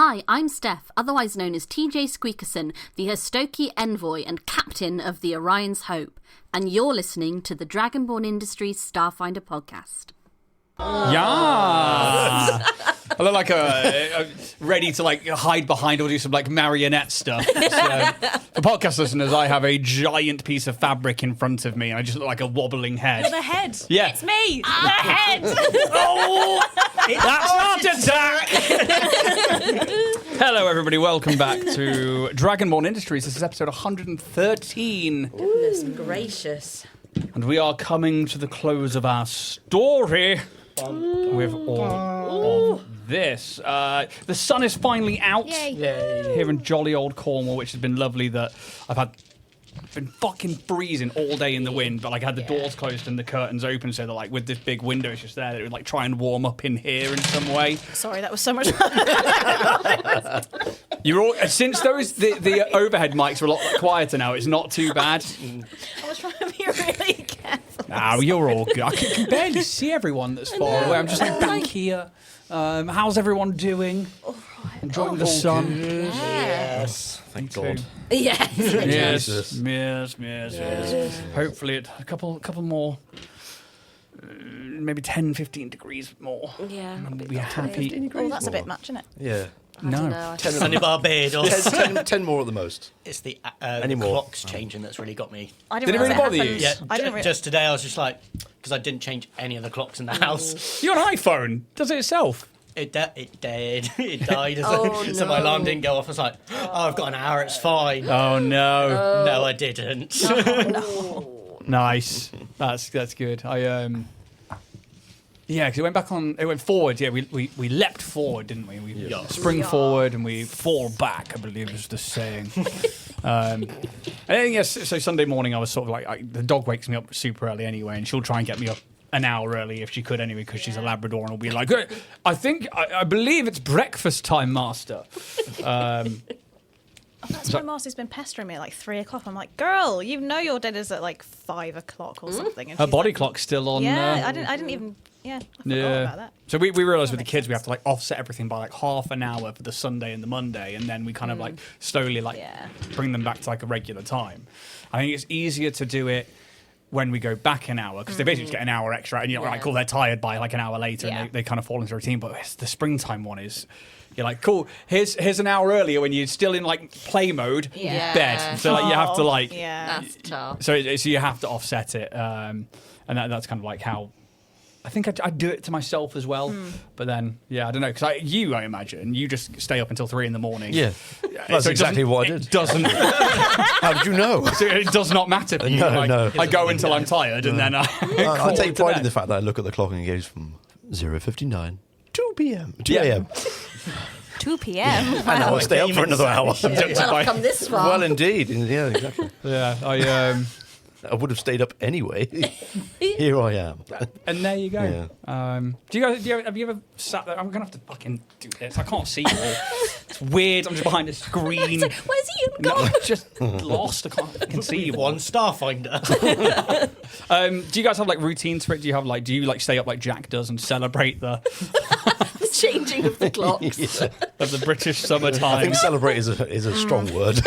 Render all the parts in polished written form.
Hi, I'm Steph, otherwise known as TJ Squeakerson, the Hastoki Envoy and Captain of the Orion's Hope, and you're listening to the Dragonborn Industries Starfinder podcast. Yeah, I look like ready to hide behind or do some marionette stuff. So, for podcast listeners, I have a giant piece of fabric in front of me, and I just look like a wobbling head. You're the head. Yeah, it's me. The head. Oh, that's not attack. Hello, everybody. Welcome back to Dragonborn Industries. This is episode 113. Goodness gracious! And we are coming to the close of our story. With all of this. The sun is finally out. Yay. Here in jolly old Cornwall, which has been lovely. That I've been fucking freezing all day in the wind, but I had the doors closed and the curtains open, so that with this big window it's just there, it would try and warm up in here in some way. Sorry, that was so much fun. You're all since the overhead mics are a lot quieter now. It's not too bad. I was trying to be really careful. No, you're all good. I can barely see everyone that's far away. I'm just back here. How's everyone doing? Enjoying the sun? Yes. Thank God. Yes. Yes. Hopefully a couple more, maybe 10, 15 degrees more. Yeah. And we'll be happy. Oh, that's a bit much, isn't it? Yeah. No. 10 more at the most. It's the Anymore. clocks changing that's really got me. I Did it realise really bother you? happened. Yeah, I didn't just today I was just because I didn't change any of the clocks in the house. You're an iPhone. Does it itself? It died. It died. Oh, So my alarm didn't go off. I was like, I've got an hour, it's fine. Oh no. No, I didn't. Nice. That's good. Yeah, because it went forward. Yeah, we leapt forward, didn't we? We spring forward and we fall back, I believe is the saying. And then, yes, so Sunday morning I was sort of the dog wakes me up super early anyway, and she'll try and get me up an hour early if she could anyway, because she's a Labrador, and will be like, I believe it's breakfast time, master. That's why Marcy's been pestering me at 3 o'clock. I'm like, girl, you know your dinner's at 5 o'clock or something. And Her she's body clock's still on. Yeah, I didn't even. Yeah, I forgot about that. So we realised with the kids we have to offset everything by half an hour for the Sunday and the Monday, and then we kind of slowly bring them back to a regular time. I think it's easier to do it when we go back an hour, because they basically just get an hour extra, and you're cool, they're tired by an hour later, and they kind of fall into routine. But the springtime one is, you're cool, here's an hour earlier when you're still in play mode, bed. So you have to that's tough. So you have to offset it, and that's kind of how I think I do it to myself as well. But then I don't know, because I imagine you just stay up until 3 a.m. Yeah, that's exactly what I did. It doesn't. How did you know? So it does not matter for you. No. I go until I'm tired, and then I take pride in the fact that I look at the clock and it goes from 0:59, 2 p.m, 2 a.m. 2 p.m. And I'll stay up for another hour. Well, I've come this far. Well, indeed. Yeah, exactly. Yeah, I would have stayed up anyway. Here I am. And there you go. Yeah. Have you ever sat there? I'm gonna have to fucking do this. I can't see you all. It's weird. I'm just behind a screen. Where's Ian gone? I'm just lost. I can't fucking see you. One Starfinder. Do you guys have routines for it? Do you stay up like Jack does and celebrate the changing of the clocks of the British summertime? I think celebrate is a strong word.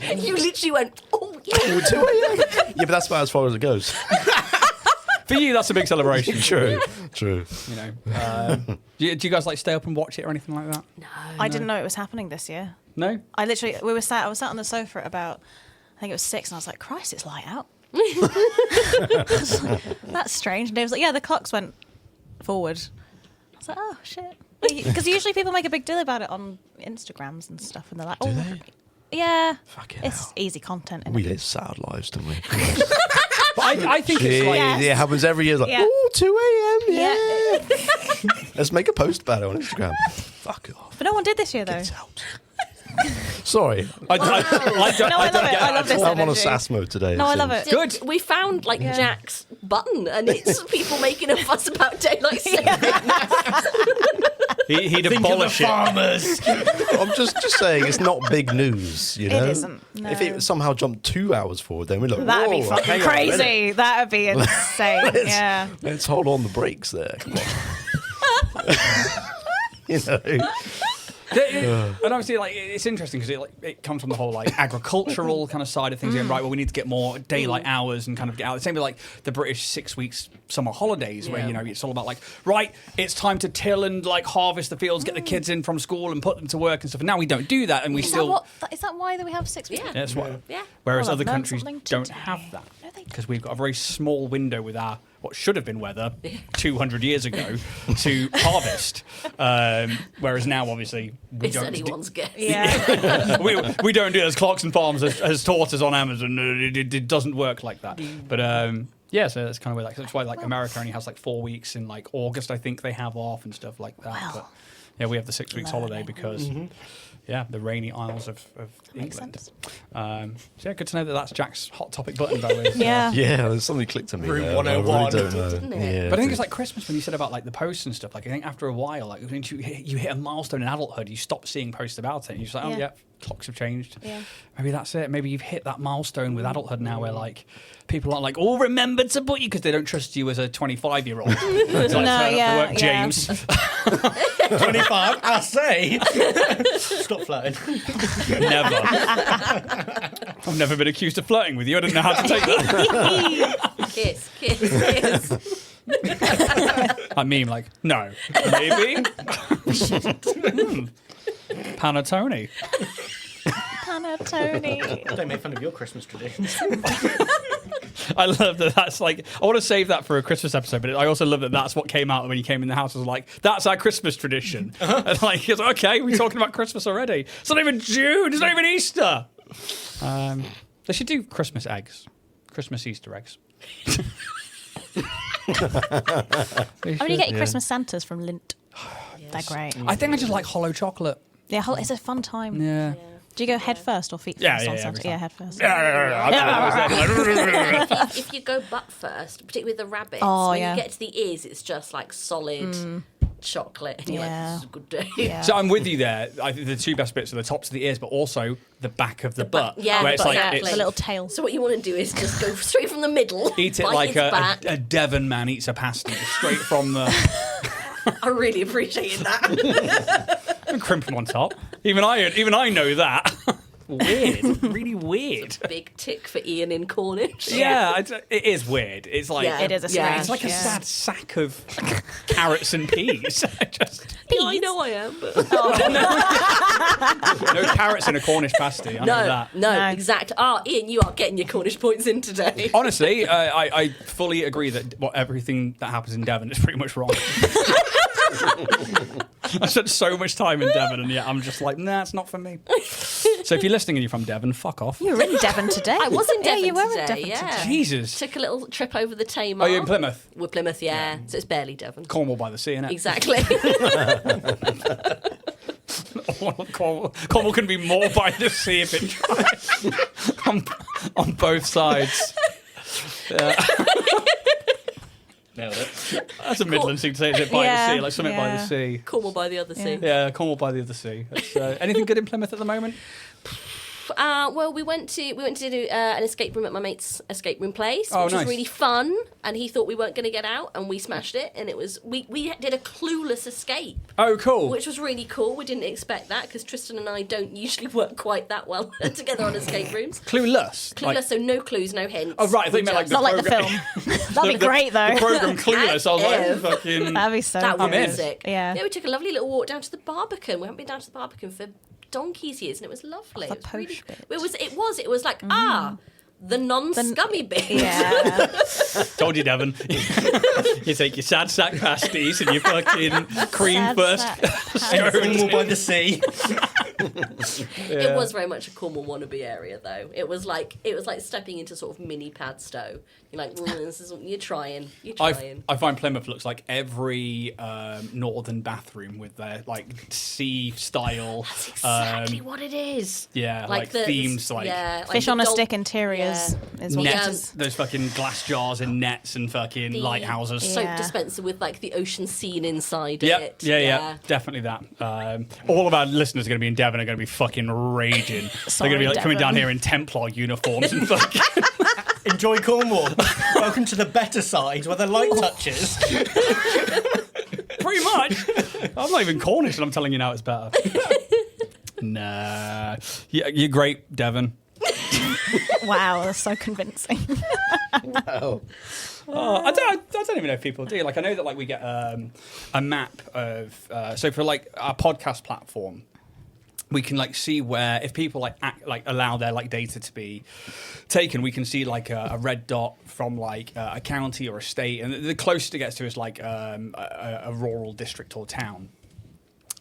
You literally went, oh yeah. 2 a.m. Yeah, but that's about as far as it goes. For you, that's a big celebration. True. You know, do you guys stay up and watch it or anything like that? No, I didn't know it was happening this year. No, I was sat on the sofa at about, I think it was 6, and I was like, Christ, it's light out. That's strange. And Dave was like, yeah, the clocks went forward. I was like, oh shit, because usually people make a big deal about it on Instagrams and stuff, and they're like, Do they? Yeah, Fucking it's hell. easy content. We live sad lives, don't we? but I think it's Yes. It happens every year. 2 a.m. Yeah. Let's make a post about it on Instagram. Fuck off. But no one did this year though. Get out. Sorry. I don't I love it. I love this I'm on a energy. SAS mode today. No, I love it. Good. We found Jack's button, and it's people making a fuss about daylight saving. He'd Think abolish of the it. farmers. I'm just saying it's not big news, you know? It isn't. No. If it somehow jumped 2 hours forward, then we're like, That'd be whoa, fucking hang on a minute. crazy. That'd be insane. Yeah. Let's hold on the brakes there. Come on. You know. And obviously, like, it's interesting because it comes from the whole like agricultural kind of side of things. Going, right, well, we need to get more daylight hours and kind of get out. Same with like the British 6 weeks summer holidays, where it's all about like, right, it's time to till and like harvest the fields, get the kids in from school and put them to work and stuff. And now we don't do that, and we Is still. that why we have 6 weeks? Yeah. That's why. Yeah. Whereas Well, other I've learned countries something don't today. have that No, they because we've got a very small window with our what should have been weather 200 years ago to harvest. Whereas now, obviously, we It's don't. anyone's guess. Yeah. we don't do it as Clarkson Farms has taught us on Amazon. It doesn't work like that. But yeah, so that's kind of where that's why like America only has like 4 weeks in like August. I think they have off and stuff like that. Wow. But yeah, we have the 6 weeks holiday because. Yeah, the rainy isles of Makes England. sense. So yeah, good to know that that's Jack's hot topic button, by the way. Yeah. Yeah, something clicked to me. Room there, 101. I really don't know. Didn't it? Yeah, But I think it's like Christmas when you said about like the posts and stuff. Like I think after a while, like when you hit a milestone in adulthood, you stop seeing posts about it. And you're just like, oh Yeah. yeah, clocks have changed. Yeah. Maybe that's it. Maybe you've hit that milestone with adulthood now, where like people aren't like, oh, remember to put you because they don't trust you as a 25-year-old. It's like, turn up to yeah, work, yeah. James. 25, I say. Stop flirting. Never. I've never been accused of flirting with you. I didn't know how to take that. Kiss, kiss, kiss. I meme like, no, maybe. Panettone. Panettone. Don't make fun of your Christmas traditions. I love that. That's like, I want to save that for a Christmas episode, but I also love that that's what came out when you came in the house. I was like, that's our Christmas tradition. And like, it's like, okay, we're talking about Christmas already. It's not even June. It's not even Easter. They should do Christmas eggs, Christmas Easter eggs. I only get your Christmas Santas from Lindt. They're great. I think I just like hollow chocolate. Yeah, it's a fun time. Yeah. Do you go head first or feet Yeah, first yeah, on yeah, Santa? every Yeah, time. head first. If you go butt first, particularly with the rabbits, Oh, when yeah. you get to the ears, it's just like solid chocolate. And you're like, Yeah. this is a good day. Yeah. So I'm with you there. I think the two best bits are the tops of the ears, but also the back of the butt. yeah, where it's but like exactly. it's, The little tail. So what you want to do is just go straight from the middle. eat it bite like its a back. Devon man eats a pasty, straight from the I really appreciated that. and crimp them on top. Even I know that. Weird, really weird. Big tick for Ian in Cornish. Yeah, it is weird. It's like Yeah. It is a strange. it's like a yeah. sad sack of carrots and peas. Just Yeah, I know I am. But... no carrots in a Cornish pasty. I know that. No, exact. Ian, you are getting your Cornish points in today. Honestly, I fully agree that everything that happens in Devon is pretty much wrong. I spent so much time in Devon, and yet I'm just like, nah, it's not for me. So if you're listening and you're from Devon, fuck off. You were in Devon today. I was in Devon Yeah, you were today, in Devon yeah. today. Jesus. Took a little trip over the Tamar. Oh, you're in Plymouth? We're Plymouth, yeah. So it's barely Devon. Cornwall by the sea, innit? Exactly. Cornwall can be more by the sea if it tries. on both sides. Nailed it. That's a Midland thing to say, is it? By Yeah, the sea, like something by the yeah. sea. Cornwall by the other sea. Yeah, Cornwall by the other sea. That's, anything good in Plymouth at the moment? Well, we went to do an escape room at my mate's escape room place, Oh, which nice. was really fun. And he thought we weren't going to get out, and we smashed it. And it was we did a clueless escape, Oh, cool. which was really cool. We didn't expect that because Tristan and I don't usually work quite that well together on escape rooms. Clueless. Clueless, Like, so no clues, no hints. oh, right. I thought you meant like Just- the Not like the program. film. That'd be great, though. The program Clueless. I was like, Ev. fucking. That'd be so That would good. be sick. Yeah. Yeah, we took a lovely little walk down to the Barbican. We haven't been down to the Barbican for donkey's years, and it was lovely. The It was really- posh bit. It was like the non-scummy bit. Yeah. Told you, Devon. You take your sad sack pasties and your fucking cream Sad first. sack Cornwall by the sea. It was very much a Cornwall wannabe area, though. It was like stepping into sort of mini Padstow. You're like, this is you're trying. I find Plymouth looks like every northern bathroom with their like sea style. That's exactly what it is. Yeah, like themes, like Fish the on a gold- stick interiors is what nets, it is. those fucking glass jars and nets and fucking The lighthouses. soap Yeah. dispenser with like the ocean scene inside Yep. it. Yeah, definitely that. All of our listeners are going to be in Devon are going to be fucking raging. They're going to be like coming Devon. down here in Templar uniforms and fucking. Enjoy Cornwall. Welcome to the better side where the light touches. Pretty much. I'm not even Cornish and I'm telling you now it's better. Nah. You're great, Devon. Wow, that's so convincing. Wow. I don't even know if people do. Like, I know that like we get a map of so for like our podcast platform, we can like see where if people like allow their like data to be taken, we can see like a red dot from like a county or a state, and the closest it gets to is like a rural district or town.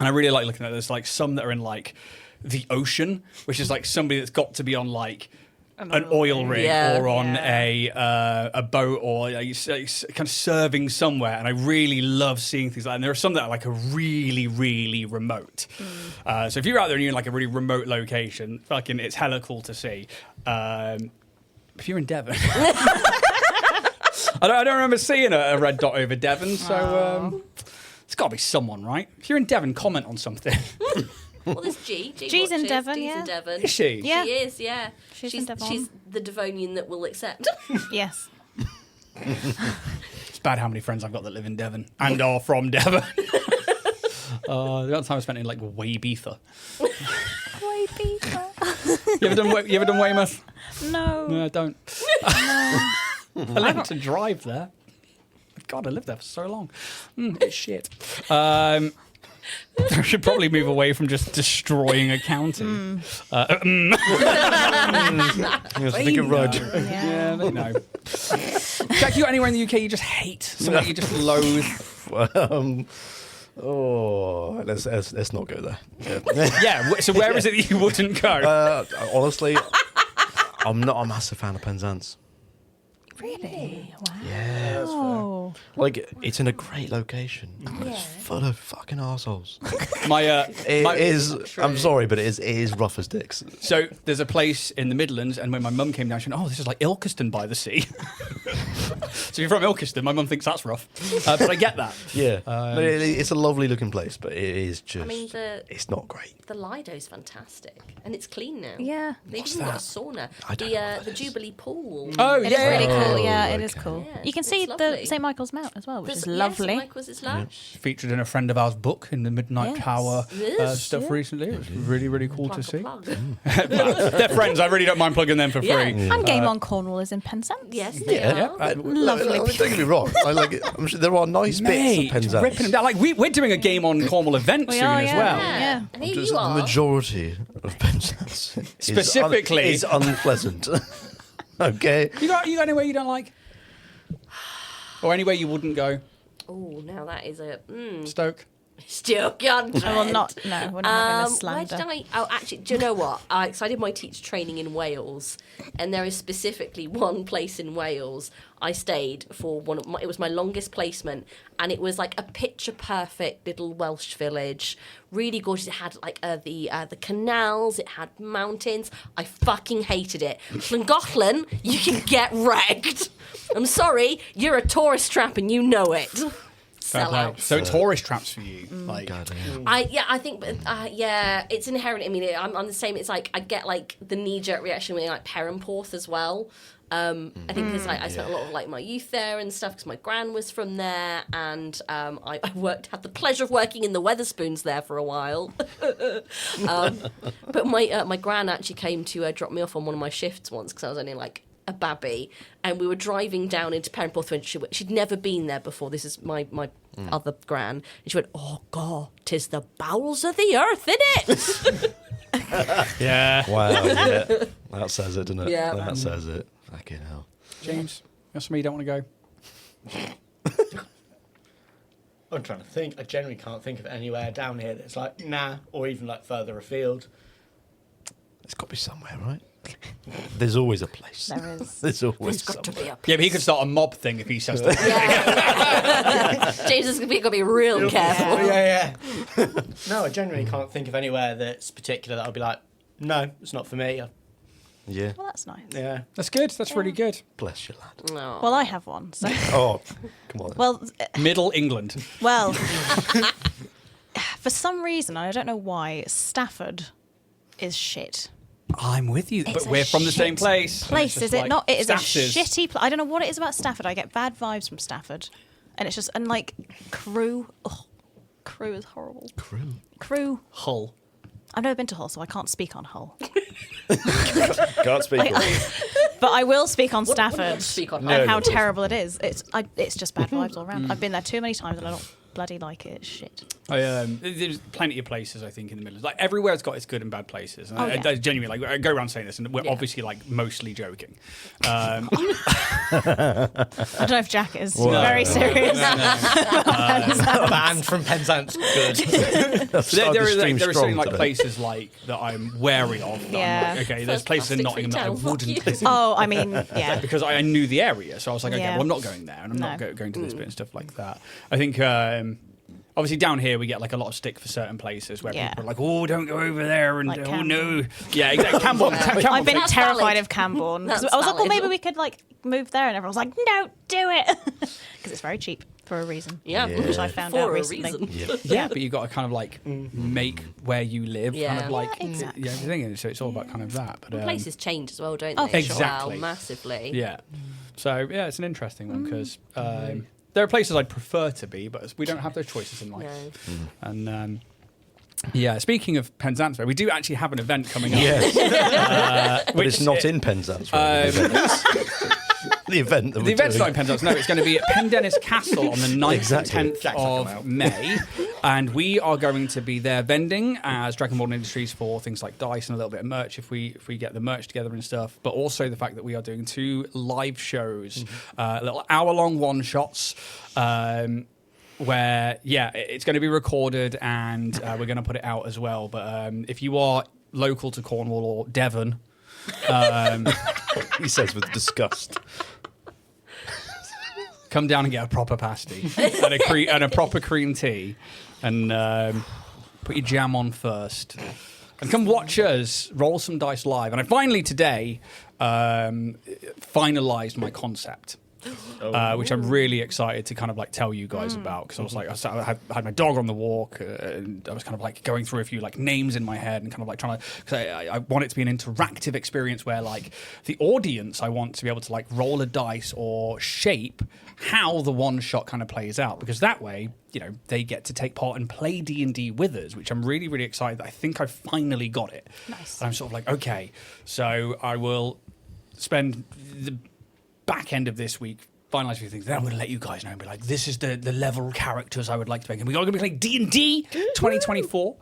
And I really like looking at there's like some that are in like the ocean, which is like somebody that's got to be on like an oil rig or on a boat or kind of serving somewhere, and I really love seeing things like that. And there are some that are like a really, really remote. So if you're out there and you're in like a really remote location, fucking, it's hella cool to see. If you're in Devon, I don't remember seeing a red dot over Devon, so it's got to be someone, right? If you're in Devon, comment on something. Well, there's G. G's in Devon, G's yeah. in Devon. Is she? Yeah. She is, yeah. She's in Devon. She's the Devonian that will accept. Yes. It's bad how many friends I've got that live in Devon and are from Devon. The other time I spent in like Weybetha. You ever done Weymouth? No. No, I don't. I learned to drive there. God, I lived there for so long. It's shit. I should probably move away from just destroying a county. Think of Rod. Yeah, they know. Jack, you got anywhere in the UK you just hate? Somewhere you just loathe? Let's not go there. Yeah, so where is it that you wouldn't go? Honestly, I'm not a massive fan of Penzance. Really? Wow. Yeah, Oh. like it's in a great location, but it's full of fucking arseholes. It is. I'm sorry, but it is rough as dicks. So there's a place in the Midlands, and when my mum came down, she went, "Oh, this is like Ilkeston by the sea." So if you're from Ilkeston, my mum thinks that's rough, but I get that. Yeah, but it's a lovely looking place, but it is just. I mean, it's not great. The Lido's fantastic, and it's clean now. Yeah. They've even got a sauna. I don't know what The that is. Jubilee Pool. Oh, It is yeah. really cool. Oh, Yeah, it is okay. cool. Yeah, You can it's see the lovely. St. Michael's Mount as well, which is Yes, lovely. Michael's is lush. Featured in a friend of ours' book in the Midnight Yes. Tower Yes, stuff recently. It was really, really cool to see. Plug. They're friends. I really don't mind plugging them for free. Yeah. And Game on Cornwall is in Penzance. Yes, they Yeah, are. Lovely. Don't get me wrong. I like it. I'm sure there are nice Mate, bits of Penzance. ripping them down. Like we're doing a game on Cornwall event We soon are, as yeah. well. Yeah. And here Just you the are. majority of Penzance Specifically- is unpleasant. Okay. You got anywhere you don't like, or anywhere you wouldn't go? Oh, now that is a Stoke. still gone. I will not. No, we're not having a Where slander. did I? Oh, actually, do you know what? So I did my teacher training in Wales, and there is specifically one place in Wales I stayed for it was my longest placement, and it was like a picture perfect little Welsh village, really gorgeous. It had like the canals, it had mountains. I fucking hated it. Llangollen, you can get wrecked. I'm sorry, you're a tourist trap and you know it. Fair play. Sellouts. So tourist traps for you. Like, God, yeah. I think, it's inherent. I mean, I'm the same. It's like I get like the knee-jerk reaction when like Perranporth as well. I think because I spent a lot of like my youth there and stuff because my gran was from there, and I had the pleasure of working in the Weatherspoons there for a while. But my gran actually came to drop me off on one of my shifts once because I was only like a babby, and we were driving down into Perranporth when she'd never been there before. This is my other gran, and she went, "Oh God, 'tis the bowels of the earth, innit?" yeah. Wow. Yeah. That says it, doesn't it? Yeah. That says it. Fucking hell. James, that's me. You don't want to go. I'm trying to think. I generally can't think of anywhere down here that's like, nah, or even like further afield. It's got to be somewhere, right? There's always a place. There is. There's always There's got to somewhere. be a Yeah, but he could start a mob thing if he says that. Yeah. James is going to be real careful. Oh, yeah. No, I generally can't think of anywhere that's particular that I'll be like, no, it's not for me. Yeah. Well, that's nice. Yeah. That's good. That's really good. Bless you, lad. No. Well, I have one. So. Oh, come on. Well, Middle England. well. For some reason, I don't know why, Stafford is shit. I'm with you, It's but a we're from the same shit place. And Place, it's just is it like, not? It is a Staffs is- shitty place. I don't know what it is about Stafford. I get bad vibes from Stafford. And it's just, and like, Crewe. Oh, Crewe is horrible. Crew. Crewe. Hull. I've never been to Hull, so I can't speak on Hull. Can't speak. But I will speak on Wouldn't want Stafford to speak on and how Hull. terrible it is. It's just bad vibes all around. I've been there too many times and I don't bloody like it. It's shit. There's plenty of places I think in the Midlands. Like everywhere's got its good and bad places. And I genuinely like I go around saying this, and we're obviously like mostly joking. I don't know if Jack is very serious. Banned from Penzance. Good. There are certain like places like that I'm wary of. That I'm like, okay, there's places in Nottingham that I wouldn't. Oh, I mean, yeah. Because I knew the area, so I was like, okay, Yeah. well, I'm not going there, and I'm not going to this bit and stuff like that. I think. Obviously, down here we get like a lot of stick for certain places where people are like, "Oh, don't go over there," and Like "Oh Camborne. no, yeah, exactly." Camborne. I've been That's terrified valid. of Camborne. 'Cause That's I was like, well, valid. maybe we could like move there, and everyone was like, no, do it, because it's very cheap for a reason. Yeah, Which I found for out a recently. reason. Yeah, but you got to kind of like make where you live, kind of like Yeah, exactly. everything. So it's all about kind of that. But Places change as well, don't Oh, they? for Exactly. Wow, massively. yeah, so yeah, it's an interesting one because there are places I'd prefer to be, but we don't have those choices in life. No. And yeah, speaking of Penzance, we do actually have an event coming up. Yes. But it's not in Penzance. The event that The we're event's not doing. in Penzance. No, it's going to be at Pendennis Castle on the 9th Exactly. and 10th of May. And we are going to be there vending as Dragonborn Industries for things like dice and a little bit of merch if we get the merch together and stuff. But also the fact that we are doing 2 live shows, little hour-long one-shots. Where, it's going to be recorded and we're going to put it out as well. But if you are local to Cornwall or Devon... He says with disgust. Come down and get a proper pasty and a proper cream tea, and put your jam on first, and come watch us roll some dice live. And I finally today finalised my concept. Which I'm really excited to kind of like tell you guys about, because I was like, I had my dog on the walk, and I was kind of like going through a few like names in my head and kind of like trying to, because I want it to be an interactive experience where like the audience, I want to be able to like roll a dice or shape how the one shot kind of plays out, because that way, you know, they get to take part and play D&D with us, which I'm really, really excited that I think I finally got it. Nice. And I'm sort of like, okay, so I will spend the back end of this week finalise a few things. Then I'm going to let you guys know and be like, this is the level characters I would like to make. And we're going to be playing D&D 2024.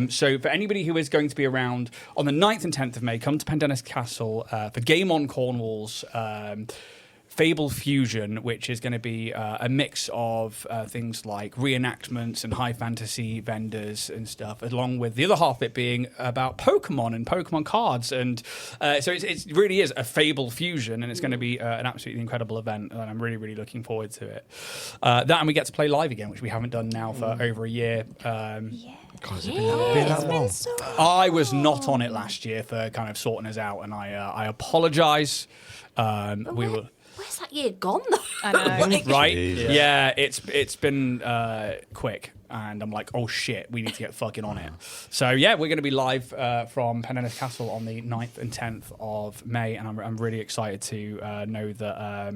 So for anybody who is going to be around on the 9th and 10th of May, come to Pendennis Castle for Game On Cornwall's Fable Fusion, which is going to be a mix of things like reenactments and high fantasy vendors and stuff, along with the other half of it being about Pokemon and Pokemon cards. And so it really is a Fable Fusion, and it's going to be an absolutely incredible event, and I'm really, really looking forward to it. That, and we get to play live again, which we haven't done now for over a year. God, has it been that long? I was not on it last year for kind of sorting us out, and I apologise. We were... Where's that year gone, though? I know. Right? Jeez. Yeah, it's been quick, and I'm like, oh shit, we need to get fucking on it. So yeah, we're going to be live from Pendennis Castle on the 9th and 10th of May, and I'm really excited to know that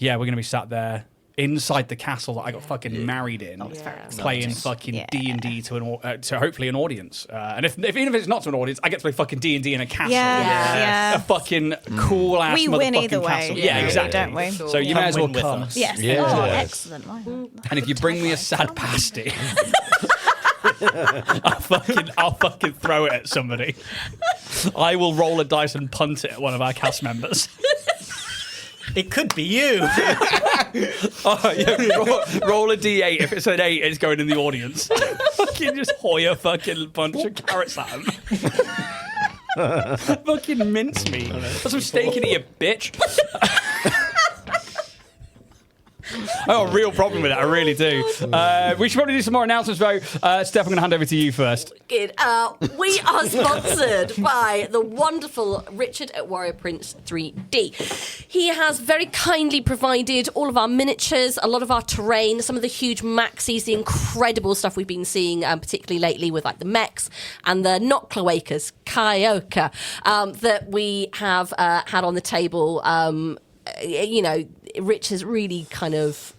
we're going to be sat there inside the castle that I got fucking married in, playing fucking D&D to hopefully an audience. And if even if it's not to an audience, I get to play fucking D&D in a castle. Yeah. A fucking cool ass We motherfucking win either way. castle. Yeah, exactly. don't we? So you may as well Come win with come. us. Yes. Yeah. Oh, Yes. excellent. Why not? And if you bring me a sad pasty, I'll fucking throw it at somebody. I will roll a dice and punt it at one of our cast members. It could be you. Roll a d8. If it's an 8, it's going in the audience. Fucking just hoy a fucking bunch of carrots at him. Fucking mince meat. Put some steak in it, you bitch. I got a real problem with it, I really do. We should probably do some more announcements, though. Steph, I'm going to hand over to you first. Good. We are sponsored by the wonderful Richard at Warrior Prince 3D. He has very kindly provided all of our miniatures, a lot of our terrain, some of the huge maxis, the incredible stuff we've been seeing, particularly lately with like the mechs and the not cloacas, Kyoka, that we have had on the table. You know, Rich has really kind of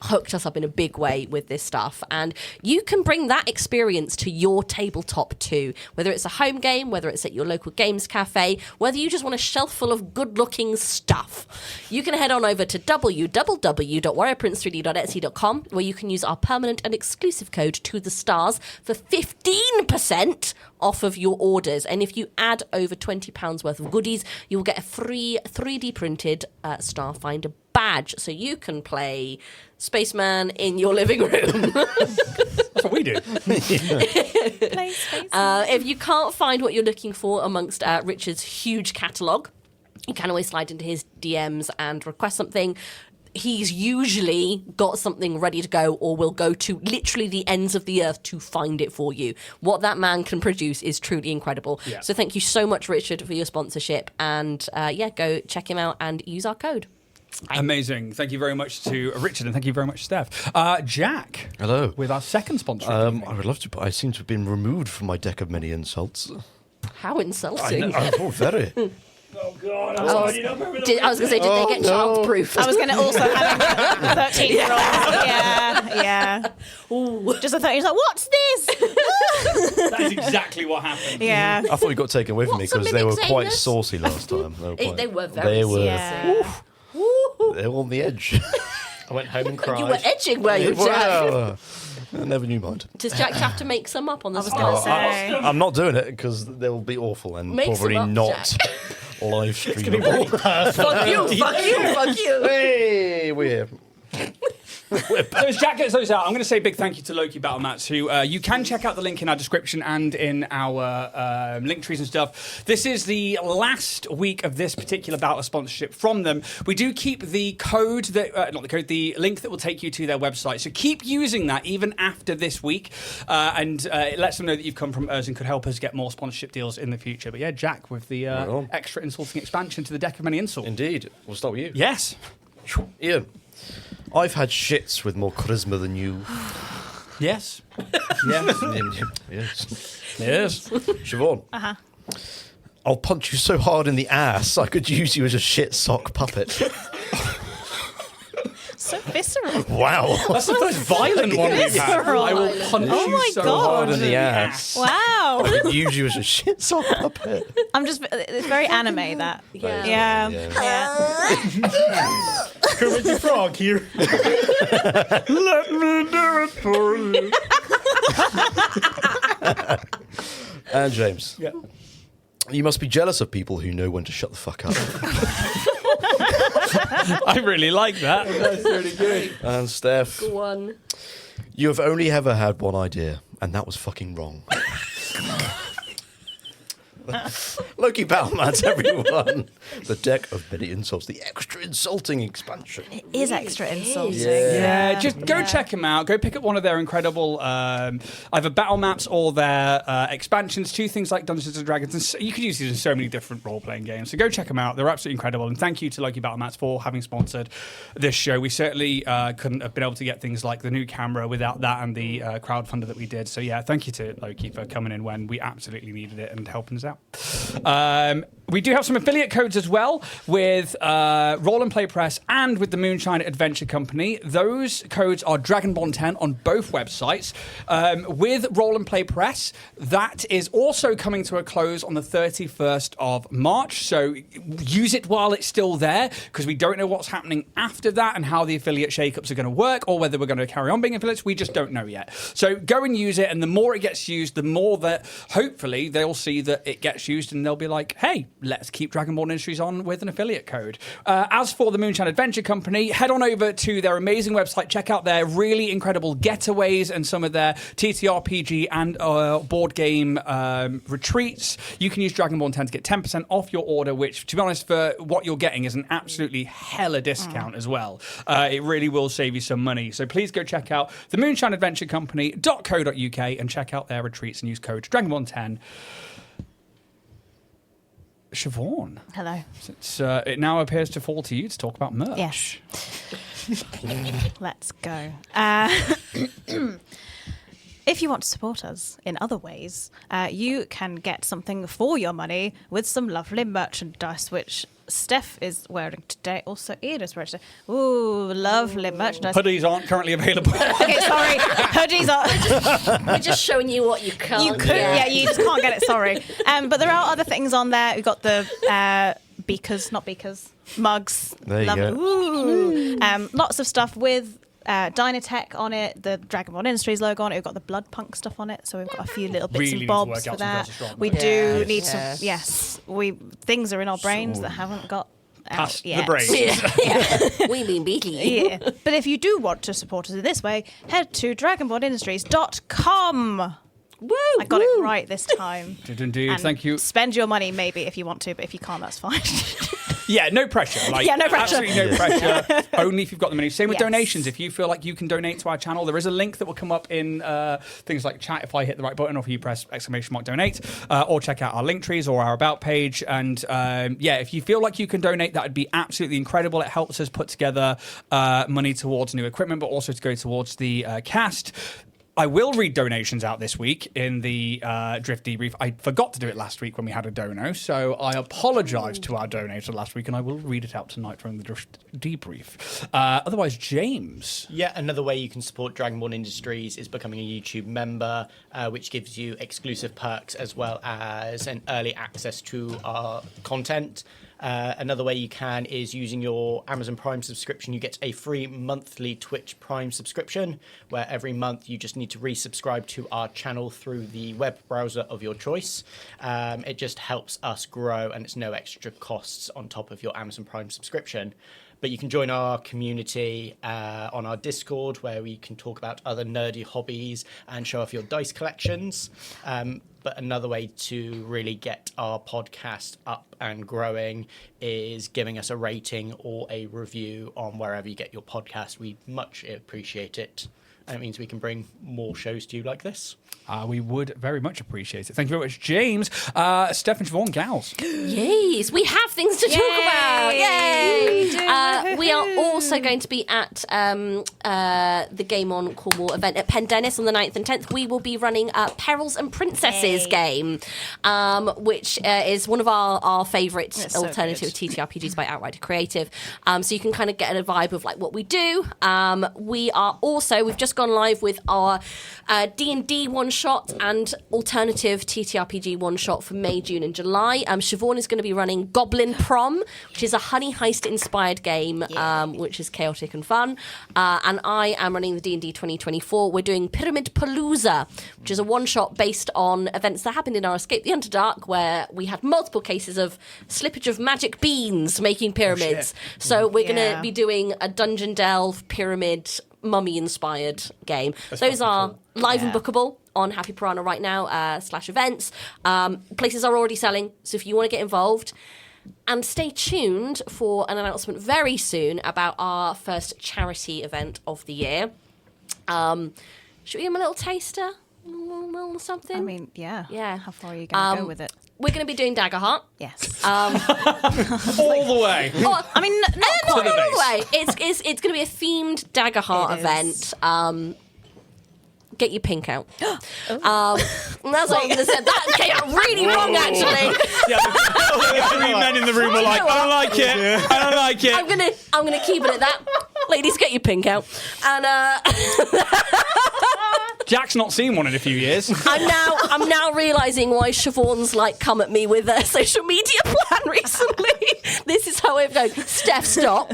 hooked us up in a big way with this stuff. And you can bring that experience to your tabletop too, whether it's a home game, whether it's at your local games cafe, whether you just want a shelf full of good-looking stuff. You can head on over to www.warriorprince3d.etsy.com, where you can use our permanent and exclusive code to the stars for 15% off of your orders. And if you add over £20 worth of goodies, you'll get a free 3D printed Starfinder badge, so you can play Spaceman in your living room. That's what we do. Play Spaceman. If you can't find what you're looking for amongst Richard's huge catalogue, you can always slide into his DMs and request something. He's usually got something ready to go, or will go to literally the ends of the earth to find it for you. What that man can produce is truly incredible. Yeah. So thank you so much, Richard, for your sponsorship. And go check him out and use our code. Amazing. Thank you very much to Richard, and thank you very much, Steph. Jack. Hello. With our second sponsor. I would love to, but I seem to have been removed from my deck of many insults. How insulting. Very. Oh, God. I was going to say, did they get child-proof? I was going to also have a 13-year-old. Yeah. Ooh. Just a 13-year-old. Like, what's this? That is exactly what happened. Yeah. I thought you got taken away from me because they were quite saucy last time. They were very saucy. Yeah. They were on the edge. I went home and cried. You were edging, were you, Jack? Well, I never knew mind. Does Jack have to make some up on the I was going to say. I'm not doing it because they'll be awful and Make probably some up, not live streamable. Fuck you. Hey, we're So as Jack gets those out, I'm going to say a big thank you to Loki Battlemats, who you can check out the link in our description and in our link trees and stuff. This is the last week of this particular bout of sponsorship from them. We do keep the code that, the link that will take you to their website. So keep using that even after this week, and it lets them know that you've come from us and could help us get more sponsorship deals in the future. But yeah, Jack, with the extra insulting expansion to the deck of many insults. Indeed. We'll start with you. Yes. Ian, I've had shits with more charisma than you. Yes. Yes. Yes. Siobhan. Uh-huh. I'll punch you so hard in the ass I could use you as a shit sock puppet. So visceral. Wow. That's the most violent one we've had. I will punch you so hard in the ass. Wow. I could use you as a shit sock puppet. It's very anime, that. Yeah. Kermit the Frog here. Let me do it for you. And James. Yeah. You must be jealous of people who know when to shut the fuck up. I really like that. That's really good. And Steph. Go on. You have only ever had one idea, and that was fucking wrong. Loki Battlemats, everyone. The deck of many insults, the extra insulting expansion. It is extra insulting. Yeah, just go check them out. Go pick up one of their incredible either battle maps or their expansions to things like Dungeons and Dragons. And you can use these in so many different role-playing games. So go check them out. They're absolutely incredible. And thank you to Loki Battlemats for having sponsored this show. We certainly couldn't have been able to get things like the new camera without that and the crowdfunder that we did. So yeah, thank you to Loki for coming in when we absolutely needed it and helping us out. We do have some affiliate codes as well with Roll and Play Press and with the Moonshine Adventure Company. Those codes are Dragonborn 10 on both websites. With Roll and Play Press, that is also coming to a close on the 31st of March. So use it while it's still there, because we don't know what's happening after that and how the affiliate shakeups are going to work, or whether we're going to carry on being affiliates. We just don't know yet. So go and use it, and the more it gets used, the more that hopefully they'll see that it gets used, and they'll be like, hey, let's keep Dragonborn Industries on with an affiliate code. As for the Moonshine Adventure Company, head on over to their amazing website, check out their really incredible getaways and some of their TTRPG and board game retreats. You can use Dragonborn 10 to get 10% off your order, which, to be honest, for what you're getting is an absolutely hella discount as well. It really will save you some money. So please go check out the Moonshine Adventure Company.co.uk and check out their retreats and use code Dragonborn 10. Siobhan. Hello. It now appears to fall to you to talk about merch. Yes. Let's go. If you want to support us in other ways, you can get something for your money with some lovely merchandise, which Steph is wearing today. Also, Ian is wearing today. Ooh, lovely merchandise. Hoodies aren't currently available. Okay, sorry. Hoodies are. We're just showing you what you can't. You could, yeah, you just can't get it. Sorry. But there are other things on there. We've got the beakers, not beakers, mugs. There you Lovely. go. Ooh. Lots of stuff with Dynatech on it, the Dragonborn Industries logo on it. We've got the Blood Punk stuff on it, so we've got a few little bits Really and need to bobs work for out some that. versus We drama. do Yes. need some. Yes. Yes, things are in our brains that haven't got out Past yet. the brains. Yeah. We mean beaky. Yeah. But if you do want to support us in this way, head to dragonbornindustries.com. Woo! I got it right this time. Indeed, And thank you. Spend your money maybe if you want to, but if you can't, that's fine. Yeah, no pressure. Like, Yeah, no pressure. Absolutely no pressure. Only if you've got the money. Same with Yes. donations. If you feel like you can donate to our channel, there is a link that will come up in things like chat if I hit the right button or if you press !donate, or check out our link trees or our about page. And yeah, if you feel like you can donate, that would be absolutely incredible. It helps us put together money towards new equipment, but also to go towards the cast. I will read donations out this week in the Drift Debrief. I forgot to do it last week when we had a dono, so I apologise to our donator last week, and I will read it out tonight from the Drift Debrief. Otherwise, James. Yeah, another way you can support Dragonborn Industries is becoming a YouTube member, which gives you exclusive perks as well as an early access to our content. Another way you can is using your Amazon Prime subscription. You get a free monthly Twitch Prime subscription, where every month you just need to resubscribe to our channel through the web browser of your choice. It just helps us grow, and it's no extra costs on top of your Amazon Prime subscription. But you can join our community on our Discord, where we can talk about other nerdy hobbies and show off your dice collections. But another way to really get our podcast up and growing is giving us a rating or a review on wherever you get your podcast. We much appreciate it. And it means we can bring more shows to you like this. We would very much appreciate it. Thank you very much, James. Steph and Siobhan, gals. Yes, we have things to talk about. Yay! We are also going to be at the Game on Cornwall event at Pendennis on the 9th and 10th. We will be running Perils and Princesses game, which is one of our favourite alternative TTRPGs by Outrider Creative. So you can kind of get a vibe of like what we do. We've just gone live with our D&D one-shot and alternative TTRPG one-shot for May, June and July. Siobhan is going to be running Goblin Prom, which is a honey heist-inspired game, which is chaotic and fun. And I am running the D&D 2024. We're doing Pyramid Palooza, which is a one-shot based on events that happened in our Escape the Underdark, where we had multiple cases of slippage of magic beans making pyramids. So we're going to be doing a Dungeon Delve pyramid mummy-inspired game. Those are live and bookable on Happy Piranha right now, /events. Places are already selling, so if you want to get involved. And stay tuned for an announcement very soon about our first charity event of the year. Should we give them a little taster? A little something? I mean, yeah. How far are you going to go with it? We're going to be doing Daggerheart. Yes. All the way. I mean, not Not all the the base. way. It's going to be a themed Daggerheart event. Get your pink out. And that's what I'm going to say. That came out really wrong, actually. Yeah, the three men in the room were like, I don't like it. I don't like it. I'm gonna keep it at that. Ladies, get your pink out. And Jack's not seen one in a few years. I'm now realising why Siobhan's like come at me with a social media plan recently. This is how it goes. Steph, stop.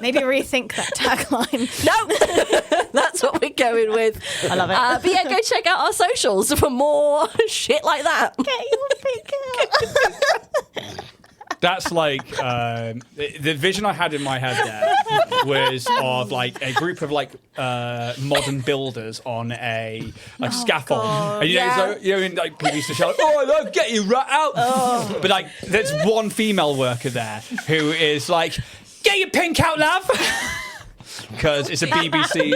Maybe rethink that tagline. No, that's what we're going with. I love it. But yeah, go check out our socials for more shit like that. Get your pink out. That's like the vision I had in my head there was of like a group of like modern builders on a scaffold, God. and like people used to shout, "Oh, I love get you right out!" Oh. But like, there's one female worker there who is like, "Get your pink out, love," because it's a BBC.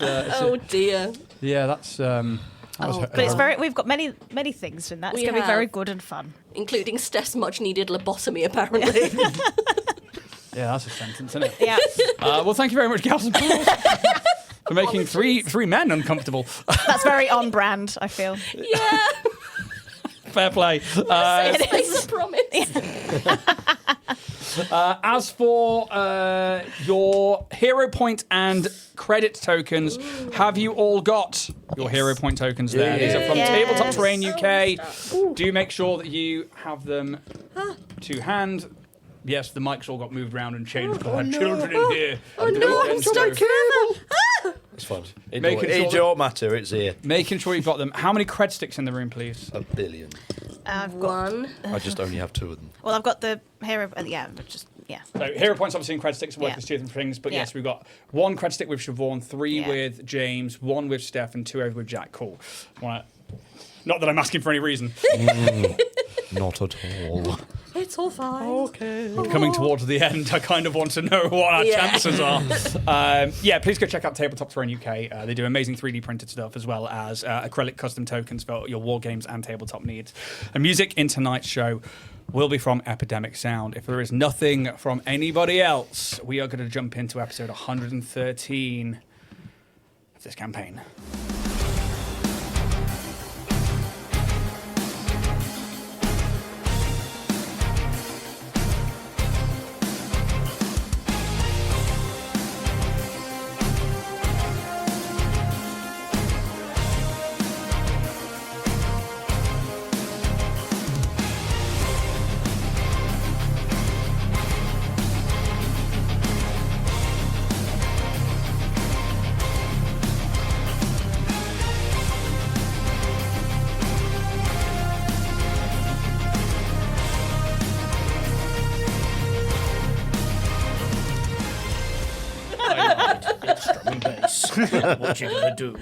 Oh dear. Yeah, that's. But it's we've got many things in that. It's going to be very good and fun. Including Steph's much-needed lobotomy, apparently. Yeah, that's a sentence, isn't it? Yeah. Well, thank you very much, gals and pals, for making three men uncomfortable. That's very on brand, I feel. Yeah. Fair play. Space promise. As for your hero point and credit tokens, have you all got your hero point tokens there? These are from Tabletop Terrain UK. Do make sure that you have them to hand. Yes, the mics all got moved around and changed. I had children in here. I'm stuck forever. It's fun. It Making don't matter. It's here. Making sure you've got them. How many cred sticks in the room, please? 1 billion. I've got One. I just only have 2 of them. Well, I've got the hero. Yeah. So hero points obviously in cred sticks work as 2 different things, but yes, we've got 1 cred stick with Siobhan, 3 with James, 1 with Steph, and 2 over with Jack. Cool. Not that I'm asking for any reason. Not at all. It's all fine. Okay. Coming towards the end, I kind of want to know what our chances are. Please go check out Tabletop Terrain UK. They do amazing 3D printed stuff as well as acrylic custom tokens for your war games and tabletop needs. And music in tonight's show will be from Epidemic Sound. If there is nothing from anybody else, we are going to jump into episode 113 of this campaign. What you gonna do?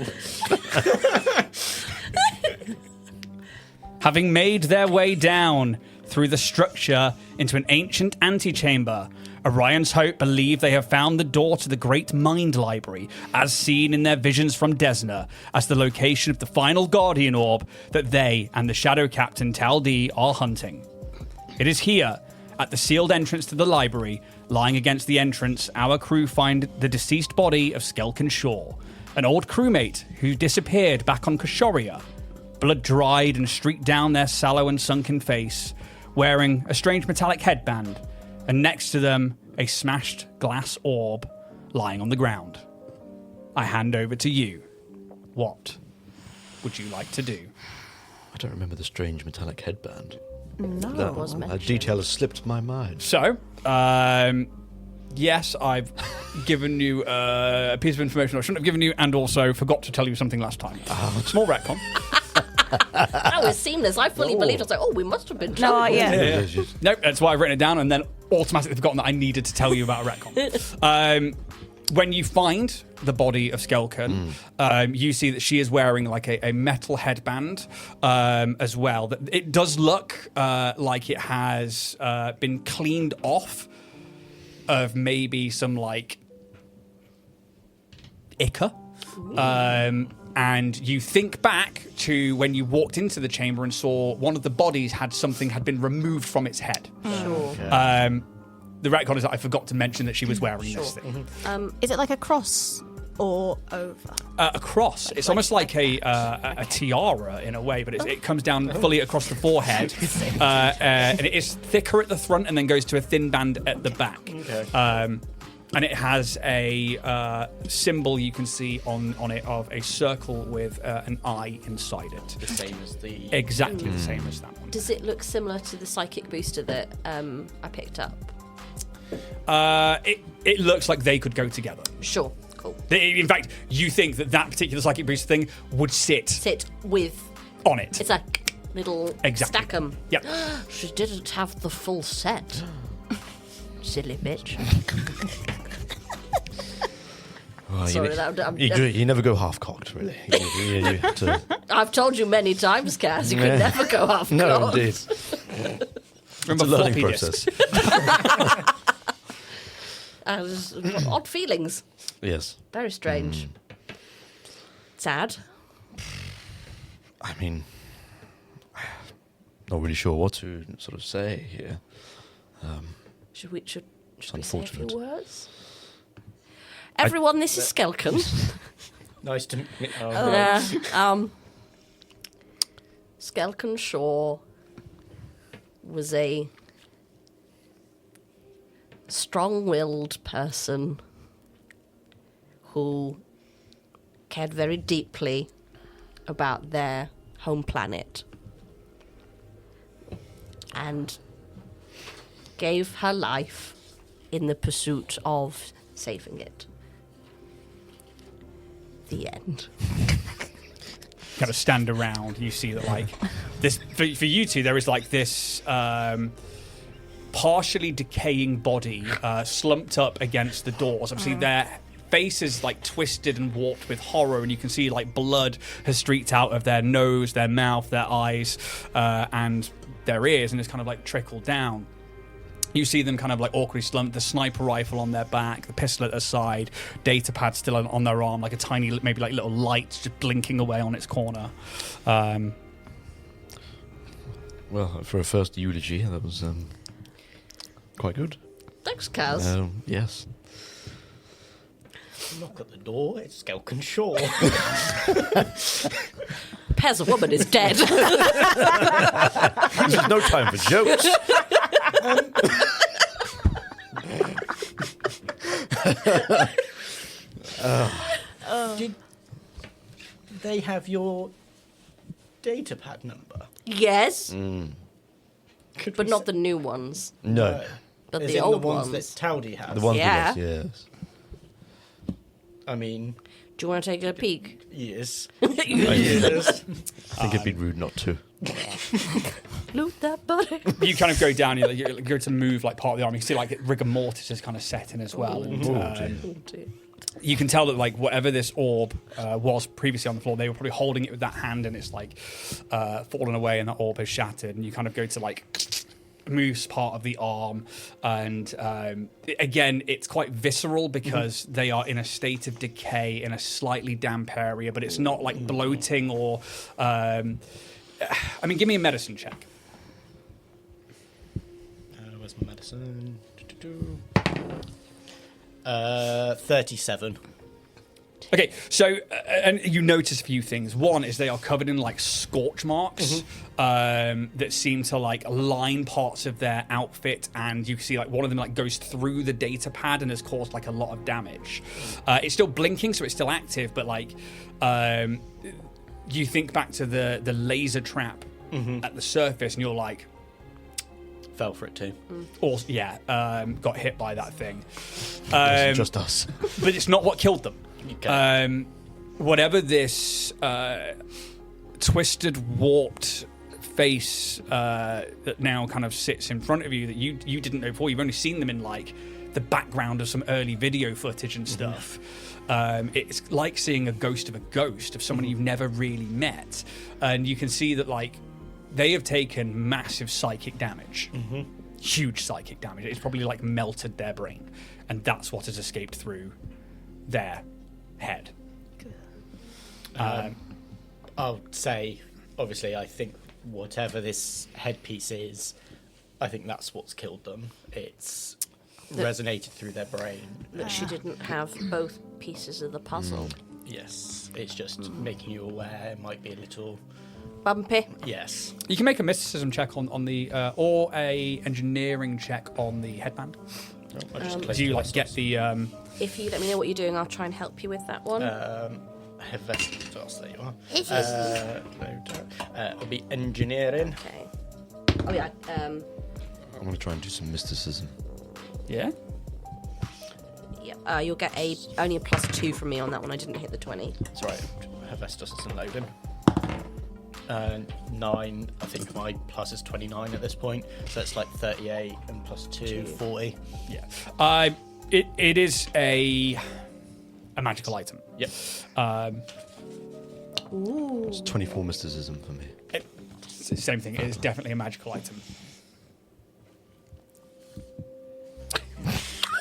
Having made their way down through the structure into an ancient antechamber, Orion's Hope believe they have found the door to the Great Mind Library, as seen in their visions from Desna, as the location of the final Guardian Orb that they and the Shadow Captain Tal D are hunting. It is here, at the sealed entrance to the library, lying against the entrance, our crew find the deceased body of Skelkon Shaw, an old crewmate who disappeared back on Kashoria, blood dried and streaked down their sallow and sunken face, wearing a strange metallic headband, and next to them, a smashed glass orb lying on the ground. I hand over to you. What would you like to do? I don't remember the strange metallic headband. No, That it was a mentioned. detail has slipped my mind. So, yes, I've given you a piece of information I shouldn't have given you, and also forgot to tell you something last time. Small retcon. That was seamless. I fully believed. I was like, oh, we must have been told. Nope, that's why I've written it down, and then automatically forgotten that I needed to tell you about a retcon. When you find the body of Skelkon, you see that she is wearing like a metal headband as well. It does look like it has been cleaned off of maybe some like ichor. And you think back to when you walked into the chamber and saw one of the bodies had been removed from its head. Sure. The retcon is that I forgot to mention that she was wearing this thing. Is it like a cross or over? A cross. It's almost like a tiara in a way, but it comes down fully across the forehead. And it is thicker at the front and then goes to a thin band at the back. Okay. And it has a symbol you can see on it of a circle with an eye inside it. The same as the... Exactly the same as that one. Does it look similar to the psychic booster that I picked up? It looks like they could go together. Sure. Cool. In fact, you think that particular psychic booster thing would sit with... on it. It's a little stack 'em. Yep. She didn't have the full set. Silly bitch. Well, Sorry, you never go half-cocked, really. You have to... I've told you many times, Kaz, you can never go half No, indeed. Remember It's a learning floppy process. Odd feelings. Yes. Very strange. Sad. I mean, not really sure what to sort of say here. Should we say a few unfortunate. words? Everyone, this is Skelkon. Nice to meet... Skelkon Shaw was a strong-willed person who cared very deeply about their home planet and gave her life in the pursuit of saving it. The end. Kind of stand around, you see that like this for you two there is like this partially decaying body slumped up against the doors. Obviously their faces like twisted and warped with horror, and you can see like blood has streaked out of their nose, their mouth, their eyes, and their ears, and it's kind of like trickled down. You see them kind of like awkwardly slumped, the sniper rifle on their back, the pistol at their side, data pad still on their arm, like a tiny, maybe like little light just blinking away on its corner. Well, for a first eulogy, that was quite good. Thanks, Kaz. Yes. Knock at the door. It's Skelkon Shaw. Pez, a woman is dead. There's no time for jokes. Did they have your data pad number? Yes, Could but we not s- the new ones. No. But As the in old the ones ones. that Towdy has. The ones Yeah. with us, yes. I mean, Do you want to take a peek? yes. Yes. I think it'd be rude not to. Loot that body. You kind of go down, you go to move like part of the arm. You can see like rigor mortis is kind of set in as well. And, you can tell that like whatever this orb was previously on the floor, they were probably holding it with that hand, and it's like fallen away, and that orb has shattered. And you kind of go to like moves part of the arm, and again, it's quite visceral because they are in a state of decay in a slightly damp area, but it's not like bloating or. I mean, give me a medicine check. Where's my medicine? 37. Okay, so and you notice a few things. One is they are covered in like scorch marks that seem to like line parts of their outfit, and you can see like one of them like goes through the data pad and has caused like a lot of damage. It's still blinking, so it's still active, but like you think back to the laser trap at the surface, and you're like, Fell for it too. or got hit by that thing. It wasn't just us. But it's not what killed them. Okay. Whatever this twisted, warped face that now kind of sits in front of you that you didn't know before. You've only seen them in like the background of some early video footage and stuff. It's like seeing a ghost of someone you've never really met, and you can see that like they have taken massive psychic damage. Huge psychic damage. It's probably like melted their brain, and that's what has escaped through their head. I'll say, obviously, I think whatever this headpiece is, I think that's what's killed them. It's resonated through their brain. That she didn't have both pieces of the puzzle. Yes, it's just making you aware it might be a little... Bumpy. Yes. You can make a mysticism check on the or a engineering check on the headband. I just Do you like get the If you let me know what you're doing, I'll try and help you with that one. Hephaestus, there you are. It's It'll be engineering. okay. Oh yeah. I'm going to try and do some mysticism. yeah? Yeah. You'll get only a +2 from me on that one. I didn't hit the 20. It's right. Hephaestus isn't loading. 9. I think my plus is 29 at this point, so it's like 38 and +2, 40. Yeah. It is a magical item. Yep. It's 24 mysticism for me. It's the same thing. It is definitely a magical item.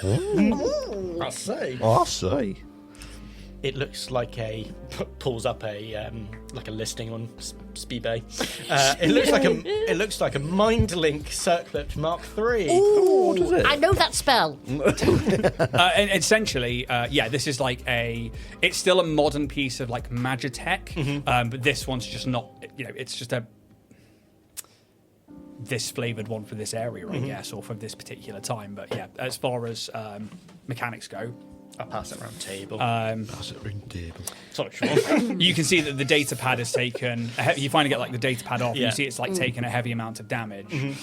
I'll say. I say. It looks like pulls up a like a listing on Speedbay. It looks like a MindLink Circlet Mark III. Ooh, what is it? I know that spell. And essentially, this is like it's still a modern piece of like magitech, but this one's just not. It's just a this flavoured one for this area, I guess, or for this particular time. But yeah, as far as mechanics go, I'll pass it around table. Pass it around table. Sorry, Siobhan. you can see that the data pad has taken. You finally get like the data pad off, and Yeah. you see it's like taken a heavy amount of damage.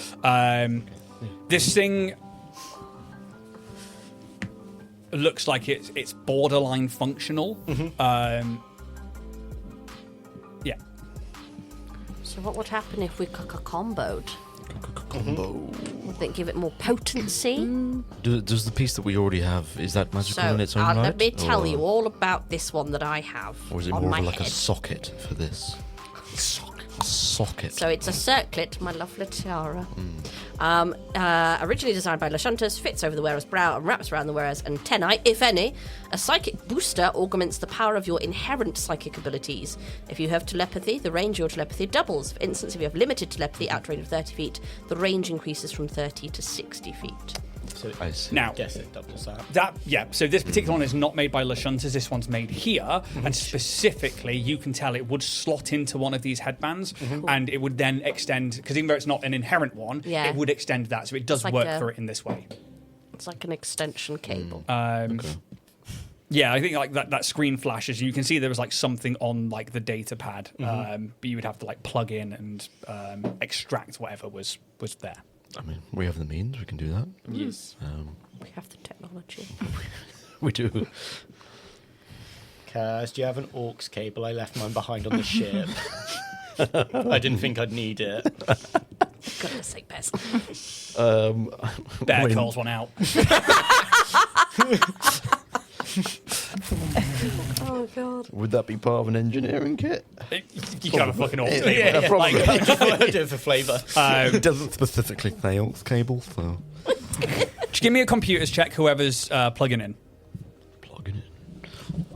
This thing looks like it's borderline functional. Yeah. So what would happen if we cook a comboed? Combo. Would they give it more potency? Does the piece that we already have, is that magical in its own right? Let me tell or, you all about this one that I have Or is it on more my of like head. a socket for this? A socket. So it's a circlet, my lovely tiara. Originally designed by Lashuntas, fits over the wearer's brow and wraps around the wearer's antennae, if any. A psychic booster augments the power of your inherent psychic abilities. If you have telepathy, the range of your telepathy doubles. For instance, if you have limited telepathy out to a range of 30 feet, the range increases from 30 to 60 feet. So I see. Now, I guess it doubles that. So this particular one is not made by Lashuntas. This one's made here, and specifically, you can tell it would slot into one of these headbands, and it would then extend. Because even though it's not an inherent one, Yeah. it would extend that, so it does It's like work for it in this way. It's like an extension cable. Yeah, I think like that screen flashes. You can see there was like something on like the data pad, but you would have to like plug in and extract whatever was there. I mean, we have the means, we can do that. Yes. We have the technology. We do. Kaz, do you have an aux cable? I left mine behind on the ship. I didn't think I'd need it. Goodness sake, Bez. Bear Wait. calls one out. Oh, God. Would that be part of an engineering kit? You can have a fucking aux Yeah, cable. yeah, probably. I do it for flavour. It doesn't specifically say aux cable, so Just give me a computers check, whoever's plugging in. plugging it.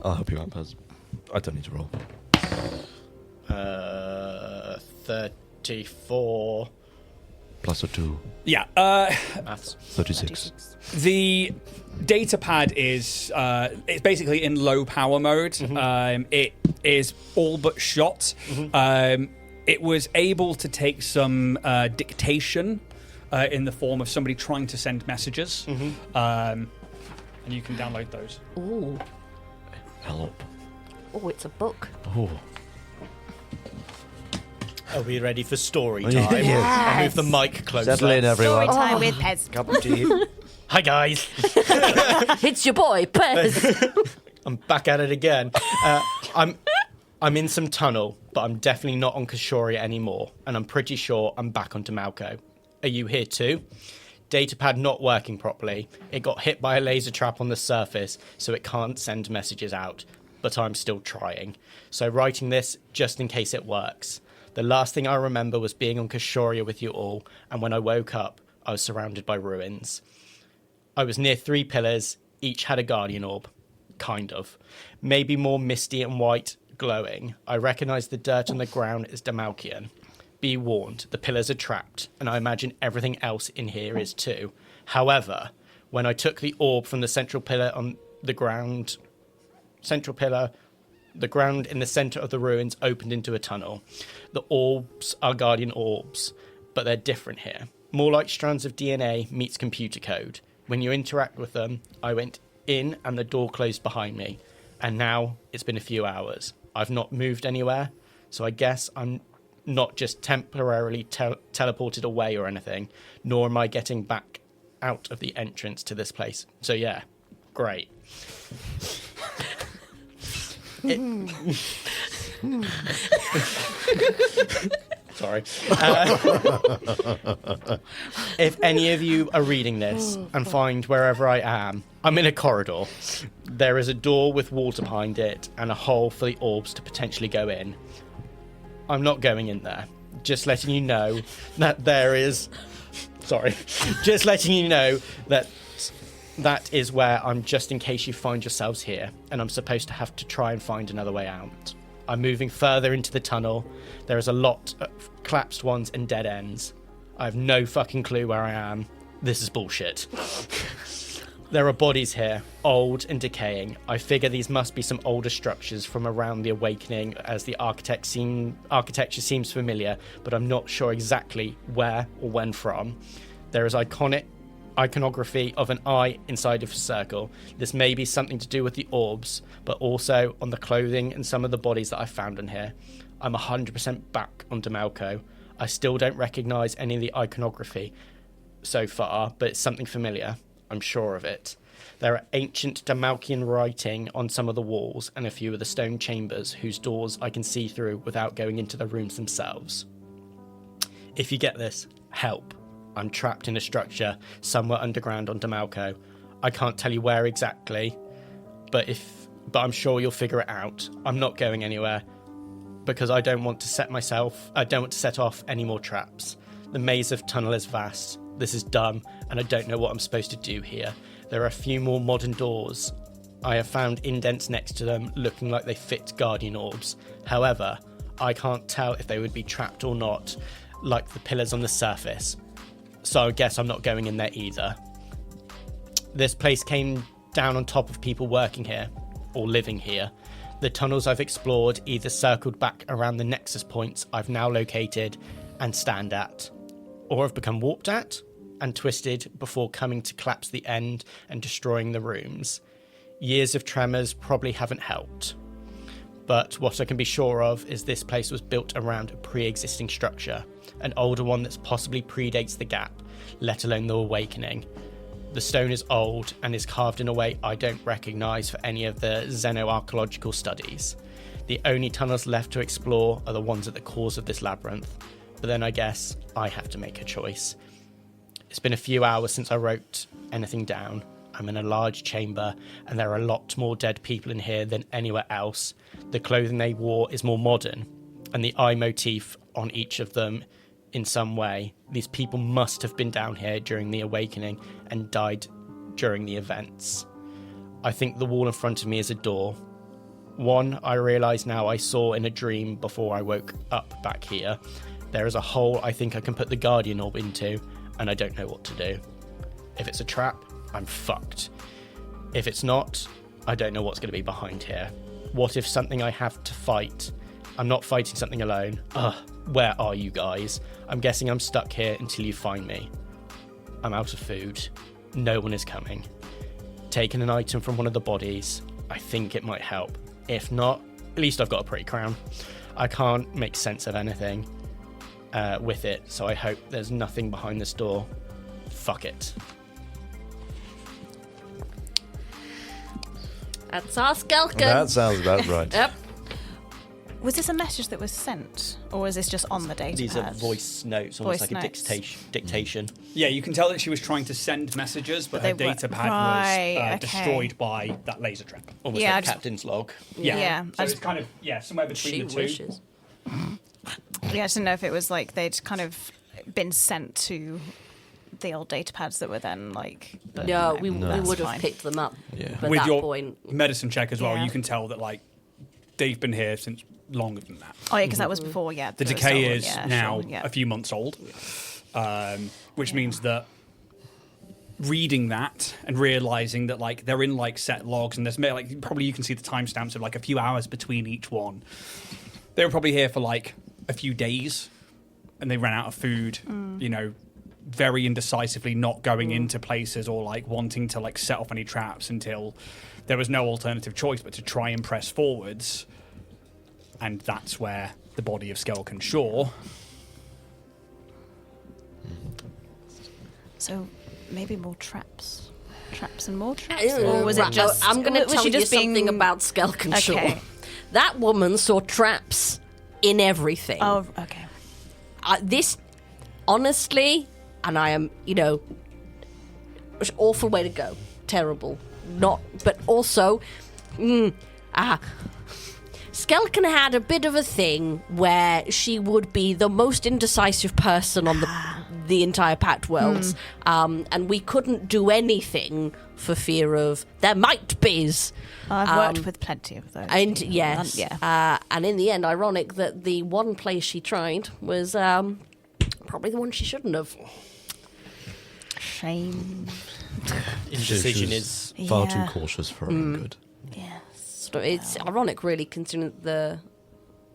I'll help you out, Paz. I don't need to roll. 34. Plus a 2. Yeah, Maths. 36. the data pad is it's basically in low power mode. It is all but shot. It was able to take some dictation in the form of somebody trying to send messages, and you can download those. Ooh. Help. Oh, it's a book. Oh. Are we ready for story Yeah. time? Yes. I'll move the mic closer. Settle in, everyone. Story time with Pez. Cup of tea. Hi, guys. It's your boy, Pez. I'm back at it again. I'm in some tunnel, but I'm definitely not on Kashoria anymore, and I'm pretty sure I'm back onto Malco. Are you here too? Datapad not working properly. It got hit by a laser trap on the surface, so it can't send messages out, but I'm still trying. So writing this just in case it works. The last thing I remember was being on Kashoria with you all, and when I woke up, I was surrounded by ruins. I was near 3 pillars, each had a guardian orb. Kind of. Maybe more misty and white, glowing. I recognise the dirt on the ground as Damalkian. Be warned, the pillars are trapped, and I imagine everything else in here is too. However, when I took the orb from the central pillar on the ground... The ground in the centre of the ruins opened into a tunnel. The orbs are guardian orbs, but they're different here. More like strands of DNA meets computer code. When you interact with them, I went in and the door closed behind me. And now it's been a few hours. I've not moved anywhere, so I guess I'm not just temporarily teleported away or anything, nor am I getting back out of the entrance to this place. So yeah, great. Sorry. If any of you are reading this and find wherever I am, I'm in a corridor. There is a door with water behind it and a hole for the orbs to potentially go in. I'm not going in there. Just letting you know that there is... Sorry. Just letting you know that that is where I'm, just in case you find yourselves here, and I'm supposed to have to try and find another way out. I'm moving further into the tunnel. There is a lot of collapsed ones and dead ends. I have no fucking clue where I am. This is bullshit. There are bodies here, old and decaying. I figure these must be some older structures from around the Awakening, as the architecture seems familiar, but I'm not sure exactly where or when from. There is iconography of an eye inside of a circle. This may be something to do with the orbs, but also on the clothing and some of the bodies that I found in here. I'm 100% back on Demalco. I still don't recognise any of the iconography so far, but it's something familiar. I'm sure of it. There are ancient Damalkian writing on some of the walls and a few of the stone chambers whose doors I can see through without going into the rooms themselves. If you get this, help. I'm trapped in a structure somewhere underground on Demalco. I can't tell you where exactly, but I'm sure you'll figure it out. I'm not going anywhere because I don't want to set off any more traps. The maze of tunnel is vast. This is dumb, and I don't know what I'm supposed to do here. There are a few more modern doors. I have found indents next to them looking like they fit guardian orbs. However, I can't tell if they would be trapped or not, like the pillars on the surface. So I guess I'm not going in there either. This place came down on top of people working here, or living here. The tunnels I've explored either circled back around the nexus points I've now located and stand at, or have become warped at and twisted before coming to collapse the end and destroying the rooms. Years of tremors probably haven't helped. But what I can be sure of is this place was built around a pre-existing structure, an older one that possibly predates the gap, let alone the Awakening. The stone is old and is carved in a way I don't recognise for any of the xenoarchaeological studies. The only tunnels left to explore are the ones at the cores of this labyrinth, but then I guess I have to make a choice. It's been a few hours since I wrote anything down. I'm in a large chamber, and there are a lot more dead people in here than anywhere else. The clothing they wore is more modern, and the eye motif on each of them in some way. These people must have been down here during the Awakening and died during the events. I think the wall in front of me is a door. One I realise now I saw in a dream before I woke up back here. There is a hole I think I can put the Guardian Orb into, and I don't know what to do. If it's a trap, I'm fucked. If it's not, I don't know what's going to be behind here. What if something I have to fight? I'm not fighting something alone. Where are you guys? I'm guessing I'm stuck here until you find me. I'm out of food. No one is coming. Taking an item from one of the bodies. I think it might help. If not, at least I've got a pretty crown. I can't make sense of anything with it, so I hope there's nothing behind this door. Fuck it. That's our Skelkon. That sounds about right. Yep. Was this a message that was sent, or is this just on the data These pad? are voice notes, almost Voice like notes. a dictation. Yeah, you can tell that she was trying to send messages, but her they were- data pad right, was okay. destroyed by that laser trap. Almost Yeah, I like just- captain's log. Yeah. So I it's just- kind of, somewhere between She the two. wishes. Yeah, I just didn't know if it was like they'd kind of been sent to the old data pads that were then like. But, No, you know, we that's would have fine. picked them up. Yeah. But With that your point, medicine check as well, Yeah. you can tell that like they've been here since longer than that. Oh yeah, because that was before. Yeah, The there was decay someone- is yeah, now sure, yeah. a few months old, which means that reading that and realizing that like they're in like set logs and there's like probably you can see the timestamps of like a few hours between each one. They were probably here for like a few days, and they ran out of food. You know, very indecisively not going into places or like wanting to like set off any traps until there was no alternative choice but to try and press forwards. And that's where the body of Skelkon Shaw. So maybe more traps and more traps, Ew. or was it Right, just? I'm going to was tell she you just something being- about Skelkon Shaw. Okay. That woman saw traps in everything. Oh, okay. This, honestly, and I am, awful way to go. Terrible. Not, but also, Skelkon had a bit of a thing where she would be the most indecisive person on the entire Pact Worlds, and we couldn't do anything for fear of there might be's. I've worked with plenty of those. And people. yes, and in the end, ironic that the one place she tried was probably the one she shouldn't have. Shame. Indecision is far Yeah. too cautious for her own good. Yes. So it's ironic, really, considering that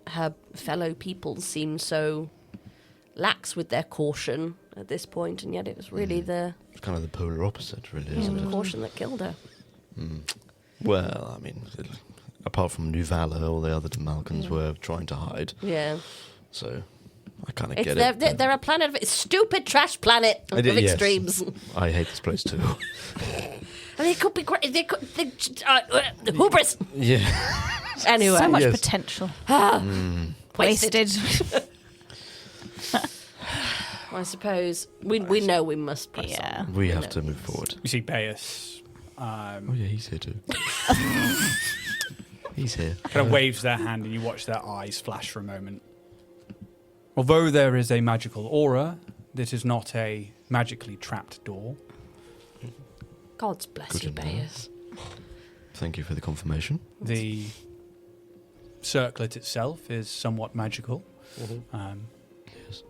her fellow people seem so lax with their caution at this point, and yet it was really the It's kind of the polar opposite, really, isn't it? caution that killed her. Well, I mean, apart from New Valor, all the other Malkans were trying to hide. Yeah. So I kind of It's get it. they're a planet of stupid trash planet of Yes. extremes. I hate this place too. And they could be great. They could. Hubris. Yeah. Anyway, So much Yes. potential. wasted. Wasted. I suppose we know we must press Yeah. on. We have to move forward. You see Baeus Oh yeah, he's here too. He's here. kind of waves their hand and you watch their eyes flash for a moment. Although there is a magical aura, this is not a magically trapped door. God's bless Good you, to know. Baeus. Thank you for the confirmation. The circlet itself is somewhat magical. Yes.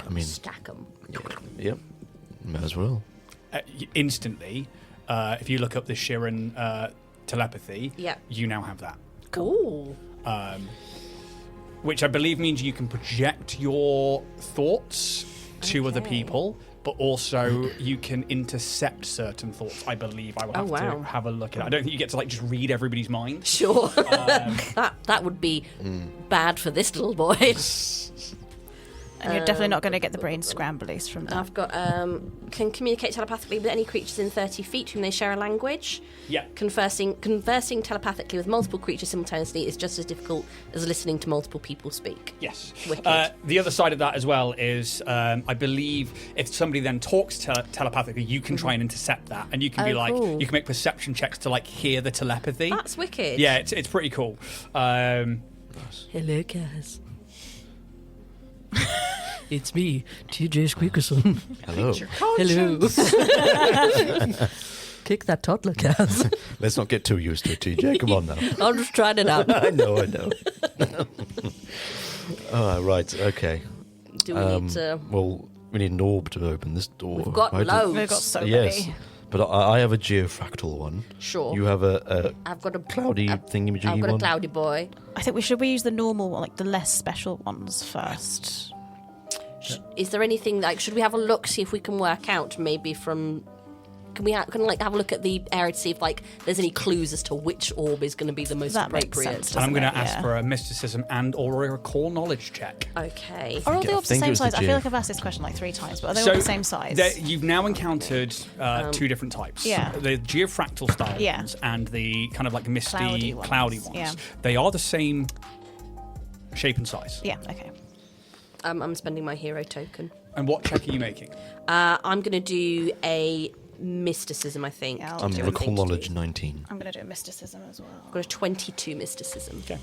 I mean, Stack 'em. yep. May as well. Instantly, if you look up the Shirin telepathy, Yeah. you now have that. Cool. Which I believe means you can project your thoughts to other Okay. people, but also you can intercept certain thoughts. I believe I will have wow. to have a look at it. I don't think you get to like just read everybody's mind. Sure. that would be bad for this little boy. And you're definitely not going to get the brain scramblies from that. I've got can communicate telepathically with any creatures in 30 feet whom they share a language. Yeah. Conversing telepathically with multiple creatures simultaneously is just as difficult as listening to multiple people speak. Yes. Wicked. The other side of that as well is, I believe, if somebody then talks telepathically, you can try and intercept that, and you can be like, cool. you can make perception checks to like hear the telepathy. That's wicked. Yeah, it's pretty cool. Hello, guys. It's me, TJ Squeakerson. Hello. Hello. Kick that toddler, Kaz. Let's not get too used to it, TJ. Come on now. I'm just trying it out. I know. Oh, right. Okay. Do we need to... Well, we need an orb to open this door. We've got right? loads. We've got so Yes. many. But I have a geofractal one. Sure. You have a I've got a cloudy thingy-majiggy I've got one. a cloudy boy. I think we use the normal one, like the less special ones first. Is there anything like? Should we have a look, see if we can work out maybe from? Can we have a look at the area to see if like there's any clues as to which orb is going to be the most That makes appropriate? sense. And I'm going to Doesn't it? ask Yeah. for a mysticism and or a recall knowledge check. Okay. Are all the orbs the think it same was the size? I feel geo- like I've asked this question like 3 times, but are they all the same size? You've now encountered 2 different types. Yeah. The geofractal style Yeah. ones and the kind of like misty, Cloudy ones. ones. Yeah. They are the same shape and size. Yeah, okay. I'm spending my hero token. And what check are you making? I'm going to do a mysticism. I think. Yeah, I'll to do do it. recall anything to knowledge do. 19. I'm going to do a mysticism as well. I've got a 22 mysticism. Okay.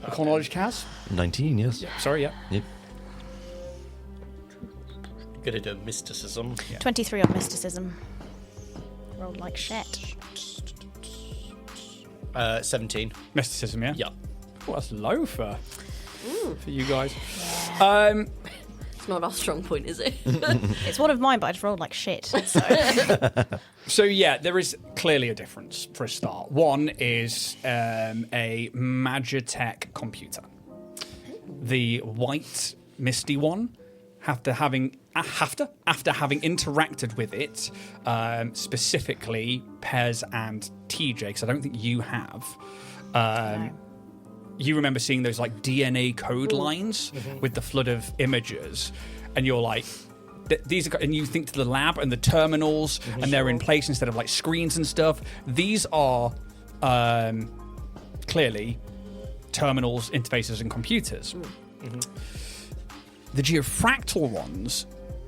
Recall knowledge, Kaz? 19, yes. Sorry, yeah. Yep. Gonna do mysticism. 23 on mysticism. Rolled like shit. 17. Mysticism, yeah? Yeah. Well, that's low for you guys. It's not our strong point, is it? It's one of mine, but I just rolled like shit. So. So yeah, there is clearly a difference for a start. One is a Magitech computer. The white misty one, after having interacted with it, specifically Pez and TJ, because I don't think you have. You remember seeing those like DNA code lines with the flood of images, and you're like, these are, and you think to the lab and the terminals, and they're in place instead of like screens and stuff. These are clearly terminals, interfaces, and computers. The geofractal ones,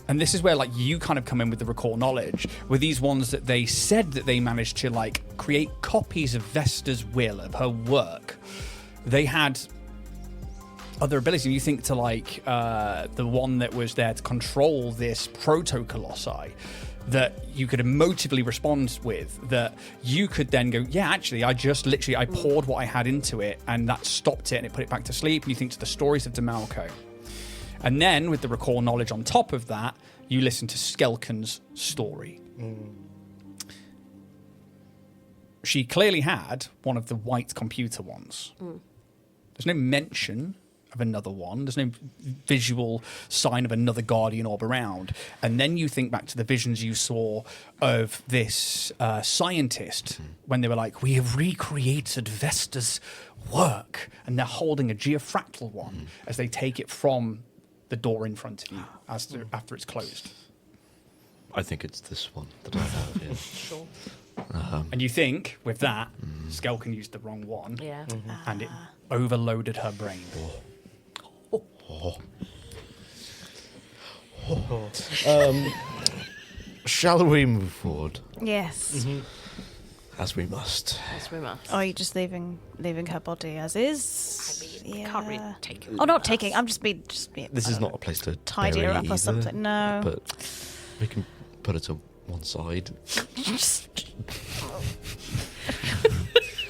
and this is where like you kind of come in with the recall knowledge, were these ones that they said that they managed to like create copies of Vesta's will, of her work. They had other abilities, and you think to like the one that was there to control this proto-colossi that you could emotively respond with, that you could then go, yeah, actually, I poured what I had into it, and that stopped it, and it put it back to sleep. And you think to the stories of DeMalco. And then, with the recall knowledge on top of that, you listen to Skelkon's story. She clearly had one of the white computer ones. There's no mention of another one. There's no visual sign of another guardian orb around. And then you think back to the visions you saw of this scientist when they were like, we have recreated Vesta's work. And they're holding a geofractal one as they take it from the door in front of you after it's closed. I think it's this one that I have, yeah. Sure. And you think, with that, Skelkon used the wrong one. Yeah. And it overloaded her brain. Shall we move forward? Yes. As we must. Yes, we must. Or are you just leaving her body as is? I mean, can't really take it. Oh, not taking. I'm just being. This is not a place to tidy her bury up either, or something. No. But we can put her to one side.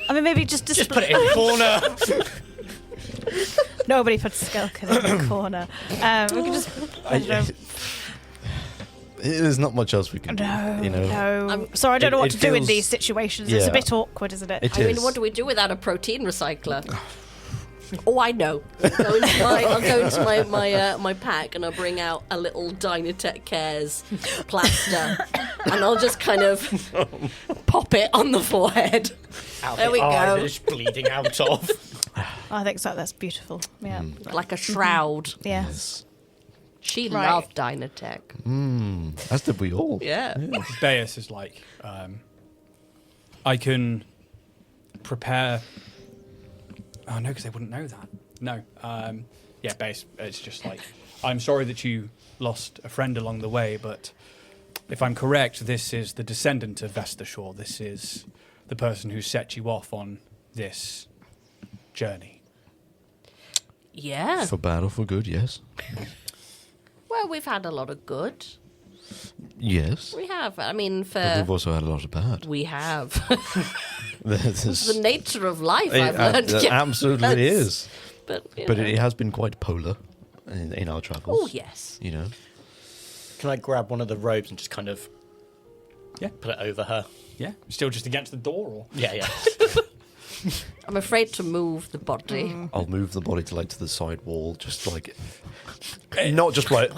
I mean, maybe just Put it in the corner. Nobody puts Skelkon in the corner. We can just. I don't know. There's not much else we can do. No. Sorry, I don't know what to do in these situations. It's a Yeah. bit awkward, isn't it? I mean, what do we do without a protein recycler? Oh, I know. I'll go into my pack and I'll bring out a little Dynatech Cares plaster and I'll just kind of pop it on the forehead. There we go. It's bleeding out of. I think so. That's beautiful. Yeah. Like a shroud. Yes. She Right. loved Dynatech. As did we all. Yeah. Deus is like, I can prepare. Oh no, because they wouldn't know that. No. Yeah, Deus, it's just like, I'm sorry that you lost a friend along the way, but if I'm correct, this is the descendant of Vesta Shaw. This is the person who set you off on this journey. Yeah. For bad or for good, yes. Well, we've had a lot of good. Yes. We have. I mean, But we've also had a lot of bad. we have. There's- It's the nature of life, It I've learned. it absolutely is. But, But it has been quite polar in our travels. Oh, yes. You know. Can I grab one of the robes and just kind of put it over her? Yeah? Still just against the door, or? Yeah. I'm afraid to move the body. I'll move the body to the side wall, just like not just like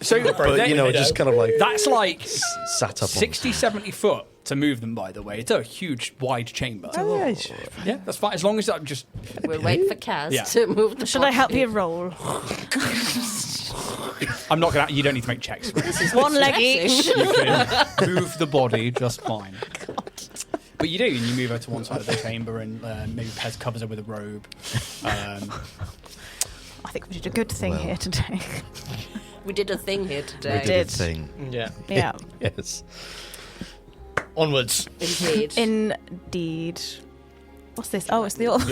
So, but just kind of like that's like sat up 60, 70 foot to move them, by the way. It's a huge, wide chamber. Yeah, that's fine. As long as I'm just... We'll wait for Kaz Yeah. to move the Should I help body. you roll? I'm not going to... You don't need to make checks. One leg each. You can move the body just fine. But you do, and you move her to one side of the chamber, and maybe Pez covers her with a robe. I think we did a good thing here today. We did a thing here we today. did a thing. Yeah. Yeah. Yes. Onwards. Indeed. Indeed. What's this? Oh, it's the orb. I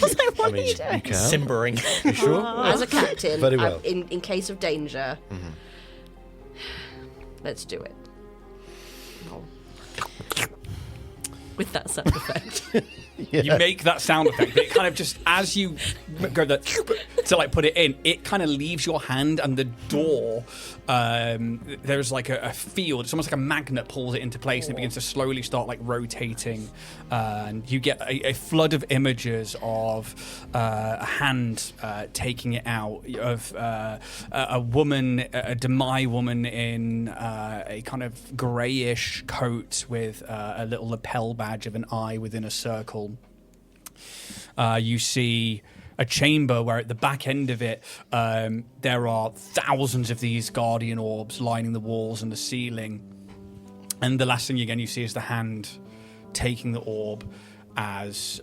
was like, what are you doing? you can. Simbering. You sure? As a captain, Very well. in case of danger, let's do it. Oh. With that sound effect. You make that sound effect, but it kind of just, as you go to put it in, it kind of leaves your hand, and the door, there's like a field. It's almost like a magnet pulls it into place, and it begins to slowly start rotating, and you get a flood of images of a hand taking it out, of a woman, a Demai woman in a kind of greyish coat with a little lapel badge of an eye within a circle. You see a chamber where at the back end of it there are thousands of these guardian orbs lining the walls and the ceiling, and the last thing you see is the hand taking the orb as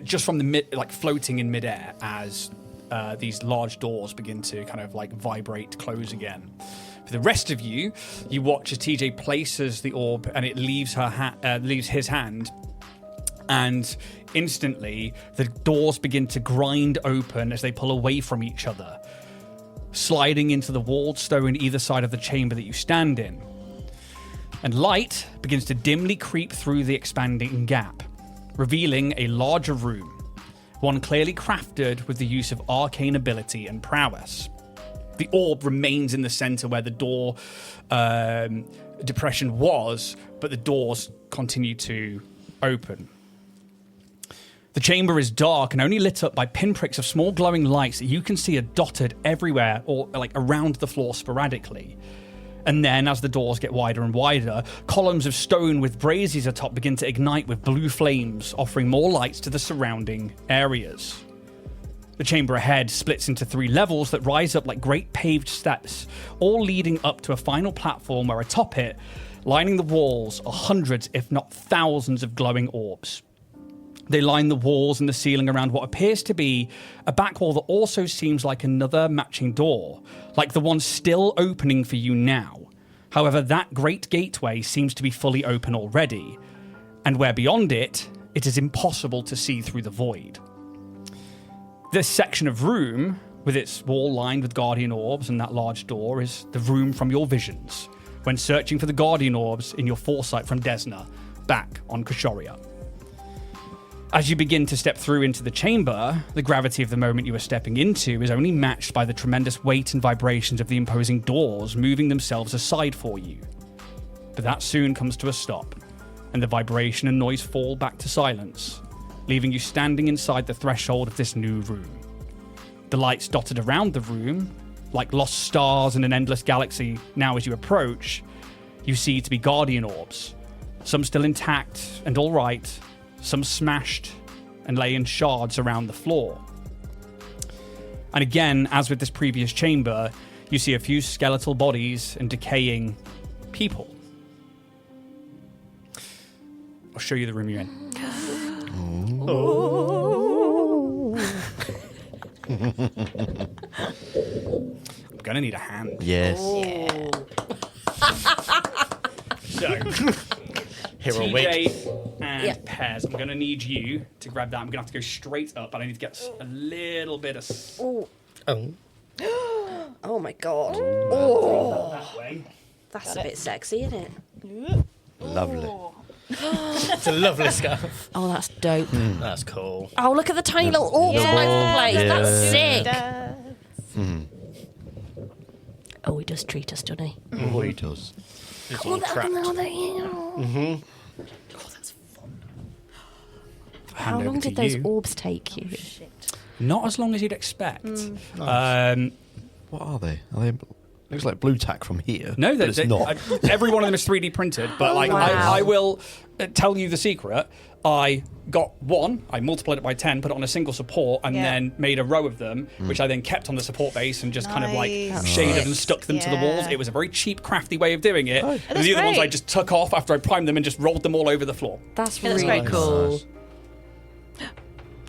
just from the floating in midair as these large doors begin to kind of vibrate, close again. For the rest of you watch as TJ places the orb and it leaves leaves his hand. And instantly, the doors begin to grind open as they pull away from each other, sliding into the walled stone either side of the chamber that you stand in. And light begins to dimly creep through the expanding gap, revealing a larger room. one clearly crafted with the use of arcane ability and prowess. The orb remains in the center where the door depression was, but the doors continue to open. The chamber is dark and only lit up by pinpricks of small glowing lights that you can see are dotted everywhere or like around the floor sporadically. And then, as the doors get wider and wider, columns of stone with braziers atop begin to ignite with blue flames, offering more lights to the surrounding areas. The chamber ahead splits into 3 levels that rise up like great paved steps, all leading up to a final platform where atop it, lining the walls, are hundreds, if not thousands, of glowing orbs. They line the walls and the ceiling around what appears to be a back wall that also seems like another matching door, like the one still opening for you now. However, that great gateway seems to be fully open already, and where beyond it, it is impossible to see through the void. This section of room, with its wall lined with guardian orbs and that large door, is the room from your visions, when searching for the guardian orbs in your foresight from Desna, back on Kashoria. As you begin to step through into the chamber, the gravity of the moment you are stepping into is only matched by the tremendous weight and vibrations of the imposing doors moving themselves aside for you. But that soon comes to a stop, and the vibration and noise fall back to silence, leaving you standing inside the threshold of this new room. The lights dotted around the room, like lost stars in an endless galaxy, now as you approach, you see to be guardian orbs, some still intact and all right, some smashed and lay in shards around the floor. And again, as with this previous chamber, you see a few skeletal bodies and decaying people. I'll show you the room you're in. I'm gonna need a hand. Yes. So, Here are we. TJ and Pez, I'm gonna need you to grab that. I'm gonna have to go straight up, but I need to get a little bit of Oh. Oh my god. that way. That's a bit sexy, isn't it? Lovely. It's a lovely scarf. Oh, that's dope. That's cool. Oh, look at the tiny little orbs all over the place. Yeah. That's sick. Oh, he does treat us, doesn't he? Oh, he does. It's all trapped. Oh, that's fun. How long did those orbs take you? Not as long as you'd expect. Nice. What are they? Looks like blue tack from here. No, but it's not. Every one of them is 3D printed, but like wow. I will tell you the secret. I got one, I multiplied it by 10, put it on a single support, and then made a row of them, which I then kept on the support base and just kind of like shaded and stuck them to the walls. It was a very cheap, crafty way of doing it. And the other ones I just took off after I primed them and just rolled them all over the floor. That's really cool. Nice.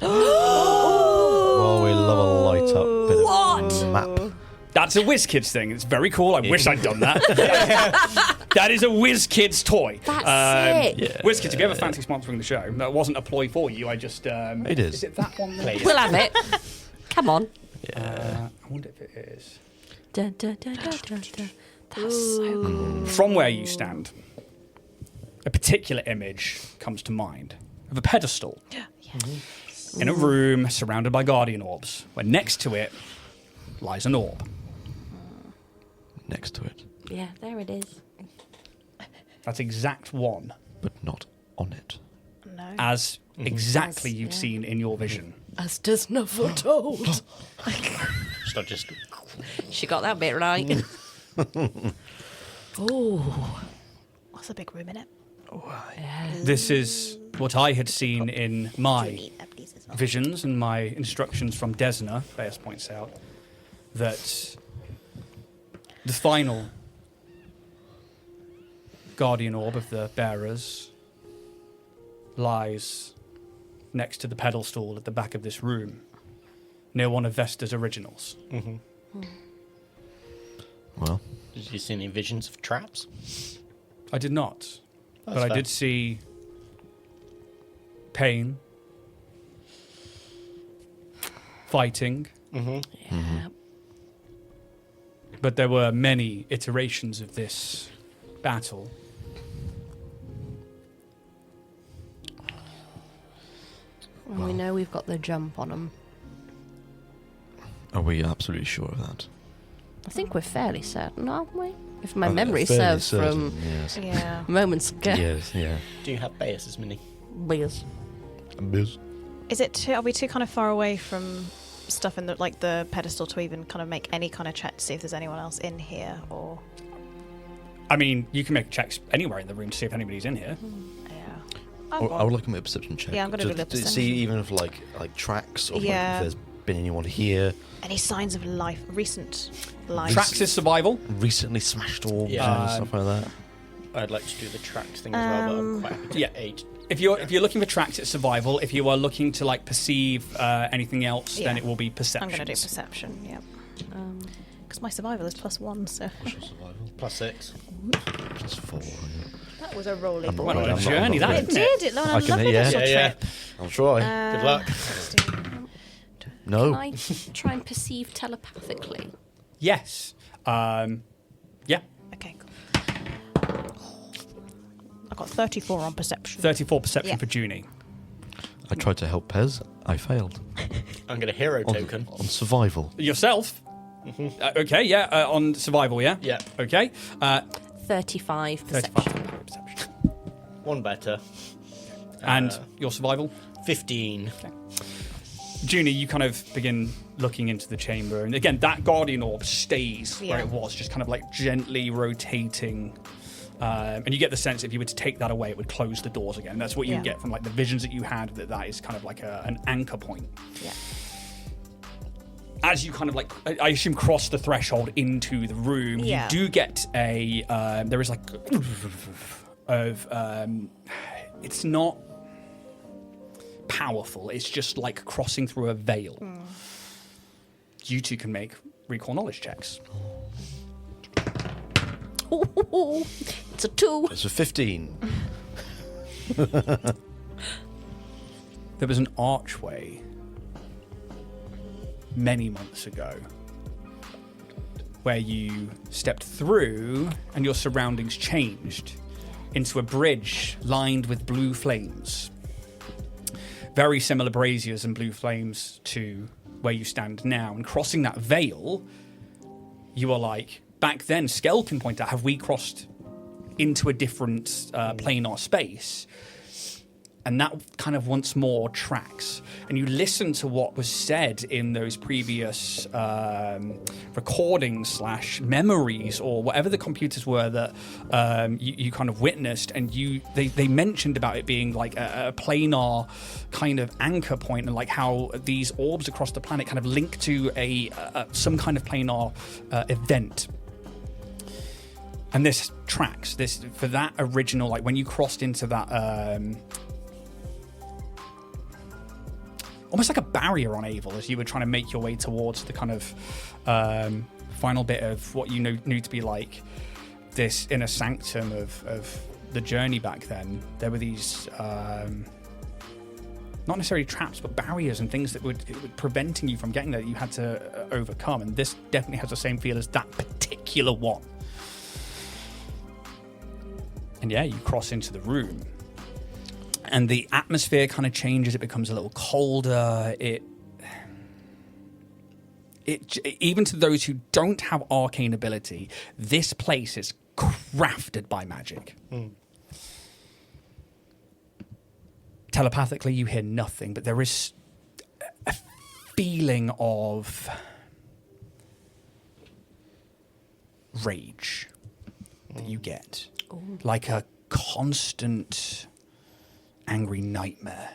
Oh, we love a light up bit of map. That's a WizKids thing. It's very cool. I wish I'd done that. That is a WizKids toy. That's sick. WizKids, if you ever fancy sponsoring the show, that wasn't a ploy for you. I just... It is. Is it that one there? We'll have it. Come on. I wonder if it is. That's so cool. From where you stand, a particular image comes to mind of a pedestal in a room surrounded by guardian orbs, where next to it lies an orb. Next to it, Yeah, there it is. That's exact one, but not on it. No. as exactly As- you'd seen in your vision. As does not foretold. It's not just. She got that bit right. Oh. What's a big room in it? This is what I had seen in my visions and my instructions from Desna. Beas points out that the final guardian orb of the bearers lies next to the pedestal at the back of this room, near one of Vesta's originals. Well, Did you see any visions of traps? I did not, but That's I fair. did see pain, fighting, Yeah. but there were many iterations of this battle. And we know we've got the jump on them. Are we absolutely sure of that? I think we're fairly certain, aren't we? If my I'm memory fairly serves certain, from yes. Yeah. moments ago. Yes, yeah. Do you have Baeus' mini? Yes. Is it too? Are we too kind of far away from stuff in the pedestal to even kind of make any kind of check to see if there's anyone else in here? Or I mean, you can make checks anywhere in the room to see if anybody's in here. yeah, I would like to make a perception check. Yeah, I'm gonna do a to perception. see even if like tracks or Yeah. if there's been anyone here. any signs of life, recent life. Tracks is survival. Recently smashed orbs Yeah. and stuff like that. I'd like to do the tracked thing as well, but I'm quite happy to Yeah. get 8. If you're looking for tracks, it's survival. If you are looking to like perceive anything else, then Yeah. it will be perception. I'm going to do perception. Yeah. Because my survival is +1, so What's your survival? +6. +4. that was a rolly I'm ball. What I'm a not- journey I'm not that It is, isn't it? did. It on a I can- lovely yeah. little Yeah, trip. I'll try. Good luck. No. Can I try and perceive telepathically? Yes. Yeah. Okay, cool. I got 34 on perception. 34 perception Yeah. for Junie. I tried to help Pez. I failed. I'm going to hero On, token. on survival. Yourself. Okay. Yeah. On survival. Yeah. Yeah. Okay. 35 perception. 35 perception. One better. And your survival. 15. Junie, you kind of begin looking into the chamber, and again, that guardian orb stays where Yeah. it was, just kind of like gently rotating. And you get the sense if you were to take that away, it would close the doors again. That's what you Yeah. get from like the visions that you had. That is kind of like an anchor point. Yeah. As you kind of like, I assume, cross the threshold into the room, Yeah. you do get a. There is like of. It's not powerful. It's just like crossing through a veil. You two can make recall knowledge checks. Ooh, it's a 2. It's a 15. There was an archway many months ago where you stepped through and your surroundings changed into a bridge lined with blue flames. Very similar braziers and blue flames to where you stand now. And crossing that veil, you are like, back then, Skel can point out, have we crossed into a different planar space? And that kind of once more tracks. And you listen to what was said in those previous recordings / memories or whatever the computers were that you kind of witnessed. And they mentioned about it being like a planar kind of anchor point, and like how these orbs across the planet kind of link to some kind of planar event. And this tracks this for that original, like when you crossed into that almost like a barrier on Avel as you were trying to make your way towards the kind of final bit of what you knew to be like this inner sanctum of the journey back then. There were these not necessarily traps, but barriers and things that were preventing you from getting there that you had to overcome. And this definitely has the same feel as that particular one. And yeah, you cross into the room. And the atmosphere kind of changes. It becomes a little colder. It even to those who don't have arcane ability, this place is crafted by magic. Telepathically, you hear nothing, but there is a feeling of rage that you get, like a constant angry nightmare.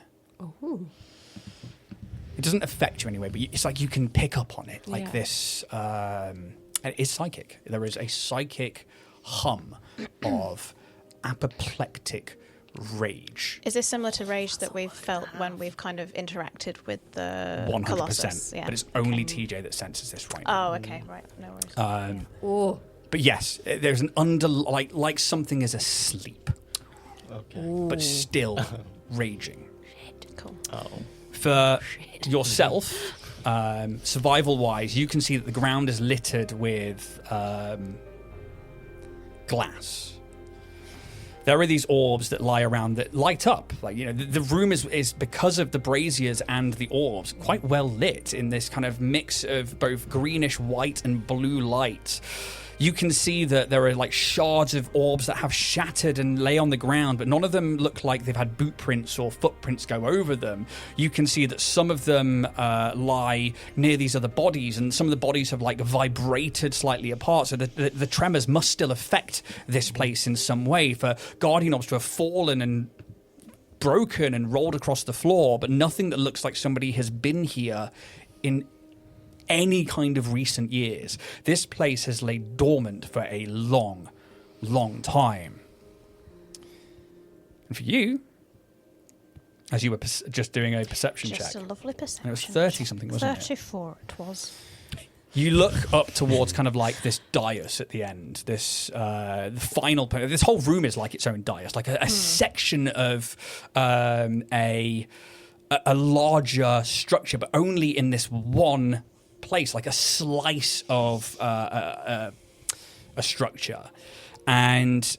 It doesn't affect you anyway, but it's like you can pick up on it, like this. It is psychic. There is a psychic hum of apoplectic rage. Is this similar to rage that we've felt when we've kind of interacted with the 100%. Colossus? Yeah. But it's only TJ that senses this right now. Oh, okay, right. No worries. Oh, But yes, there's an like something is asleep, but still raging. Cool. For yourself, survival-wise, you can see that the ground is littered with glass. there are these orbs that lie around that light up. Like, the room is because of the braziers and the orbs quite well lit in this kind of mix of both greenish white and blue light. You can see that there are like shards of orbs that have shattered and lay on the ground, but none of them look like they've had boot prints or footprints go over them. You can see that some of them lie near these other bodies, and some of the bodies have like vibrated slightly apart. So the tremors must still affect this place in some way for guardian orbs to have fallen and broken and rolled across the floor, but nothing that looks like somebody has been here in any kind of recent years. This place has laid dormant for a long, long time. And for you, as you were just doing a perception check. Just a lovely perception. And it was 30 something, wasn't 34 it was. You look up towards kind of like this dais at the end. This the final point. This whole room is like its own dais, like a section of a larger structure, but only in this one place, like a slice of a structure. And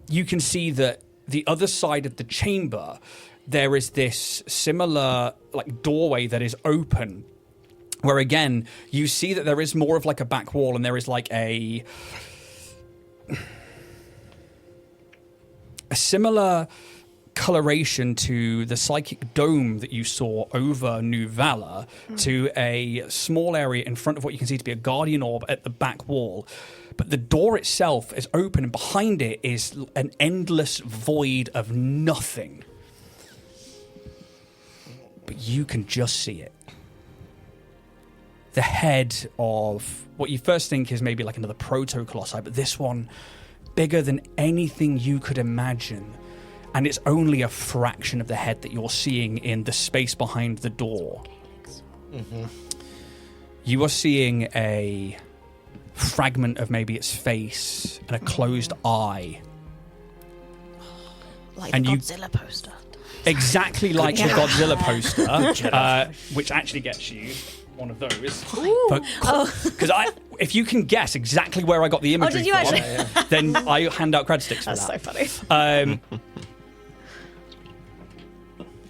you can see that the other side of the chamber, there is this similar like doorway that is open, where again you see that there is more of like a back wall, and there is like a similar coloration to the psychic dome that you saw over New Valor, to a small area in front of what you can see to be a guardian orb at the back wall. But the door itself is open, and behind it is an endless void of nothing. But you can just see it. The head of what you first think is maybe like another proto-colossi, but this one bigger than anything you could imagine. And it's only a fraction of the head that you're seeing in the space behind the door. Mm-hmm. You are seeing a fragment of maybe its face and a closed eye. Like and the Godzilla poster. Exactly like the Godzilla poster, which actually gets you one of those. Because if you can guess exactly where I got the imagery from, then I hand out cred sticks for that. That's so funny.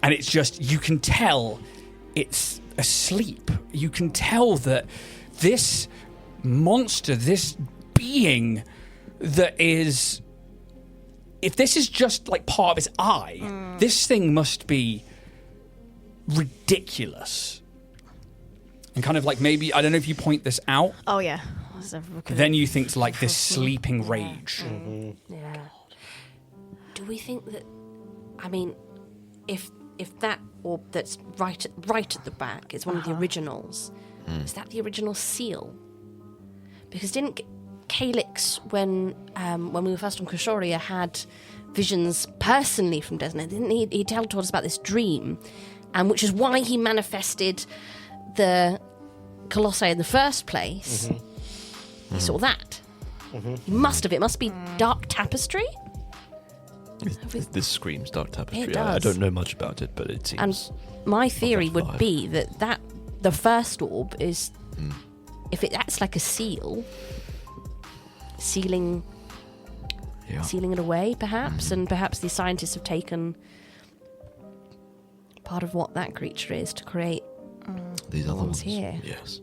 And it's just, you can tell it's asleep. You can tell that this monster, this being that is, if this is just like part of its eye, this thing must be ridiculous. And kind of like maybe, I don't know if you point this out. Oh, yeah. Then you think it's like this sleeping rage. Yeah. Do we think that, I mean, if that orb that's right at the back is one of the originals, is that the original seal? Because didn't Calyx, when we were first on Koshoria, had visions personally from Desna? Didn't he told us about this dream, and which is why he manifested the Colossi in the first place. He saw that. He must have. It must be Dark Tapestry. This screams Dark Tapestry. It does. I don't know much about it, but it seems. And my theory would be that the first orb is, if it acts like a seal, sealing it away, perhaps, and perhaps the scientists have taken part of what that creature is to create these other ones here. Yes.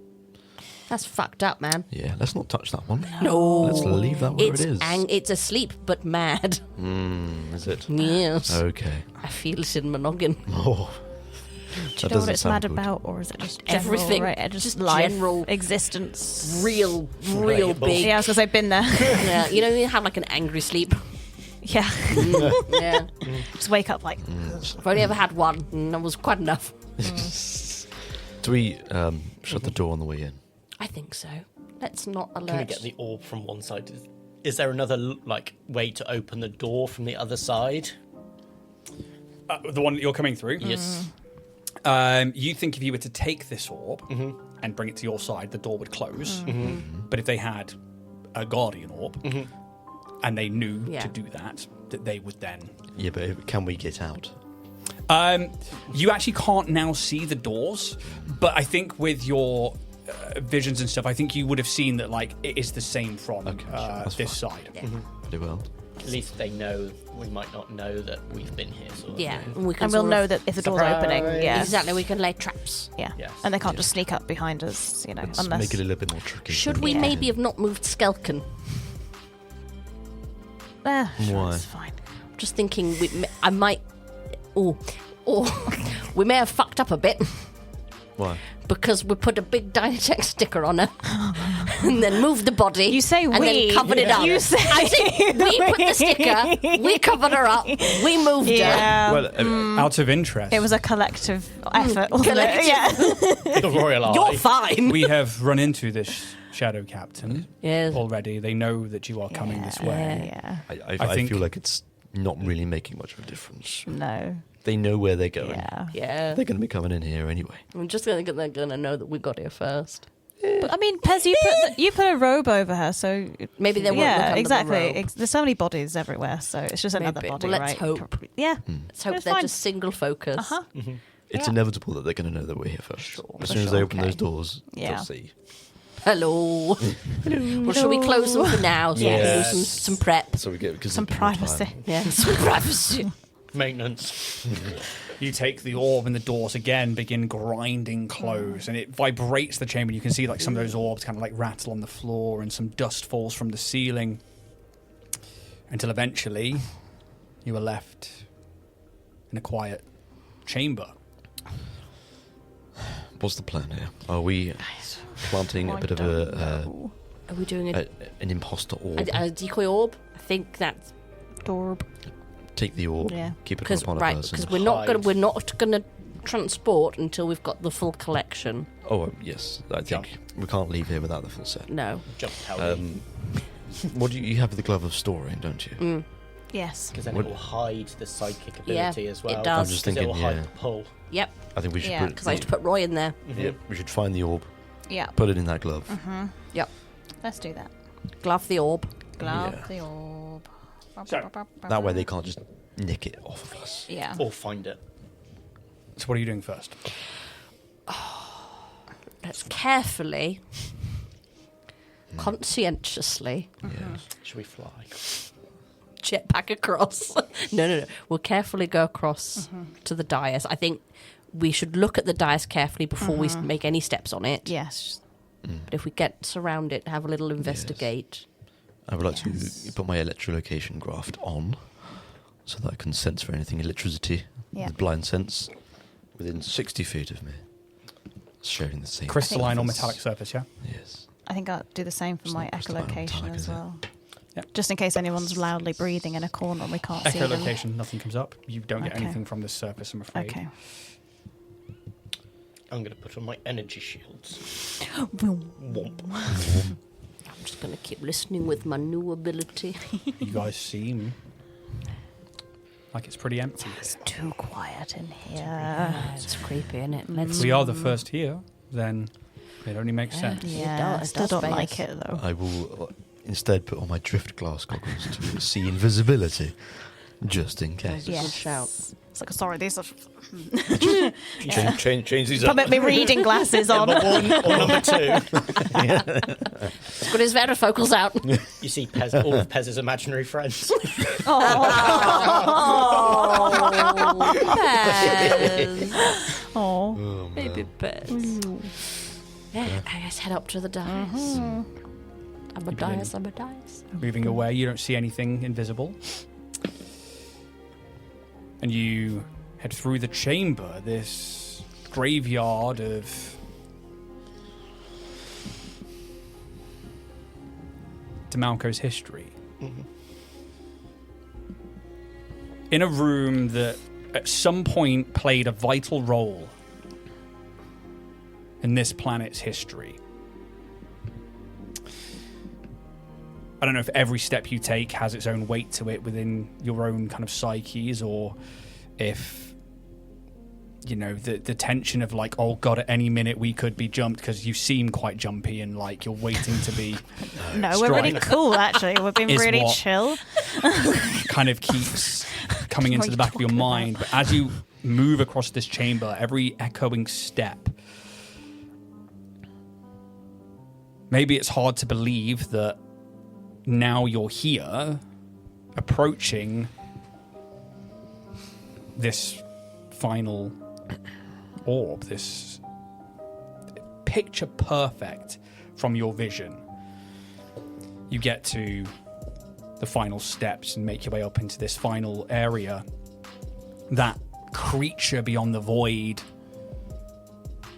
That's fucked up, man. Yeah, let's not touch that one. No. Let's leave that where it is. It's asleep, but mad. Is it? Yes. Okay. I feel it in my noggin. Oh. Do you know what it's mad about, or is it just general, everything? Right? Just life, general existence, real big. Yeah, I was gonna say, been there. Yeah, you have like an angry sleep. Yeah. Yeah. Just wake up like. I've only ever had one, and that was quite enough. Do we shut the door on the way in? I think so. Let's not alert. Can we get the orb from one side? Is there another like way to open the door from the other side? The one that you're coming through? Yes. You think if you were to take this orb and bring it to your side, the door would close. But if they had a guardian orb and they knew to do that they would then... Yeah, but can we get out? You actually can't now see the doors, but I think with your visions and stuff, I think you would have seen that like it is the same from this side. Very well. At least they know. We might not know that we've been here. Sort of. Yeah, and we can And we'll sort know of- that if the door's opening. Yeah. Exactly, we can lay traps. Yeah. Yes. And they can't just sneak up behind us, Let's unless. make it a little bit more tricky. Should we maybe have not moved Skelkon? Sure, Why? it's fine. Just thinking, I might. Or we may have fucked up a bit Why? because we put a big Dynatech sticker on her and then moved the body. You say and we. then covered it up. You say I think we put the sticker, we covered her up, we moved her. Yeah. Well, out of interest, It was a collective effort, wasn't Collective. it? Yeah. The Royal Eye. You're fine. we have run into this Shadow Captain Yes. already. They know that you are coming this way. Yeah. I think- feel like it's not really making much of a difference. No. They know where they're going. Yeah. Yeah. They're going to be coming in here anyway. I'm just going to they're going to know that we got here first. But, I mean, Pez, you put a robe over her, so Maybe they won't look yeah, under exactly. the robe. There's so many bodies everywhere, so it's just another Maybe. body, Well, let's right? hope. Yeah. Let's hope It's they're fine. just single focus. Uh-huh. It's Yeah. inevitable that they're going to know that we're here first. Sure, as for soon as sure, they open okay. those doors, Yeah. they'll see. Hello. Well, shall we close them for now so we can do Yes. some prep? So we get because Some privacy. Yeah, some privacy. Maintenance. You take the orb and the doors again begin grinding close, and it vibrates the chamber. You can see like some of those orbs kind of like rattle on the floor, and some dust falls from the ceiling, until eventually you are left in a quiet chamber. What's the plan here? Are we planting a bit of Are we doing an imposter orb? a decoy orb? I think that's Dorb. Take the orb, Yeah. keep it because upon a right person. because we're not gonna transport until we've got the full collection. Oh, yes. I think we can't leave here without the full set. No. Just tell me. What do you have the glove of storing, don't you? Yes. Because then What- it will hide the psychic Yeah, ability as well. it does. I'm just 'Cause it will thinking, hide yeah. the pull. Yep. I think we should Yeah, put Because I used to put Roy in there. yeah, we should find the orb, Yeah. put it in that glove. Yep. Let's do that. Glove the orb. Glove Yeah. the orb. So, That way they can't just nick it off of us. Yeah. Or find it. So what are you doing first? Let's carefully, conscientiously Yes. Should we fly? jetpack across. No. We'll carefully go across to the dais. I think we should look at the dais carefully before we make any steps on it. Yes. But if we get surrounded, have a little investigate. I would like to put my electrolocation graft on so that I can sense for anything electricity. Yeah. The blind sense within 60 feet of me. Sharing the same. Crystalline or levels. metallic surface, yeah? Yes. I think I'll do the same for It's my not crystalline echolocation metallic, as is it? well. Yep. Just in case anyone's loudly breathing in a corner and we can't see them. Echolocation, nothing comes up. You don't get Okay. anything from this surface, I'm afraid. Okay. I'm going to put on my energy shields. I'm just going to keep listening with my new ability. You guys seem like it's pretty empty. It's too quiet in here. It's creepy, isn't it? If we are the first here, then it only makes sense. Yeah, I it still does don't make like us- it though. I will instead put on my drift glass goggles to see invisibility, just in case. Yeah. Good shout. It's like, sorry, these are. Change these Put me reading glasses on. Number one or number two. It's got his varifocals out. You see Pez, all of Pez's imaginary friends. Pez. Oh, Baby Pez. Yeah, I guess head up to the dais. I'm a dais. Moving away, you don't see anything invisible. And you head through the chamber, this graveyard of DeMalco's history. In a room that at some point played a vital role in this planet's history. I don't know if every step you take has its own weight to it within your own kind of psyches, or if, you know, the tension of like, oh god, at any minute we could be jumped, because you seem quite jumpy and like you're waiting to be no, we're really strike. cool actually. We've been Is really what- chill. kind of keeps coming into the back of your mind. But as you move across this chamber, every echoing step, maybe it's hard to believe that now you're here approaching this final orb, this picture perfect from your vision. You get to the final steps and make your way up into this final area. That creature beyond the void,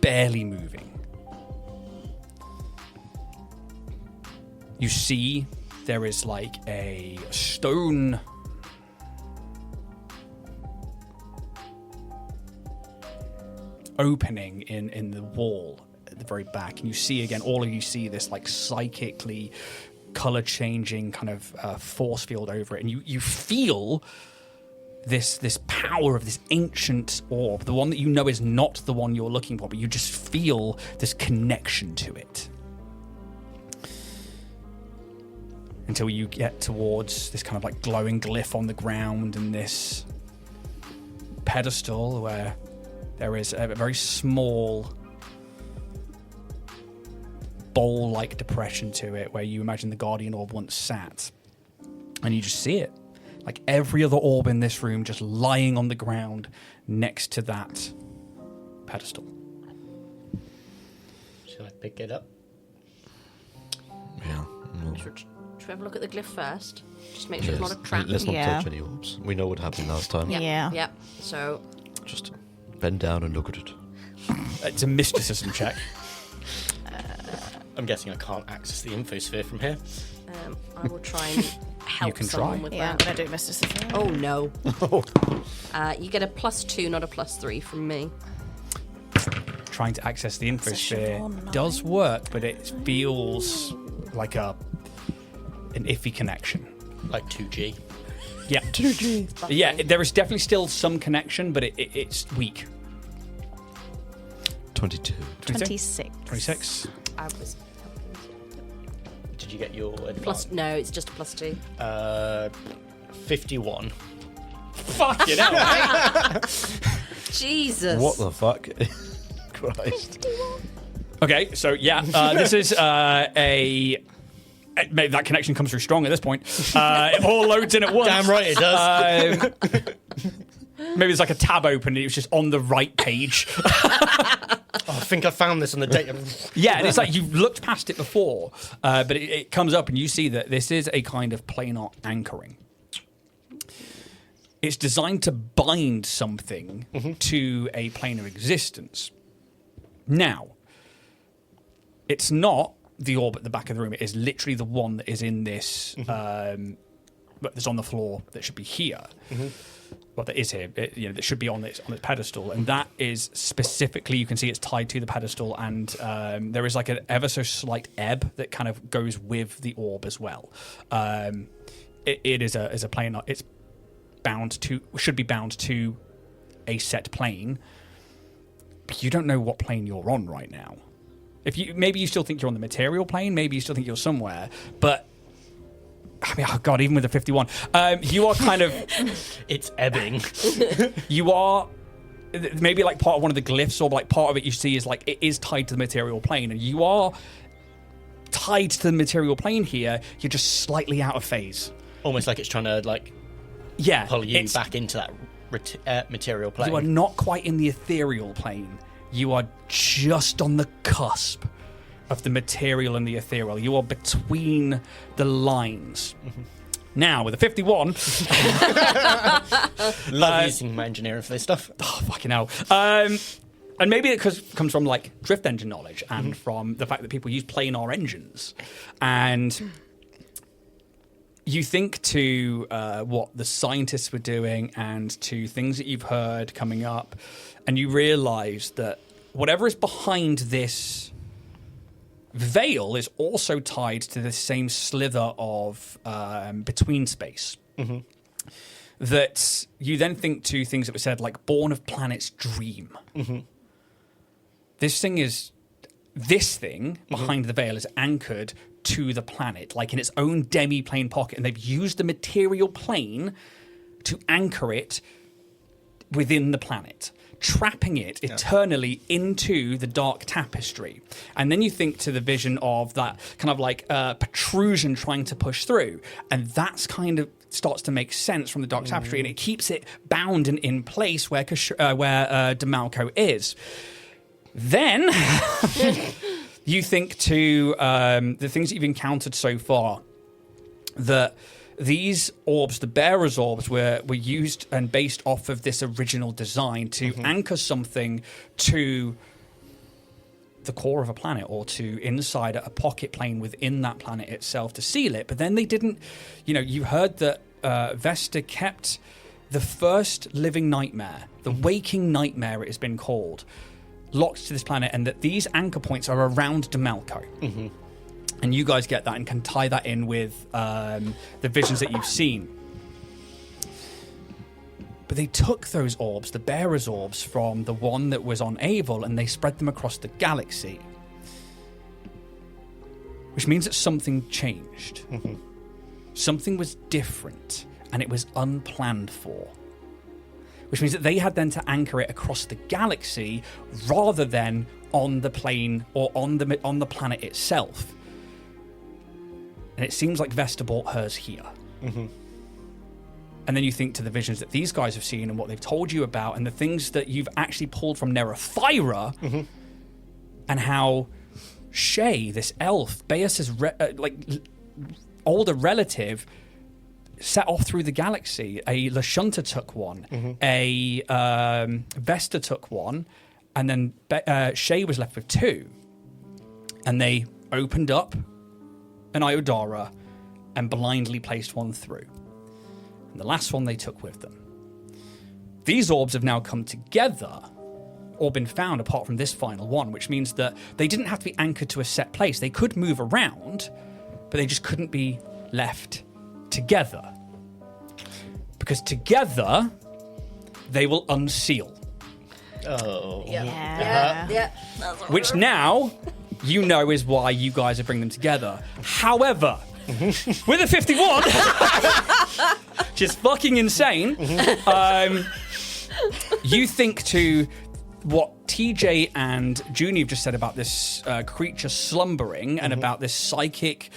barely moving. You see there is like a stone opening in the wall at the very back, and you see again, all of you see this like psychically color changing kind of force field over it, and you feel this power of this ancient orb, the one that you know is not the one you're looking for, but you just feel this connection to it. Until you get towards this kind of like glowing glyph on the ground and this pedestal where there is a very small bowl-like depression to it where you imagine the Guardian Orb once sat. And you just see it. Like every other orb in this room just lying on the ground next to that pedestal. Shall I pick it up? Yeah. Should we have a look at the glyph first? Just make sure it's not a trap. Let's not Yeah. touch any orbs. We know what happened last time. Yeah. Yeah. So Just bend down and look at it. It's a mysticism check. I'm guessing I can't access the infosphere from here. I will try and help can someone try. with Yeah, I'm that. going to do mysticism. Oh no. You get a +2, not a +3 from me. Trying to access the infosphere Siobhan does work, but it feels like an iffy connection. Like 2G. Yeah. 2G. Yeah, there is definitely still some connection, but it's weak. 22. 26. 26. I was Did you get your plus. No, it's just a +2. 51. Fuck it out. Jesus. What the fuck? Christ. Okay, so yeah, this is maybe that connection comes through strong at this point. It all loads in at once. Damn right it does. Maybe it's like a tab open and it was just on the right page. I think I found this on the data. Yeah, and it's like you've looked past it before, but it comes up and you see that this is a kind of planar anchoring. It's designed to bind something to a plane of existence. Now, it's not the orb at the back of the room. It is literally the one that is in this, that's on the floor that should be here. Well, that is here. That should be on its pedestal, and that is specifically. You can see it's tied to the pedestal, and there is like an ever so slight ebb that kind of goes with the orb as well. It is a plane. It's should be bound to a set plane. But you don't know what plane you're on right now. Maybe you still think you're on the material plane. Maybe you still think you're somewhere, but. I mean, oh God, even with a 51, you are kind of... It's ebbing. You are... Maybe like part of one of the glyphs, or like part of it you see is like it is tied to the material plane, and you are tied to the material plane here. You're just slightly out of phase. Almost like it's trying to pull you back into that material plane. You are not quite in the ethereal plane. You are just on the cusp of the material and the ethereal. You are between the lines. Now, with a 51... Love using my engineering for this stuff. Oh, fucking hell. And maybe it comes from, like, drift engine knowledge and from the fact that people use planar engines. And you think to what the scientists were doing and to things that you've heard coming up, and you realise that whatever is behind this veil is also tied to the same slither of between space. That you then think to things that were said like born of planet's dream. This thing behind the veil is anchored to the planet, like in its own demi-plane pocket, and they've used the material plane to anchor it within the planet, trapping it eternally into the dark tapestry. And then you think to the vision of that kind of like protrusion trying to push through. And that's kind of starts to make sense from the Dark Tapestry, and it keeps it bound and in place where DeMalco is. Then you think to the things that you've encountered so far, that these orbs, the bearer's orbs, were used and based off of this original design to anchor something to the core of a planet or to inside a pocket plane within that planet itself to seal it. But then they didn't, you heard that Vesta kept the first living nightmare, the waking nightmare it has been called, locked to this planet, and that these anchor points are around DeMalco. And you guys get that and can tie that in with the visions that you've seen. But they took those orbs, the bearer's orbs, from the one that was on Avil, and they spread them across the galaxy. Which means that something changed. Something was different, and it was unplanned for. Which means that they had then to anchor it across the galaxy rather than on the plane or on the planet itself. And it seems like Vesta bought hers here. And then you think to the visions that these guys have seen and what they've told you about, and the things that you've actually pulled from Nerafira, and how Shay, this elf, Baeus's older relative, set off through the galaxy. A Lashunta took one, a Vesta took one, and then Shay was left with two. And they opened up an Iodara and blindly placed one through. And the last one they took with them. These orbs have now come together, or been found apart from this final one, which means that they didn't have to be anchored to a set place. They could move around, but they just couldn't be left together. Because together, they will unseal. Oh. Yeah. Which now, you know, is why you guys are bringing them together. However, with a 51, which is fucking insane, you think to what TJ and Junie have just said about this creature slumbering and about this psychic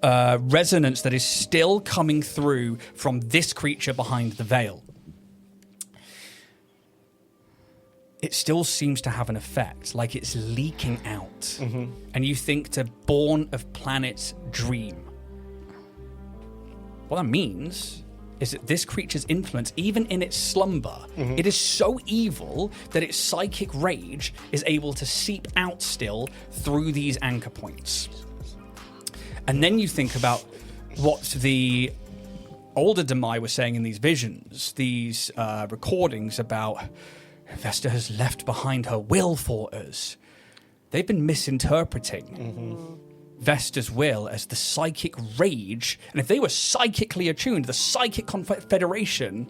resonance that is still coming through from this creature behind the veil. It still seems to have an effect, like it's leaking out. And you think to Born of Planet's dream. What that means is that this creature's influence, even in its slumber, it is so evil that its psychic rage is able to seep out still through these anchor points. And then you think about what the older Demai were saying in these visions, these recordings about Vesta has left behind her will for us. They've been misinterpreting Vesta's will as the psychic rage. And if they were psychically attuned, the psychic confederation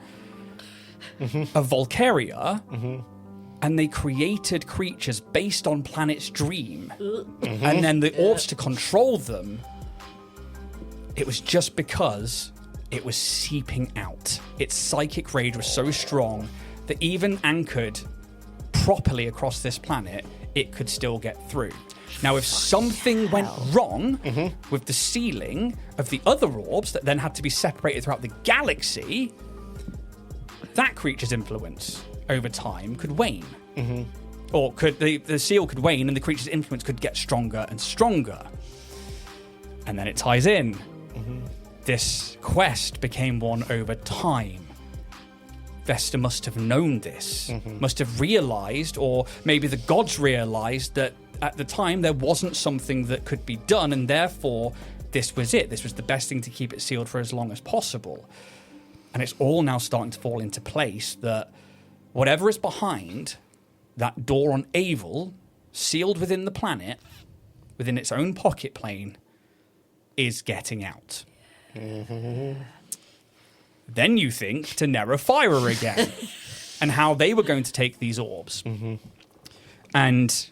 of Volcaria, and they created creatures based on Planet's dream, and then the orbs to control them, it was just because it was seeping out. Its psychic rage was so strong that even anchored properly across this planet, it could still get through. Now, if something went wrong with the sealing of the other orbs that then had to be separated throughout the galaxy, that creature's influence over time could wane. Or could the seal could wane and the creature's influence could get stronger and stronger. And then it ties in. This quest became one over time. Vesta must have known this, must have realized, or maybe the gods realized that at the time there wasn't something that could be done, and therefore this was it. This was the best thing to keep it sealed for as long as possible. And it's all now starting to fall into place that whatever is behind that door on Avil, sealed within the planet, within its own pocket plane, is getting out. Then you think to Nerafira again, and how they were going to take these orbs and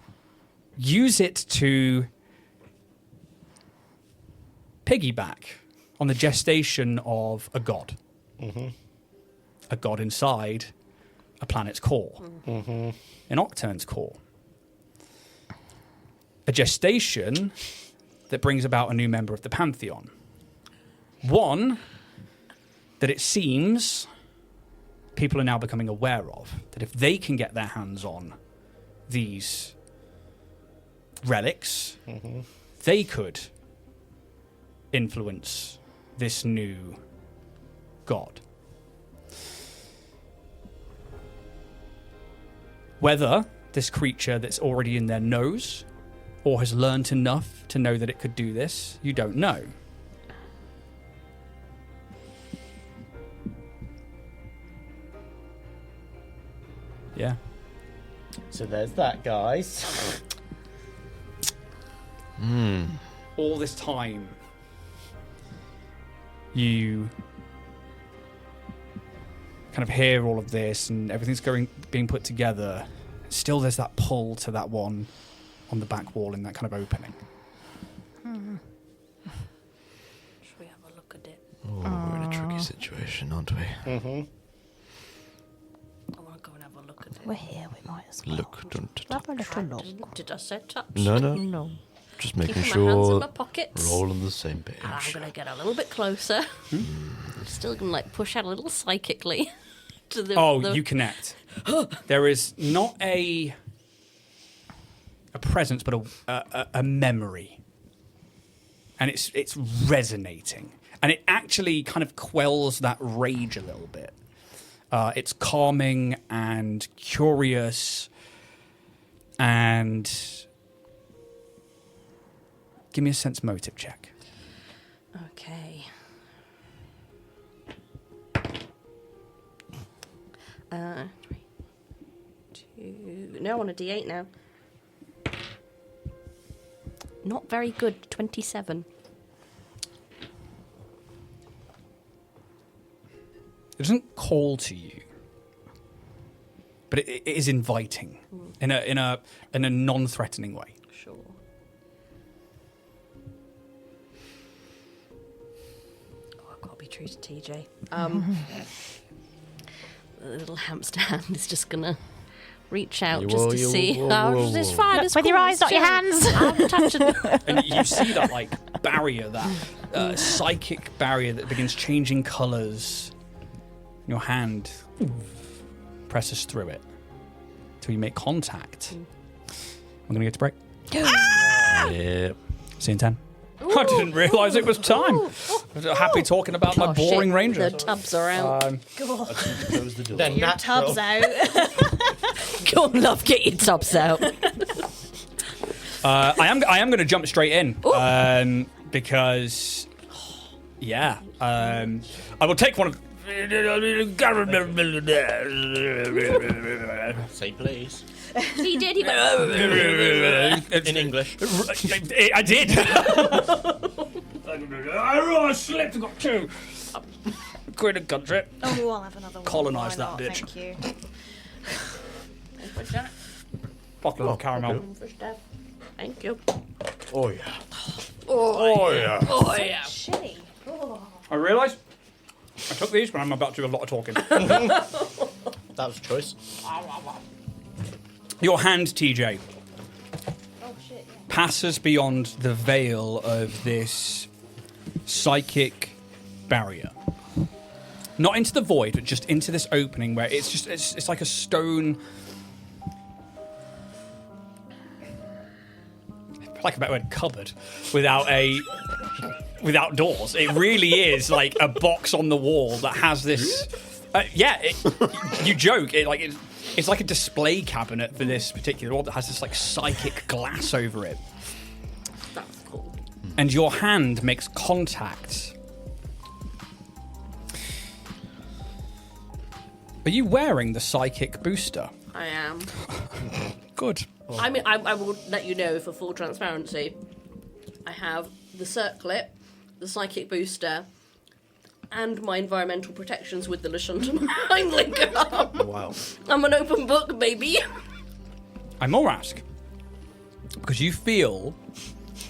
use it to piggyback on the gestation of a god. A god inside a planet's core, an Octurn's core. A gestation that brings about a new member of the Pantheon. One that it seems people are now becoming aware of. That if they can get their hands on these relics, they could influence this new god. Whether this creature that's already in their nose or has learnt enough to know that it could do this, you don't know. Yeah. So there's that, guys. All this time, you kind of hear all of this and everything's being put together. Still, there's that pull to that one on the back wall in that kind of opening. Should we have a look at it? Oh, we're in a tricky situation, aren't we? I want to go and have a look at it. We're here, we might as well. Look, don't. Have a little look. Did I say touch? No. No. Just making Keeping my hands in sure my pockets. we're all on the same page. I'm going to get a little bit closer. Still going to like push out a little psychically. To the, You connect. There is not a presence, but a memory, and it's resonating, and it actually kind of quells that rage a little bit. It's calming and curious, and give me a sense motive check. Okay. 3, 2. No, on a D8 now. Not very good. 27. It doesn't call to you, but it is inviting in a non-threatening way. Sure. Oh, I've got to be true to TJ. The little hamster hand is just gonna reach out just to see. It's fine. It's With cool, your eyes, it's not your chill. hands. I'm touching. And you see that like barrier, that psychic barrier that begins changing colours. Your hand presses through it till you make contact. I'm gonna get to break. Yep. See you in 10. I didn't realise it was time. I was happy talking about my boring The rangers. tubs are out. Close the door. They're Your natural. tub's out. Go on, love, get your tubs out. I am going to jump straight in because, yeah, I will take one of. Say please. He did. He went. In English. I did. I slipped. I got 2. Quit a country. Oh, I'll have another one. Colonise Why that not? bitch. Thank you. Bottle of caramel. For Steph. Thank you. Oh yeah. Oh yeah. Oh yeah. Shitty. I realise I took these when I'm about to do a lot of talking. That was a choice. Your hand, TJ, Oh shit. passes beyond the veil of this psychic barrier. Not into the void, but just into this opening where it's like a stone. Like a better word, cupboard without doors. It really is like a box on the wall that has this. You joke. It's like a display cabinet for this particular wall that has this like psychic glass over it. That's cool. And your hand makes contact. Are you wearing the psychic booster? I am. Good. I mean, I will let you know for full transparency. I have the circlet, the psychic booster, and my environmental protections with the Lashunta Heimlich. Wow. I'm an open book, baby. I more ask because you feel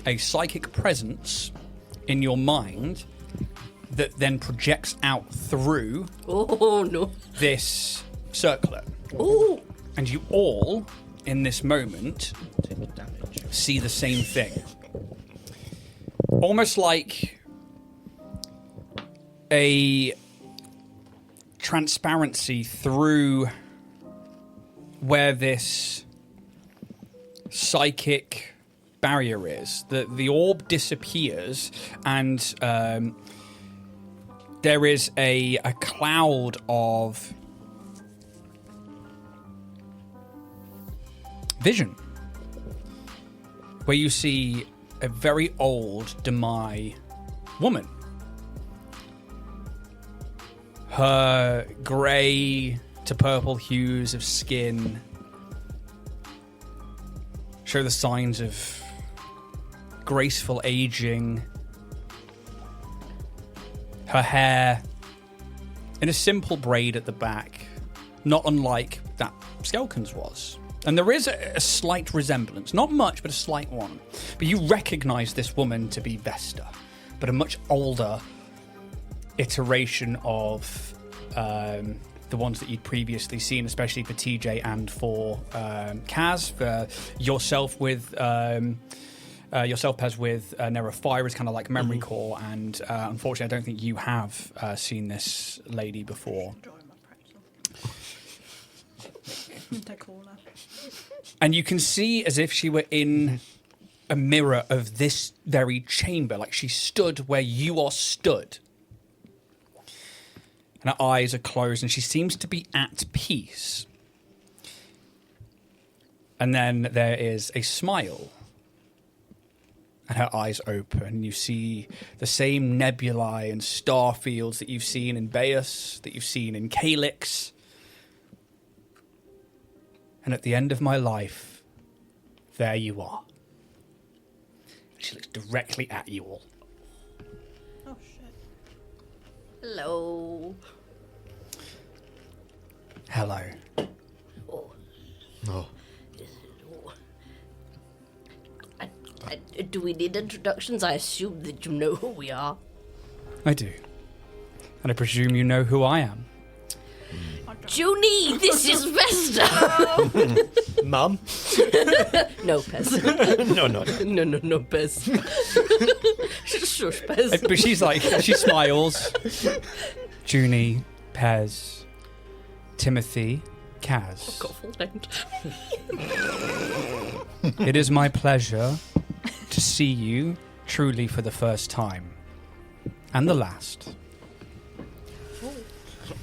a psychic presence in your mind that then projects out through Oh no. this circlet. Ooh. And you all, in this moment, see the same thing. Almost like a transparency through where this psychic barrier is. The orb disappears, and there is a cloud of vision, where you see a very old Demai woman. Her grey to purple hues of skin show the signs of graceful aging. Her hair in a simple braid at the back, not unlike that Skelkon's was. And there is a slight resemblance, not much, but a slight one. But you recognise this woman to be Vesta, but a much older iteration of the ones that you'd previously seen, especially for TJ and for Kaz. For yourself with yourself, Pez, with Nera Fire is kind of like memory core, and unfortunately, I don't think you have seen this lady before. And you can see as if she were in a mirror of this very chamber, like she stood where you are stood. And her eyes are closed, and she seems to be at peace. And then there is a smile. And her eyes open. You see the same nebulae and star fields that you've seen in Baeus, that you've seen in Calyx. And at the end of my life, there you are. She looks directly at you all. Oh, shit. Hello. Hello. Oh. Oh. Do we need introductions? I assume that you know who we are. I do. And I presume you know who I am. Junie, this is Vesta. Mum? No, Pez. No, Pez. Shush, Pez. But she's like, she smiles. Junie, Pez, Timothy, Kaz. Got full named. It is my pleasure to see you truly for the first time. And the last.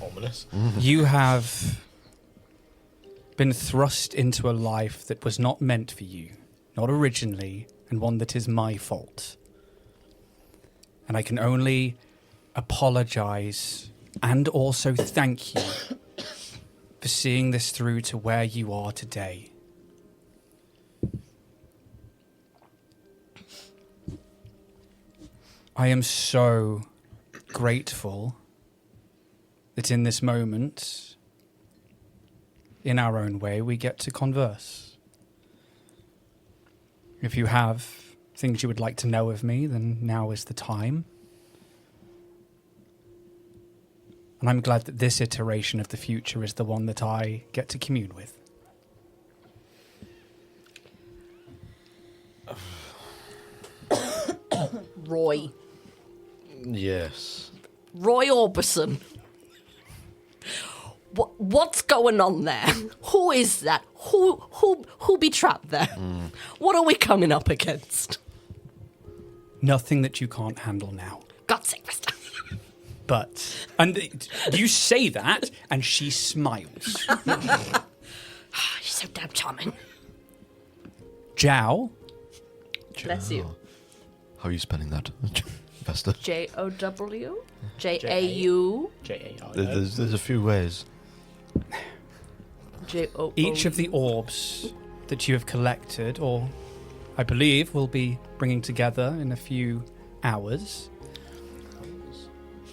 Ominous. You have been thrust into a life that was not meant for you, not originally, and one that is my fault. And I can only apologize and also thank you for seeing this through to where you are today. I am so grateful that in this moment, in our own way, we get to converse. If you have things you would like to know of me, then now is the time. And I'm glad that this iteration of the future is the one that I get to commune with. Roy. Yes. Roy Orbison. What's going on there? Who is that? Who be trapped there? What are we coming up against? Nothing that you can't handle now. God's sake, Vesta. But, and you say that, and she smiles. She's so damn charming. Zhao, Bless you. How are you spelling that? Vesta? Jow? Jau? J-A-R. There's a few ways. Joo. each of the orbs that you have collected, or I believe will be bringing together in a few hours,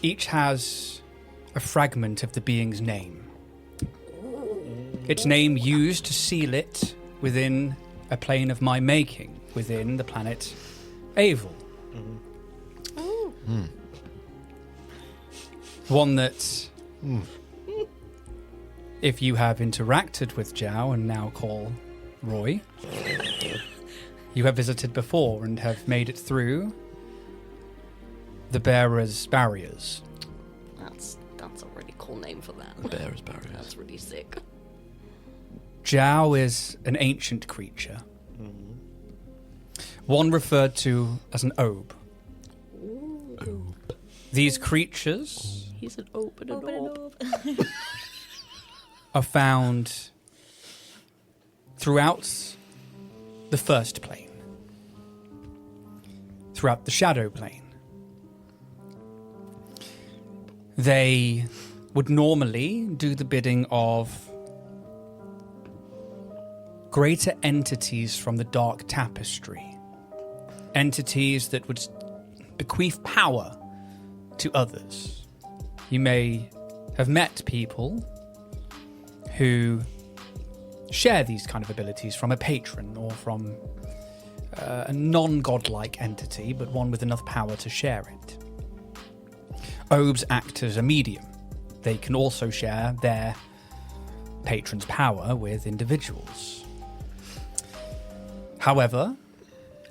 each has a fragment of the being's name. Its name used to seal it within a plane of my making, within the planet Avel. One that, if you have interacted with Zhao and now call Roy, you have visited before and have made it through the bearer's barriers. That's already cool. cool name for that. The bearer's barriers. That's really sick. Zhao is an ancient creature. One referred to as an obe. Ooh. These creatures He's an open and orb. are found throughout the first plane, throughout the shadow plane. They would normally do the bidding of greater entities from the dark tapestry, entities that would bequeath power to others. You may have met people who share these kind of abilities from a patron or from a non-godlike entity, but one with enough power to share it. Obes act as a medium. They can also share their patron's power with individuals. However,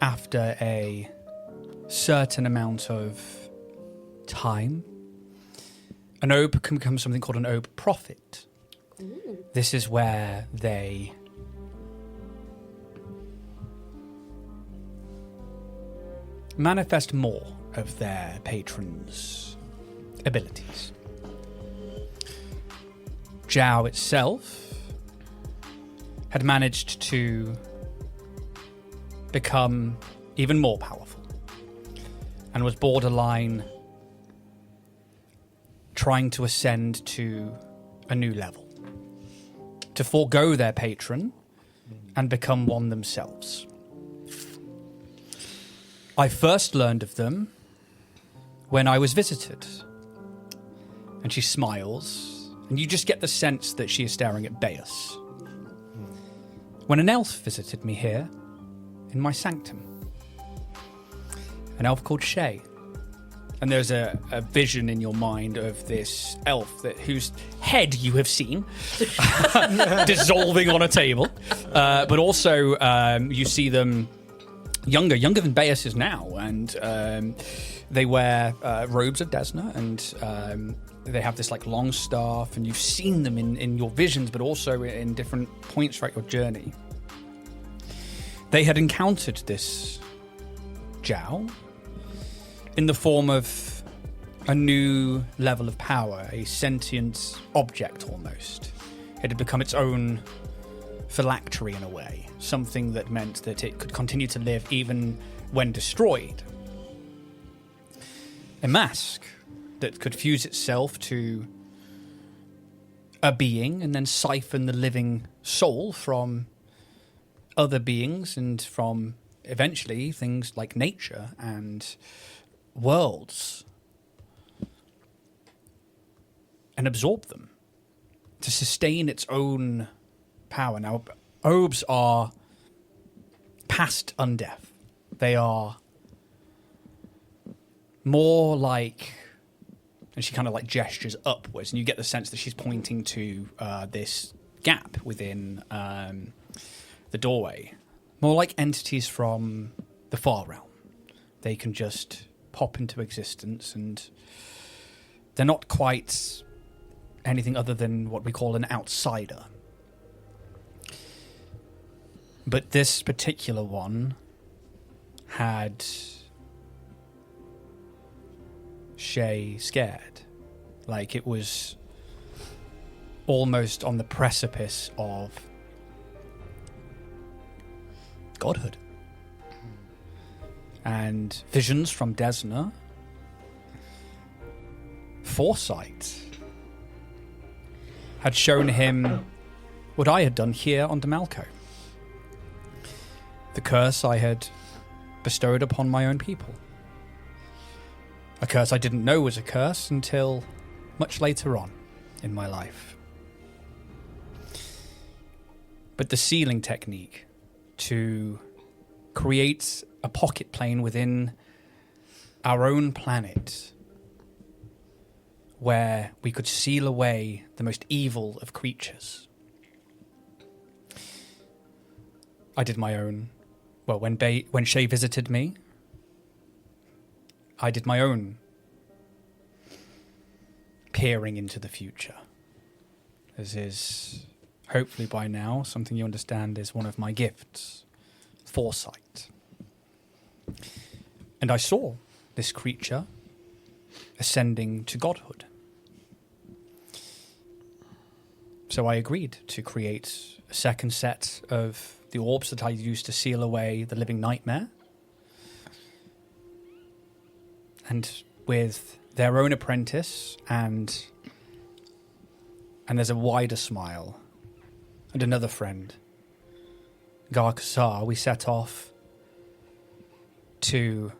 after a certain amount of time, an obe can become something called an obe prophet. Ooh. This is where they manifest more of their patron's abilities. Zhao itself had managed to become even more powerful and was borderline trying to ascend to a new level, to forego their patron and become one themselves. I first learned of them when I was visited, and she smiles, and you just get the sense that she is staring at Baeus. When an elf visited me here in my sanctum, an elf called Shay. And there's a vision in your mind of this elf whose head you have seen dissolving on a table. But also you see them younger than Baeus is now. And they wear robes of Desna, and they have this like long staff. And you've seen them in your visions, but also in different points throughout your journey. They had encountered this Zhao in the form of a new level of power, a sentient object almost. It had become its own phylactery in a way, something that meant that it could continue to live even when destroyed. A mask that could fuse itself to a being and then siphon the living soul from other beings and from eventually things like nature and worlds, and absorb them to sustain its own power. Now, obes are past undeath. They are more like, and she kind of like gestures upwards, and you get the sense that she's pointing to this gap within the doorway. More like entities from the far realm. They can just pop into existence, and they're not quite anything other than what we call an outsider. But this particular one had Shay scared. Like it was almost on the precipice of godhood. And visions from Desna, foresight, had shown him what I had done here on Demalco. The curse I had bestowed upon my own people. A curse I didn't know was a curse until much later on in my life. But the sealing technique to create a pocket plane within our own planet where we could seal away the most evil of creatures. I did my own. Well, when Shay visited me, I did my own peering into the future. As is, hopefully by now, something you understand is one of my gifts, foresight. And I saw this creature ascending to godhood. So I agreed to create a second set of the orbs that I used to seal away the living nightmare. And with their own apprentice and there's a wider smile and another friend, Gothica, we set off to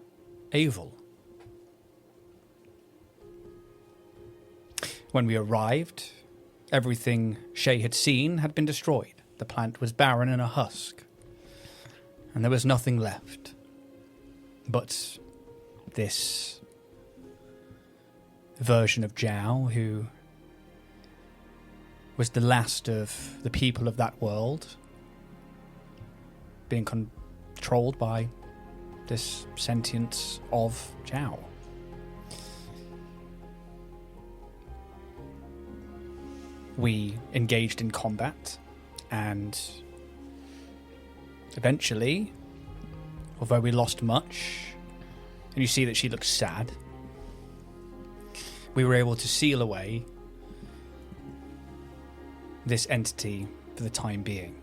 Avil. When we arrived, everything Shay had seen had been destroyed. The plant was barren and a husk, and there was nothing left but this version of Zhao, who was the last of the people of that world, being controlled by this sentience of Zhao. We engaged in combat, and eventually, although we lost much, and you see that she looks sad, we were able to seal away this entity for the time being.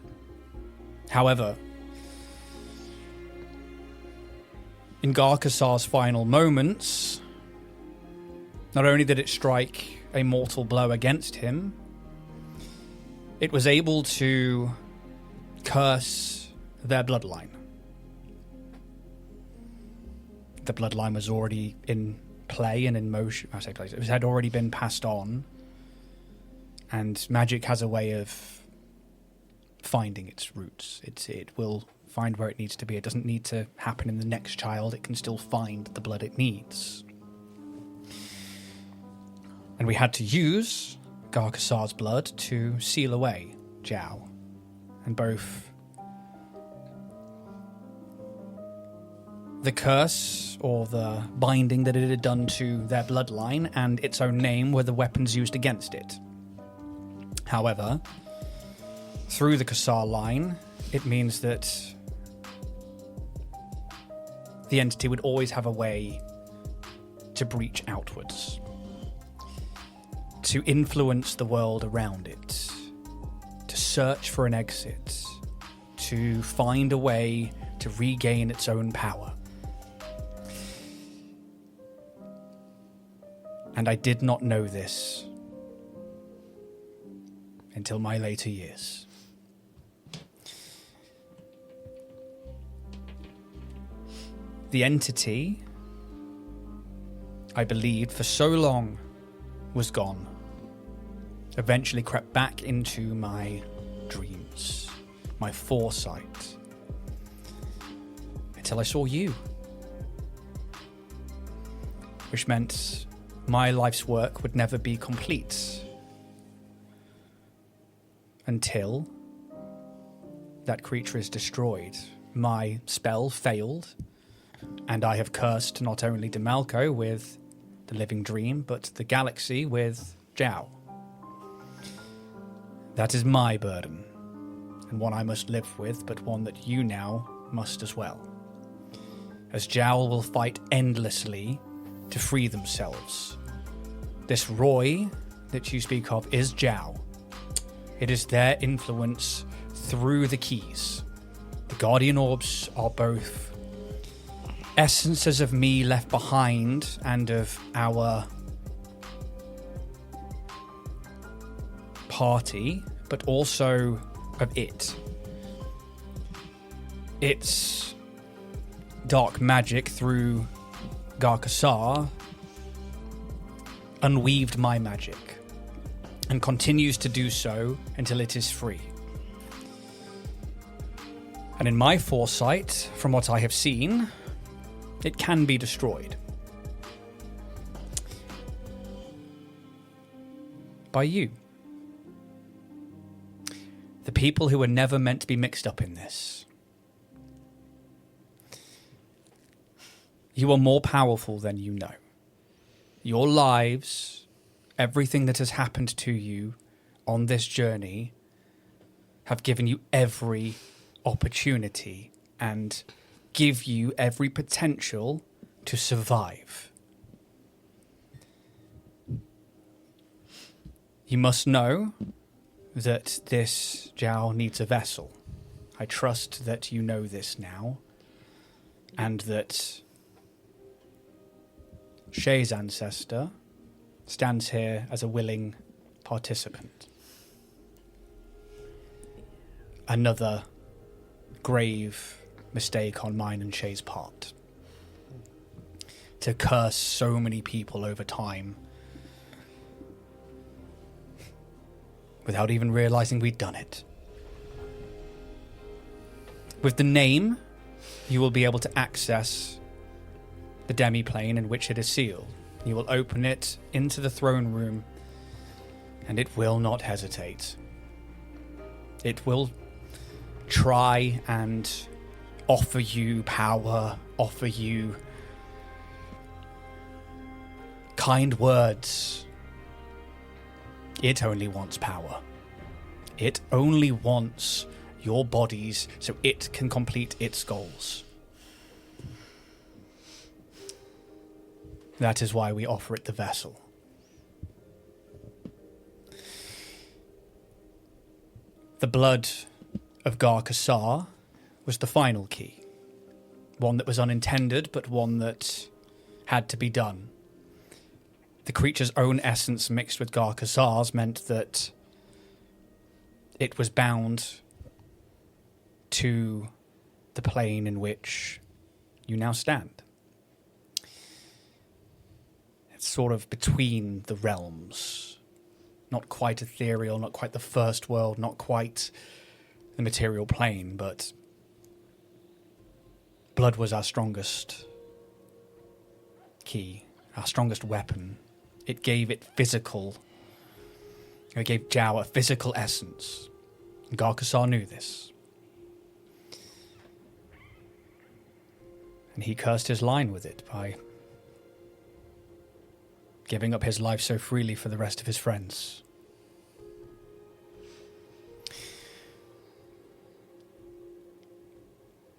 However, in Garkasar's final moments, not only did it strike a mortal blow against him, it was able to curse their bloodline. The bloodline was already in play and in motion. I say play. It had already been passed on, and magic has a way of finding its roots. It will find where it needs to be. It doesn't need to happen in the next child. It can still find the blood it needs. And we had to use Garkasar's blood to seal away Zhao. And both the curse or the binding that it had done to their bloodline and its own name were the weapons used against it. However, through the Kasar line, it means that the entity would always have a way to breach outwards, to influence the world around it, to search for an exit, to find a way to regain its own power. And I did not know this until my later years. The entity, I believed for so long was gone, eventually crept back into my dreams, my foresight, until I saw you. Which meant my life's work would never be complete until that creature is destroyed. My spell failed, and I have cursed not only Demalco with the living dream, but the galaxy with Zhao. That is my burden, and one I must live with, but one that you now must as well. As Zhao will fight endlessly to free themselves. This Roy that you speak of is Zhao. It is their influence through the keys. The Guardian Orbs are both essences of me left behind and of our party, but also of it. Its dark magic through Garkasar unweaved my magic and continues to do so until it is free. And in my foresight, from what I have seen, it can be destroyed. By you. The people who were never meant to be mixed up in this. You are more powerful than you know. Your lives everything that has happened to you on this journey have given you every opportunity and give you every potential to survive. You must know that this Jiao needs a vessel. I trust that you know this now, and that Shay's ancestor stands here as a willing participant. Another grave mistake on mine and Shay's part. To curse so many people over time without even realizing we'd done it. With the name, you will be able to access the demi-plane in which it is sealed. You will open it into the throne room, and it will not hesitate. It will try and offer you power, offer you kind words. It only wants power. It only wants your bodies so it can complete its goals. That is why we offer it the vessel. The blood of Gothica was the final key. One that was unintended, but one that had to be done. The creature's own essence mixed with Gothica's meant that it was bound to the plane in which you now stand. It's sort of between the realms. Not quite ethereal, not quite the first world, not quite the material plane, but blood was our strongest key, our strongest weapon. It gave it physical. It gave Jiao a physical essence. Gothica knew this. And he cursed his line with it by giving up his life so freely for the rest of his friends.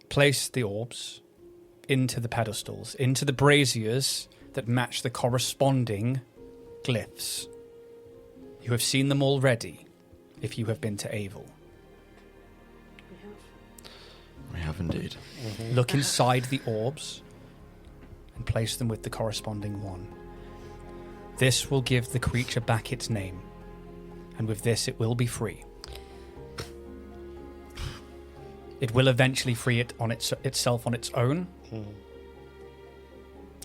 Place the orbs into the pedestals, into the braziers that match the corresponding glyphs. You have seen them already, if you have been to Avil. We have indeed. Look inside the orbs and place them with the corresponding one. This will give the creature back its name, and with this it will be free. It will eventually free it on itself on its own.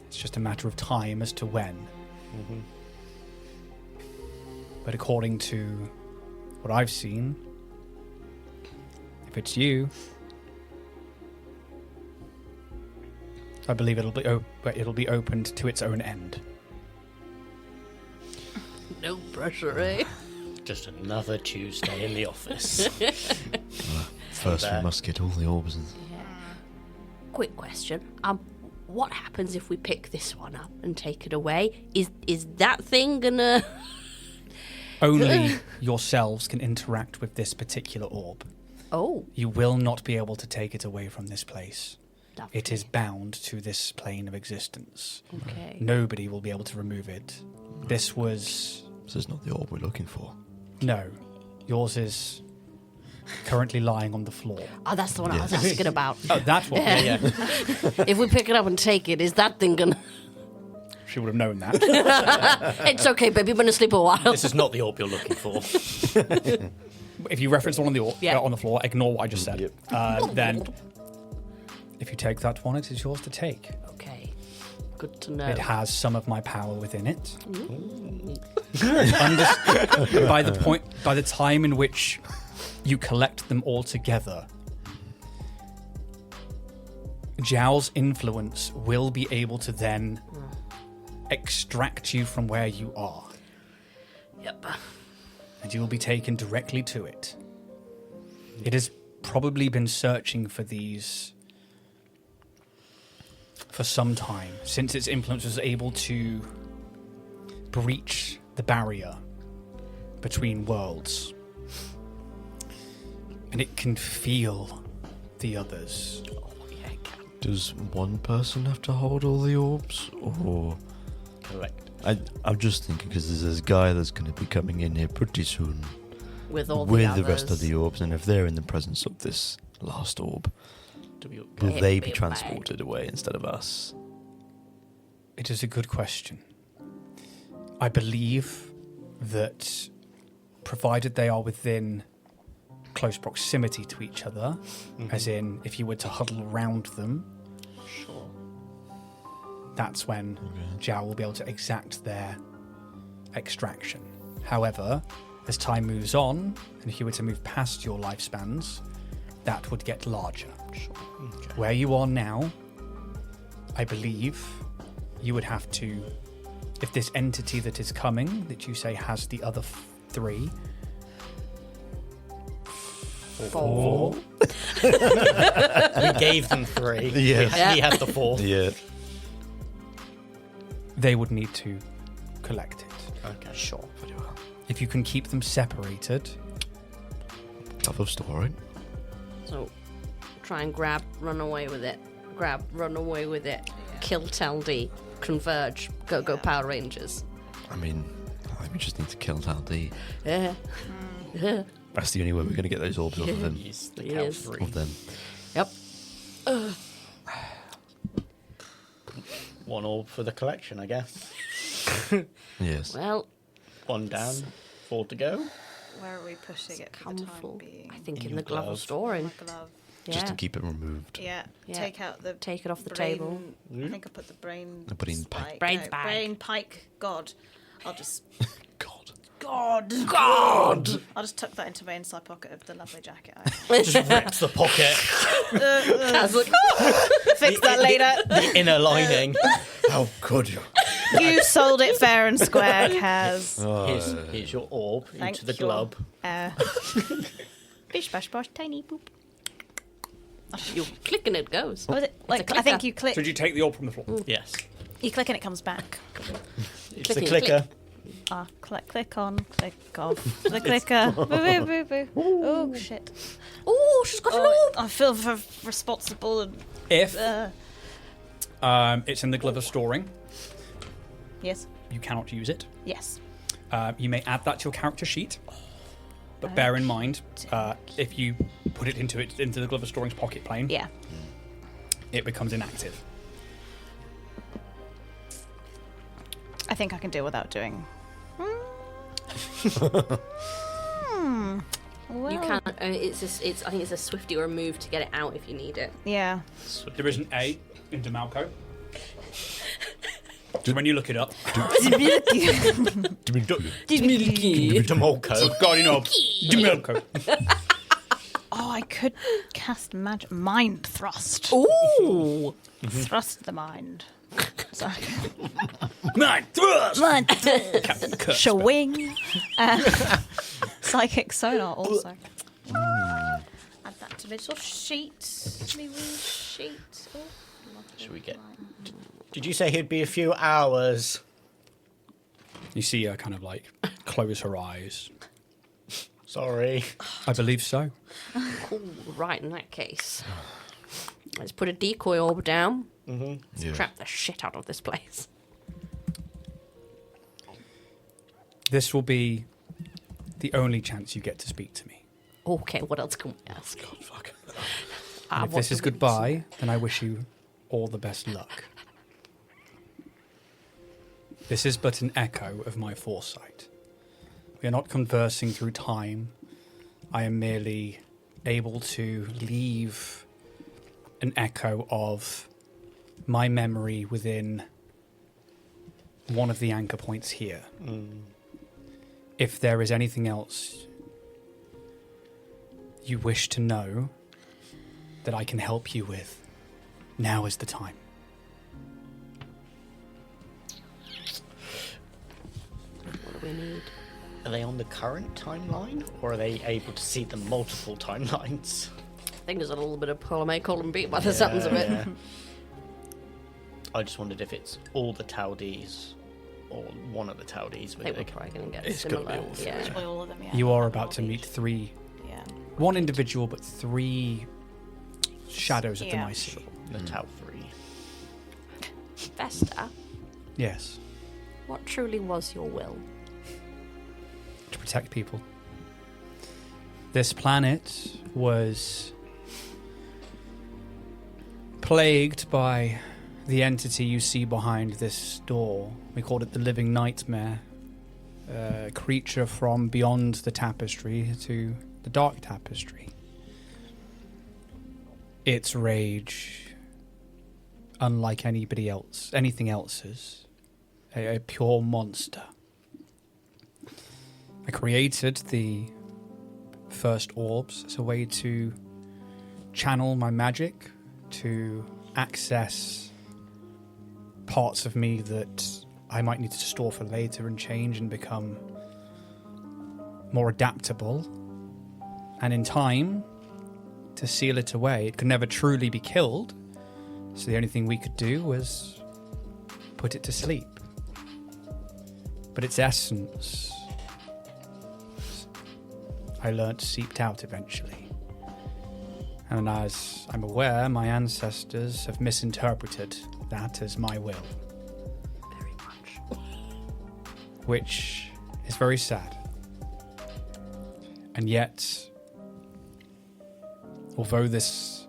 It's just a matter of time as to when. But according to what I've seen, if it's you, I believe it'll be opened to its own end. No pressure, eh? Just another Tuesday in the office. First, we must get all the orbs. Quick question. What happens if we pick this one up and take it away? Is that thing gonna... Only yourselves can interact with this particular orb. Oh. You will not be able to take it away from this place. Lovely. It is bound to this plane of existence. Okay. Nobody will be able to remove it. This was... This is not the orb we're looking for. No. Yours is currently lying on the floor. Oh, that's the one I was asking about. Oh, that's what... Yeah. If we pick it up and take it, is that thing gonna... She would have known that. It's okay, baby. You've been asleep a while. This is not the orb you're looking for. If you reference one on the floor, ignore what I just said. Yep. Then, if you take that one, it is yours to take. Okay. Good to know. It has some of my power within it. By the time in which you collect them all together, Jiao's influence will be able to then extract you from where you are. Yep. And you will be taken directly to it. It has probably been searching for these for some time, since its influence was able to breach the barrier between worlds. And it can feel the others. Does one person have to hold all the orbs, or? Correct. I'm just thinking because there's this guy that's going to be coming in here pretty soon With all with the the rest of others. the orbs, and if they're in the presence of this last orb, will It'd they be be transported away instead of us? It is a good question. I believe that, provided they are within close proximity to each other, as in if you were to huddle around them, Sure. that's when Zhao will be able to exact their extraction. However, as time moves on, and if you were to move past your lifespans, that would get larger. Okay. Where you are now, I believe you would have to, if this entity that is coming, that you say has the other three, Four. We gave them 3. Yeah. He had the 4. Yeah. they would need to collect it. Okay. Sure. Very well. If you can keep them separated, Glove of story. So, try and grab, run away with it. Grab, run away with it. Kill Taldi. Converge. Go Power Rangers. I mean, we just need to kill Taldi. Yeah. Yeah. That's the only way we're going to get those orbs off of him. Use the He count is. 3. Of them. Yep. One orb for the collection, I guess. Yes. Well, 1 down, 4 to go. Where are we pushing it for come the time full. being? I think In in the your glove glove. of storing. My glove. Yeah. Just to keep it removed. Yeah. Yeah. Take out the. Take it off the brain- table. I think I put the brain. The brain pike. spike- Brain no, spike. Brain pike. God. I'll just. God. God. I'll just tuck that into my inside pocket of the lovely jacket. Just rips the pocket. Kaz like, Fix that later. The inner lining. How could you? You sold it fair and square, Kaz. Here's your orb Thank into the you. glove. Bish bash bosh, tiny boop. you click and it goes. What was it? Like a I think clicker. you click. so you take the orb from the floor. Yes. You click and it comes back. It's Clicking, the clicker. Ah, click on, click off. The clicker. Boo boo boo boo. Oh shit. Oh, she's got an orb. I feel responsible and. If it's in the glove of storing, Yes. you cannot use it. Yes. You may add that to your character sheet, but bear in mind, if you put it into the glove of storing's pocket plane, Yeah. it becomes inactive. I think I can deal without doing. Well, You can. It's I think it's a swifty or a move to get it out if you need it. Yeah. There is an A in Demalco. So when you look it up, Demolco. Guardian Orb, Demalco. Oh, I could cast magic mind thrust. Ooh. Thrust the mind. Sorry. Nine, thrust! Mind. Captain Kirk. Shawing. Psychic sonar also. Add that to little sheet. Me wee sheet. Oh, Should we get... Did you say he'd be a few hours? You see her kind of like close her eyes. Sorry. I believe so. Cool. Right. In that case, let's put a decoy orb down. Yeah. Trap the shit out of this place. This will be the only chance you get to speak to me. Okay. What else can we ask? God, fuck. And if this is goodbye, then I wish you all the best luck. This is but an echo of my foresight. We are not conversing through time. I am merely able to leave an echo of my memory within one of the anchor points here. If there is anything else you wish to know that I can help you with, now is the time. What do we need? Are they on the current timeline? Or are they able to see the multiple timelines? I think there's a little bit of Ptolemy column beat by the sounds of it. I just wondered if it's all the Taldis or one of the Towdies. I think we're probably going to get It's gonna similar. be all three. Yeah. Probably all of them, yeah. You are about to meet 3, Yeah. one individual, but 3 shadows of the Yeah. Mycene. The Tau 3. Vesta, Yes, what truly was your will? to protect people. This planet was plagued by the entity you see behind this door. We called it the Living Nightmare. A creature from beyond the tapestry to the Dark Tapestry. Its rage, unlike anything else's, a pure monster. I created the first orbs as a way to channel my magic, to access parts of me that I might need to store for later and change and become more adaptable. And in time, to seal it away. It could never truly be killed, so the only thing we could do was put it to sleep. But its essence, I learnt, seeped out eventually. And as I'm aware, my ancestors have misinterpreted that as my will. Very much. Which is very sad. And yet, although this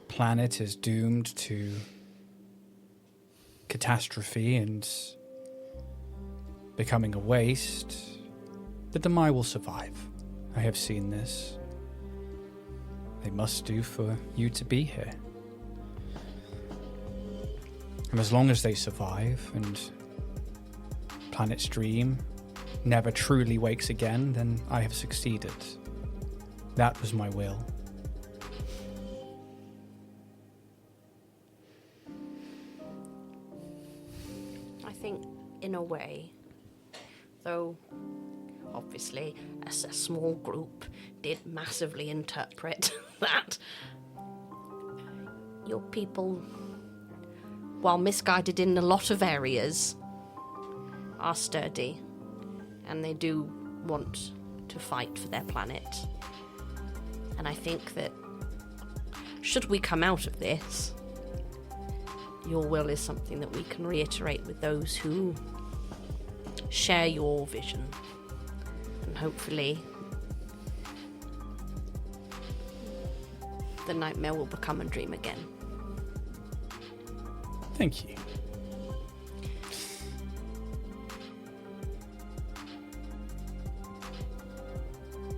planet is doomed to catastrophe and becoming a waste, the Demai will survive. I have seen this. They must do for you to be here. And as long as they survive and Planet Stream never truly wakes again, then I have succeeded. That was my will. I think, in a way, though obviously a small group did massively interpret that, your people, while misguided in a lot of areas, are sturdy, and they do want to fight for their planet. And I think that should we come out of this, your will is something that we can reiterate with those who share your vision. And hopefully the nightmare will become a dream again. Thank you.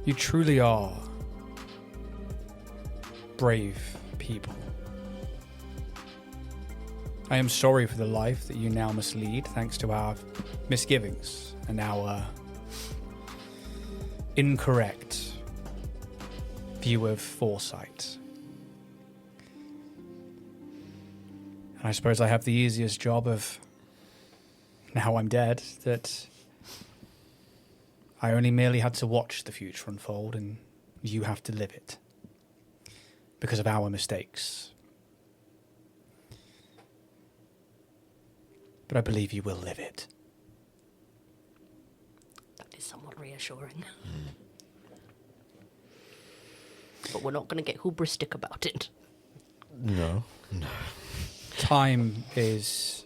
You truly are brave people. I am sorry for the life that you now must lead, thanks to our misgivings and our incorrect view of foresight. And I suppose I have the easiest job of, now I'm dead, that I only merely had to watch the future unfold, and you have to live it because of our mistakes. But I believe you will live it. That is somewhat reassuring. But we're not going to get hubristic about it. No. Time is,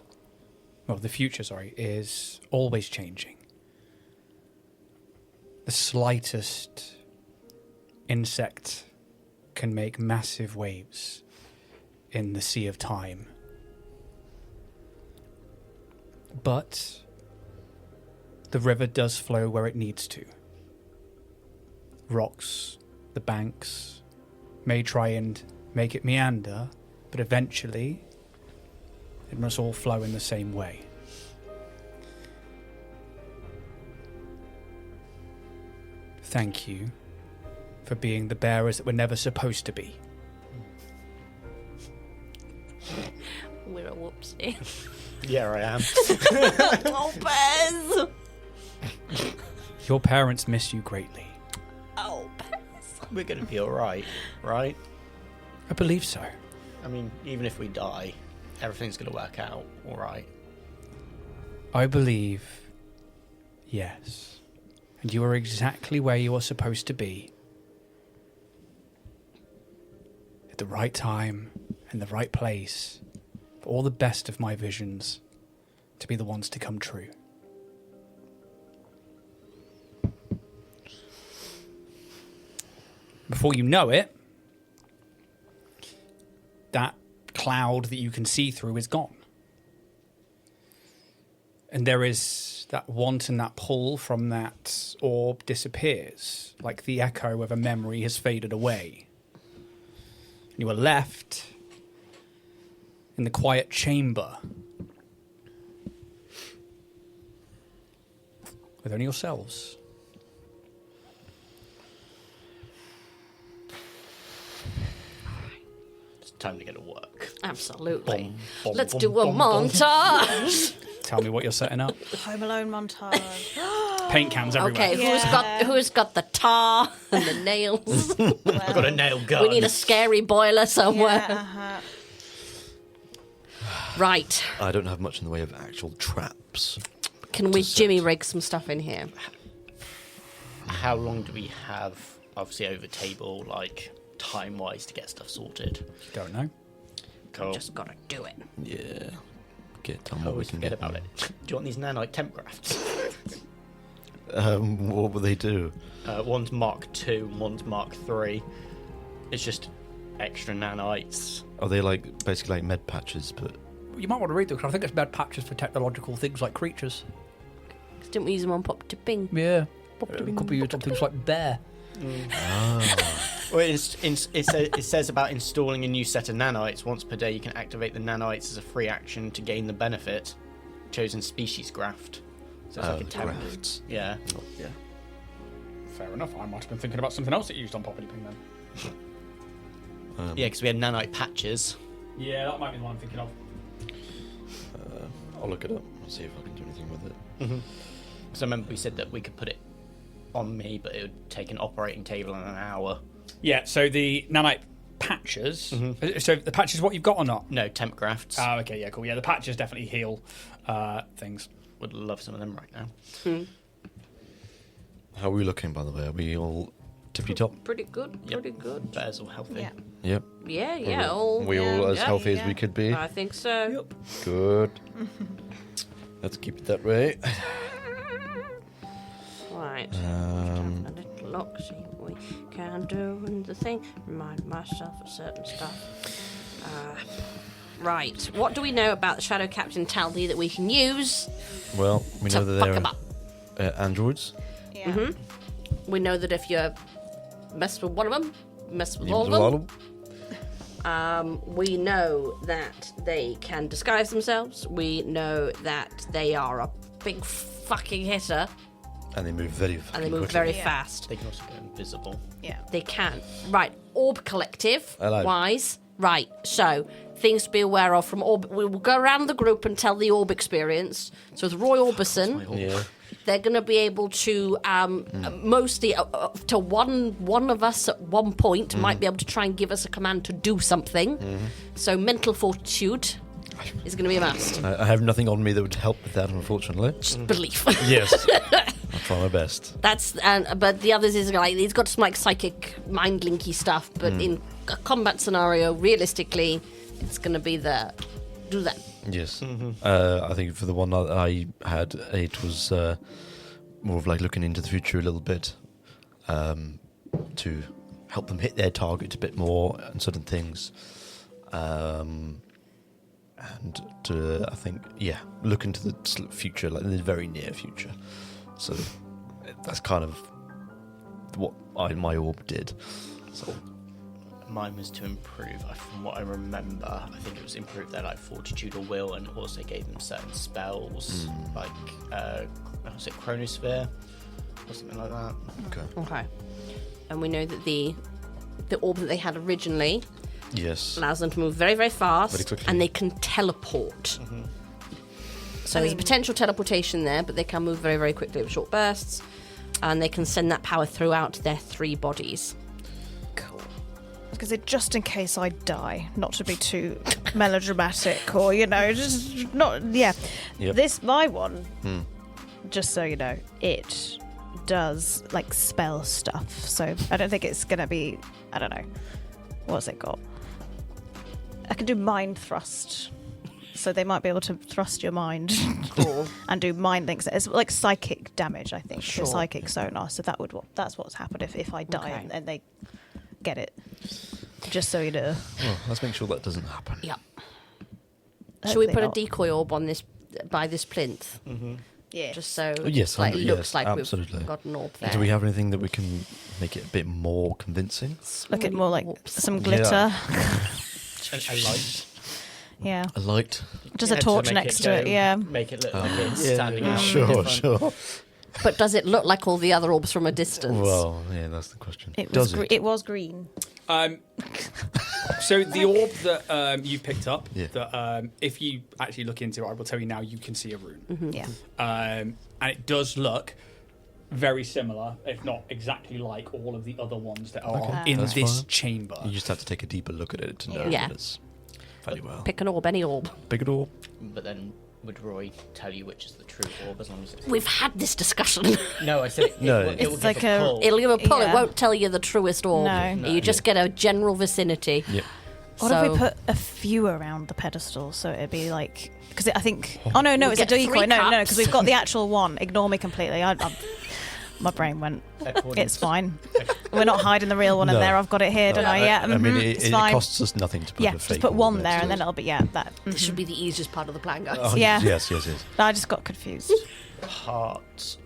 well, the future, is always changing. The slightest insect can make massive waves in the sea of time. But the river does flow where it needs to. Rocks, the banks, may try and make it meander, but eventually it must all flow in the same way. Thank you for being the bearers that we're never supposed to be. We're a whoopsie. Yeah, I am. Oh, Bez! Your parents miss you greatly. Oh, Bez. We're going to be all right, right? I believe so. I mean, even if we die, everything's going to work out all right. I believe, yes. And you are exactly where you are supposed to be. At the right time, in the right place, for all the best of my visions to be the ones to come true. Before you know it, that cloud that you can see through is gone. And there is that want and that pull from that orb disappears, like the echo of a memory has faded away. And you are left in the quiet chamber with only yourselves. It's time to get to work. Absolutely. Bom, Let's bom, do a bom, bom. montage. Tell me what you're setting up. Home Alone montage. Paint cans everywhere. Okay, Yeah. who's got the tar and the nails? I've got a nail gun. We need a scary boiler somewhere. Yeah, Right. I don't have much in the way of actual traps. Can we to set. jimmy rig some stuff in here? How long do we have, obviously, over table, like, time-wise to get stuff sorted? Don't know. Cool. Just gotta do it. Yeah. Get done I what we always can forget get about it. Do you want these nanite temp grafts? What will they do? One's Mark II, one's Mark III. It's just extra nanites. Are they like basically like med patches? But You might want to read them, because I think it's med patches for technological things like creatures. Didn't we use them on Pop to Bing? Yeah. It could be used on things like bear. Well, it says about installing a new set of nanites. Once per day, you can activate the nanites as a free action to gain the benefit. Chosen species graft. So it's like a temp. grafts. Yeah. Oh, yeah. Fair enough. I might have been thinking about something else that you used on Poppy Ping then. Yeah, because we had nanite patches. Yeah, that might be the one I'm thinking of. I'll look it up and see if I can do anything with it. Because I remember we said that we could put it on me, but it would take an operating table in an hour. Yeah, so the nanite patches. So the patches, what you've got or not? No, temp grafts. Oh, okay, yeah, cool. Yeah, the patches definitely heal things. Would love some of them right now. How are we looking, by the way? Are we all tippy top? Pretty good. Pretty good. Bear's all healthy. Yeah. Yep. Yeah, yeah. All, We all as yeah, healthy as we could be. I think so. Good. Let's keep it that way. Right. Have a little look, see what we can do and the thing. Remind myself of certain stuff. Right. What do we know about the Shadow Captain Taldi that we can use Well, we to know that fuck him up? they're androids. Yeah. We know that if you mess with one of them, mess with You all as well. of them. We know that they can disguise themselves. We know that they are a big fucking hitter And they move very and they move quickly. very Yeah. fast. They can also go invisible. Yeah. They can. Right, Orb Collective Hello. wise. Right, so things to be aware of from Orb. We will go around the group and tell the Orb experience. So with Roy Orbison, Yeah. they're going to be able to mostly to one of us at one point might be able to try and give us a command to do something. So mental fortitude is going to be a must. I have nothing on me that would help with that, unfortunately. Just belief. Yes. I'll try my best. That's but the others is like he's got some like psychic mind linky stuff, but in a combat scenario, realistically, it's going to be the do that. Yes. I think for the one that I had, it was more of like looking into the future a little bit to help them hit their target a bit more and certain things. And to, I think, look into the future, like in the very near future. So that's kind of what my orb did. So Mine was to improve, from what I remember, I think it was improve their like fortitude or will, and also gave them certain spells, like was it Chronosphere or something like that. Okay. And we know that the orb that they had originally yes, allows them to move very, very fast, Very quickly. and they can teleport. So there's potential teleportation there, but they can move very, very quickly with short bursts, and they can send that power throughout their 3 bodies. Cool. Because just in case I die, not to be too melodramatic or, just not, Yep. This, my one, just so you know, it does, like, spell stuff. So I don't think it's going to be, I don't know. What's it got? I can do mind thrust. So they might be able to thrust your mind and do mind links. It's like psychic damage, I think. Sure. Psychic sonar. So that's what's happened if I die and they get it. Just so you know. Well, let's make sure that doesn't happen. Yep. Should we Hopefully put not. a decoy orb on this by this plinth? Yeah. Just so Yes, like, it looks yes, like absolutely. we've got an orb there. Do we have anything that we can make it a bit more convincing? Look at more like Orbs. some glitter. A light. Yeah. A light? Just a torch next to it, yeah. Make it look like it's standing out. Sure. But does it look like all the other orbs from a distance? Well, yeah, that's the question. It Does was it? it was green. So the orb that you picked up, Yeah. that if you actually look into it, I will tell you now, you can see a rune. Yeah. And it does look very similar, if not exactly like all of the other ones that are in That's this fine. chamber. You just have to take a deeper look at it to know Yeah. that it's fairly well. Pick an orb, any orb. Big at all? But then would Roy tell you which is the true orb as long as it's... We've had this discussion. No, I said it, No. it will It's give like a a- pull. It'll give a pull. It Yeah. won't tell you the truest orb. No. You just get a general vicinity. Yep. What if we put a few around the pedestal so it'd be like... Because I think... Oh, no, We it's a get 3 decoy. No, cups. because we've got the actual one. Ignore me completely. My brain went... According It's to- fine. We're not hiding the real one in No. there. I've got it here, don't I? Yeah, I mean, it's it fine. costs us nothing to put Yeah, a fake just put orb one next there to and then it. it'll be... Yeah, that... This should be the easiest part of the plan, guys. Oh, Yeah. Yes. I just got confused. Part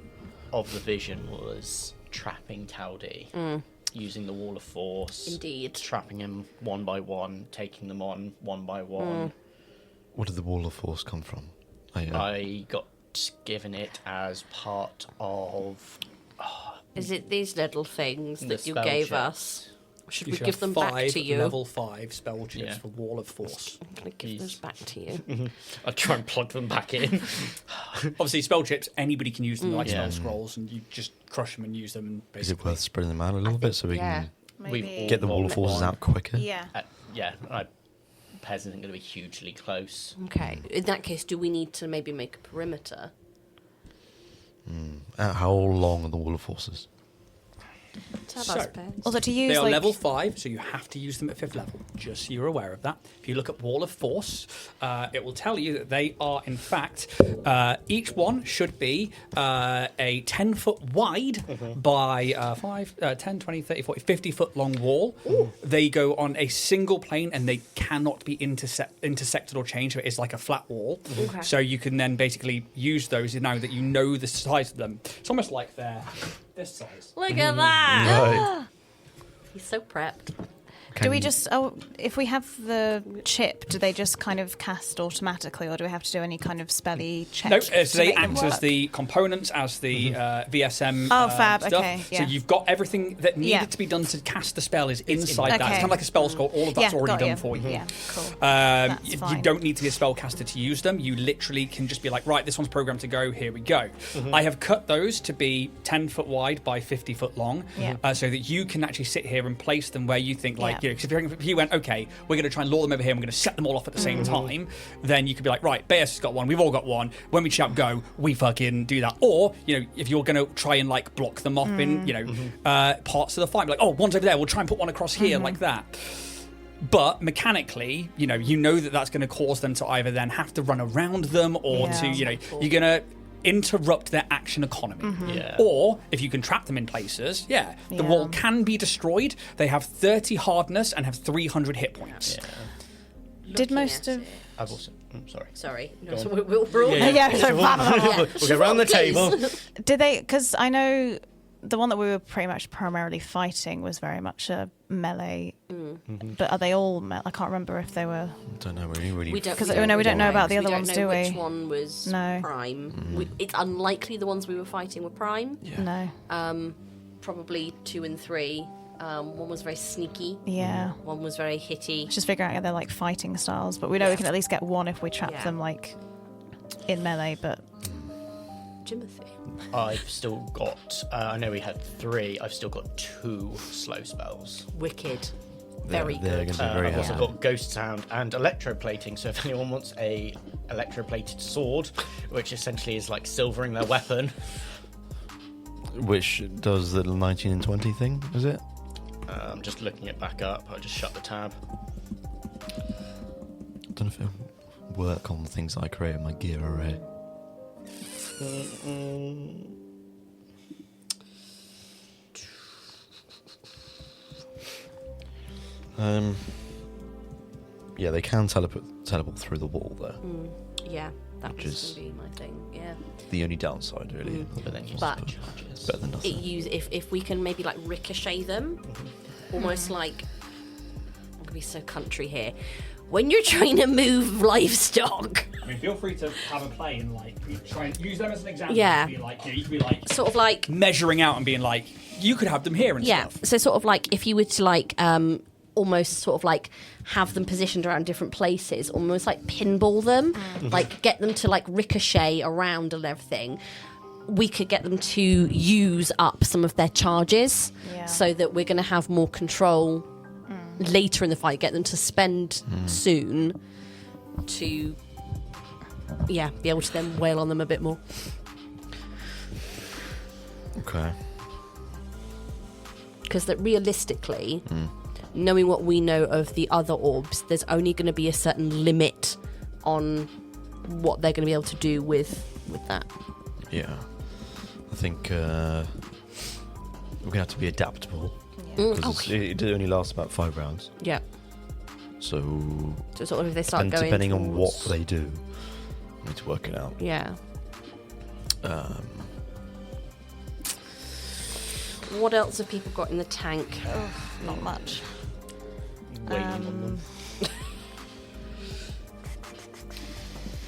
of the vision was trapping Towdy, using the wall of force. Indeed. Trapping him one by one, taking them on one by one. Where did the wall of force come from? I got given it as part of Is it these little things the that you spell gave check. us? Should You we should give have them 5 back to you? level 5 spell chips Yeah. for Wall of Force. I'm going to give Please. those back to you. I'll try and plug them back in. Obviously, spell chips, anybody can use them like Yeah. spell scrolls, and you just crush them and use them. And Is it basically, worth spreading them out a little bit so we yeah. can Maybe... get the wall of forces out quicker? Yeah. Yeah, Pez isn't going to be hugely close. Okay. In that case, do we need to maybe make a perimeter? How long are the wall of forces? Tell So- us, Pez. Also, to use they are like... level 5, so you have to use them at 5th level, just so you're aware of that. If you look at Wall of Force, it will tell you that they are, in fact, each one should be a 10-foot wide by 10, 20, 30, 40, 50-foot long wall. They go on a single plane, and they cannot be intersected or changed, so it is like a flat wall. Okay. So you can then basically use those now that you know the size of them. It's almost like they're this size. Look at that! Right. He's so prepped. Do we just... Oh, if we have the chip, do they just kind of cast automatically, or do we have to do any kind of spelly check? No, to so they make them act as work? the components, as the VSM Oh, fab, stuff. okay, So yeah. you've got everything that needed Yeah. to be done to cast the spell is inside that. Okay. It's kind of like a spell scroll. All of that's Yeah, already got done you. for you. Yeah, cool. You That's fine. don't need to be a spellcaster to use them. You literally can just be like, right, this one's programmed to go. Here we go. I have cut those to be 10 foot wide by 50 foot long, Yeah. so that you can actually sit here and place them where you think, like, Yeah. you know, 'cause if you went, okay, we're going to try and lure them over here, and we're going to set them all off at the same time, then you could be like, right, Beas has got one, we've all got one. When we shout go, we fucking do that. Or, you know, if you're going to try and like block them off in, you know, parts of the fight, like, oh, one's over there, we'll try and put one across here, like that. But mechanically, you know that that's going to cause them to either then have to run around them or Yeah. to, you know, you're going to interrupt their action economy. Yeah. Or if you can trap them in places, the Yeah. wall can be destroyed. They have 30 hardness and have 300 hit points. Did most at of... it. I've also... sorry. Sorry. No, Go so on. we're all... Yeah, so blah, blah, blah. We'll go round the table. Did they... Because I know the one that we were pretty much primarily fighting was very much a melee. But are they all I can't remember if they were... Don't know. Really. We don't, 'Cause, we don't know about the other we don't ones, know do we? which one was No. prime. It's unlikely the ones we were fighting were prime. No. Probably 2 and 3. One was very sneaky. Yeah. One was very hitty. Just figuring out their like fighting styles. But we know we can at least get one if we trap Yeah. them like in melee. But Jimothy. I've still got... I know we had 3. I've still got 2 slow spells. Wicked. very they're good. gonna be very I've also happy. got ghost sound and electroplating. So if anyone wants a electroplated sword, which essentially is like silvering their weapon, Which does the 19 and 20 thing, is it? I'm just looking it back up. I just shut the tab. I don't know if it'll work on the things I create in my gear array. Yeah, they can teleport through the wall though. Yeah, that Which was is- going to be my thing. Yeah. The only downside, really. But then you But- charges. Better than nothing. If we can maybe like ricochet them, almost like I'm gonna be so country here. When you're trying to move livestock, I mean, feel free to have a play and like try and use them as an example. Yeah. Be like, you could be like sort of like measuring out and being like, you could have them here and yeah. stuff. So sort of like if you were to like almost sort of like have them positioned around different places, almost like pinball them, like get them to like ricochet around and everything. We could get them to use up some of their charges, Yeah. so that we're going to have more control later in the fight. Get them to spend soon to, be able to then wail on them a bit more. Okay. Because that realistically, knowing what we know of the other orbs, there's only going to be a certain limit on what they're going to be able to do with that. Yeah. I think we're going to have to be adaptable. Yeah. Because it only lasts about 5 rounds. Yeah. So, So sort of if they start going depending on what towards- they do, we need to work it out. Yeah. Um, What else have people got in the tank? Not much. Waiting on them.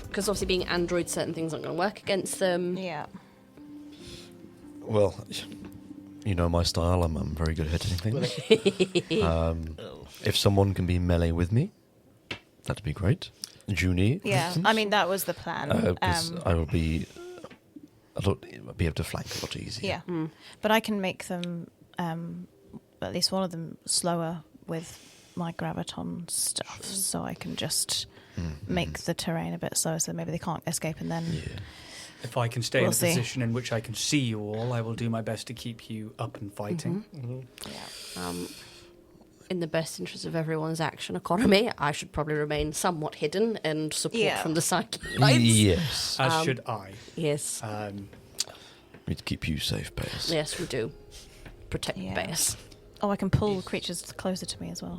Because obviously being android, certain things aren't going to work against them. Yeah. well, you know my style. I'm very good at hitting things. If someone can be melee with me, that'd be great. Junie. Yeah. I mean, that was the plan. 'Cause I'll be able to flank a lot easier. Yeah. But I can make them, at least one of them, slower with my graviton stuff, so I can just make the terrain a bit slower, so maybe they can't escape, and then Yeah. If I can stay We'll in a see. position in which I can see you all, I will do my best to keep you up and fighting. In the best interest of everyone's action economy, I should probably remain somewhat hidden and support Yeah. from the sidelines. Yes. As should I. Yes. We need to keep you safe, Pace. Yes, we do. Protect Yeah. the base. oh, I can pull creatures closer to me as well,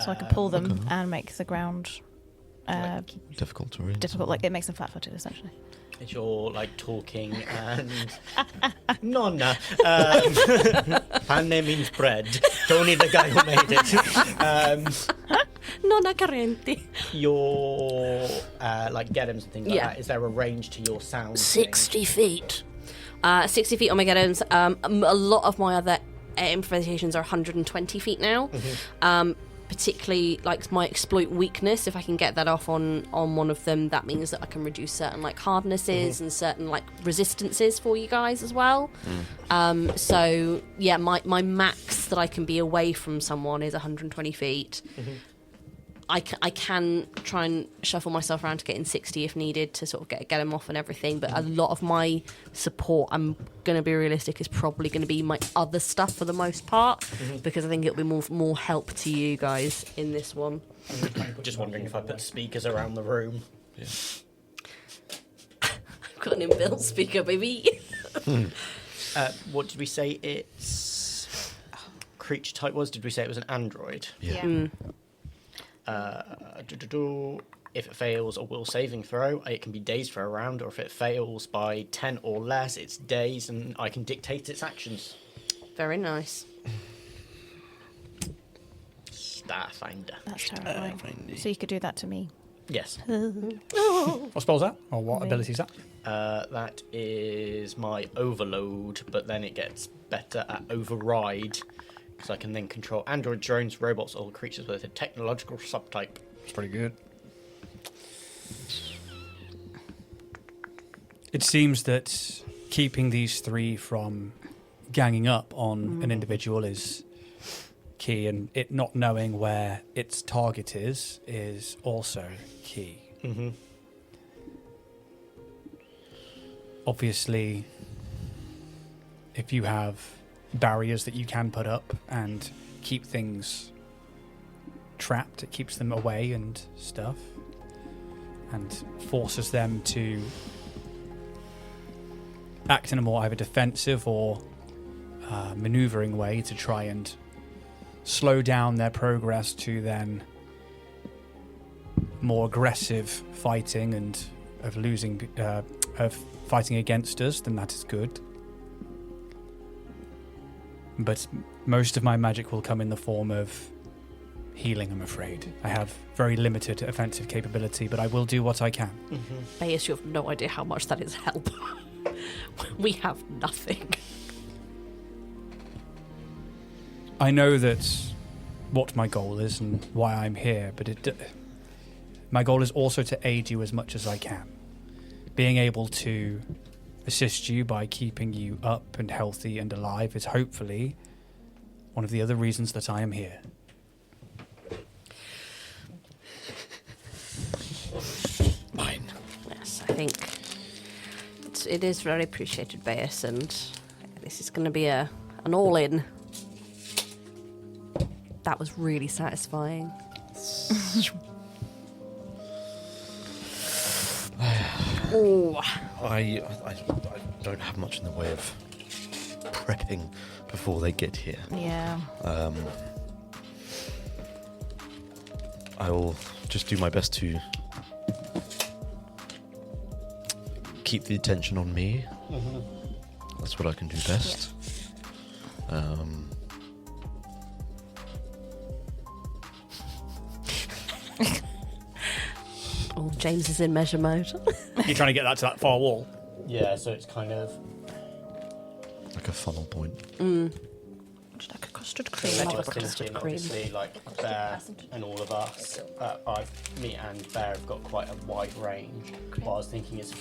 so I can pull them and make the ground Difficult to read. difficult. Like it makes them flat-footed, essentially. As you're like talking and Nonna, pan means bread. Tony, the guy who made it. Nonna Carenti. Your like gettums and things like Yeah. that. Is there a range to your sound? 60 feet. 60 feet on my gettons. A lot of my other improvisations are 120 feet now. Particularly like my exploit weakness, if I can get that off on one of them, that means that I can reduce certain like hardnesses and certain like resistances for you guys as well. So yeah, my max that I can be away from someone is 120 feet. I can try and shuffle myself around to get in 60 if needed to sort of get them off and everything, but a lot of my support, I'm going to be realistic, is probably going to be my other stuff for the most part, because I think it'll be more help to you guys in this one. Just wondering if I put speakers around the room. Yeah. I've got an inbuilt speaker, baby. What did we say its creature type was? Did we say it was an android? Yeah. If it fails a will saving throw, it can be dazed for a round, or if it fails by 10 or less, it's dazed, and I can dictate its actions. Very nice. Starfinder. That's terrifying. So you could do that to me. Yes. What spell's that? Or what ability is that? That is my overload, but then it gets better at override, because I can then control android drones, robots, or creatures with a technological subtype. It's pretty good. It seems that keeping these three from ganging up on an individual is key, and it not knowing where its target is also key. Mm-hmm. Obviously, if you have barriers that you can put up and keep things trapped, it keeps them away and stuff, and forces them to act in a more either defensive or maneuvering way to try and slow down their progress to then more aggressive fighting and of fighting against us, then that is good. But most of my magic will come in the form of healing, I'm afraid. I have very limited offensive capability, but I will do what I can. Mm-hmm. Bayes, you have no idea how much that is help. We have nothing. I know that's what my goal is and why I'm here, but my goal is also to aid you as much as I can. Being able to assist you by keeping you up and healthy and alive is hopefully one of the other reasons that I am here. Mine. Yes, I think it is very appreciated, Bayes, and this is going to be an all-in. That was really satisfying. Oh, I don't have much in the way of prepping before they get here. Yeah. I will just do my best to keep the attention on me. Mm-hmm. That's what I can do best. Oh, James is in measure mode. You're trying to get that to that far wall? Yeah, so it's kind of like a funnel point. Just like a custard so cream. I Like was a custard thinking, cream. obviously, like Bear and all of us, me and Bear have got quite a wide range. What I was thinking is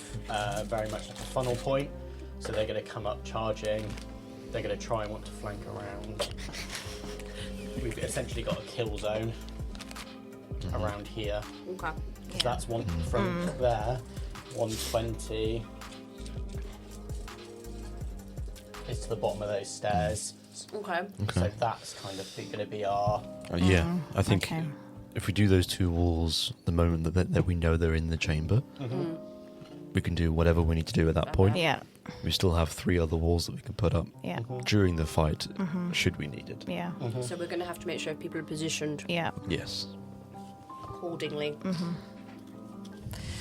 very much like a funnel point. So they're going to come up charging. They're going to try and want to flank around. We've essentially got a kill zone around here. Okay. So that's one from there. 120 is to the bottom of those stairs. Okay. So that's kind of going to be our. Yeah, I think okay. if we do those two walls the moment that we know they're in the chamber, we can do whatever we need to do at that point. Yeah. We still have 3 other walls that we can put up Yeah. during the fight, should we need it. Yeah. So we're going to have to make sure people are positioned Yeah. Yes. accordingly.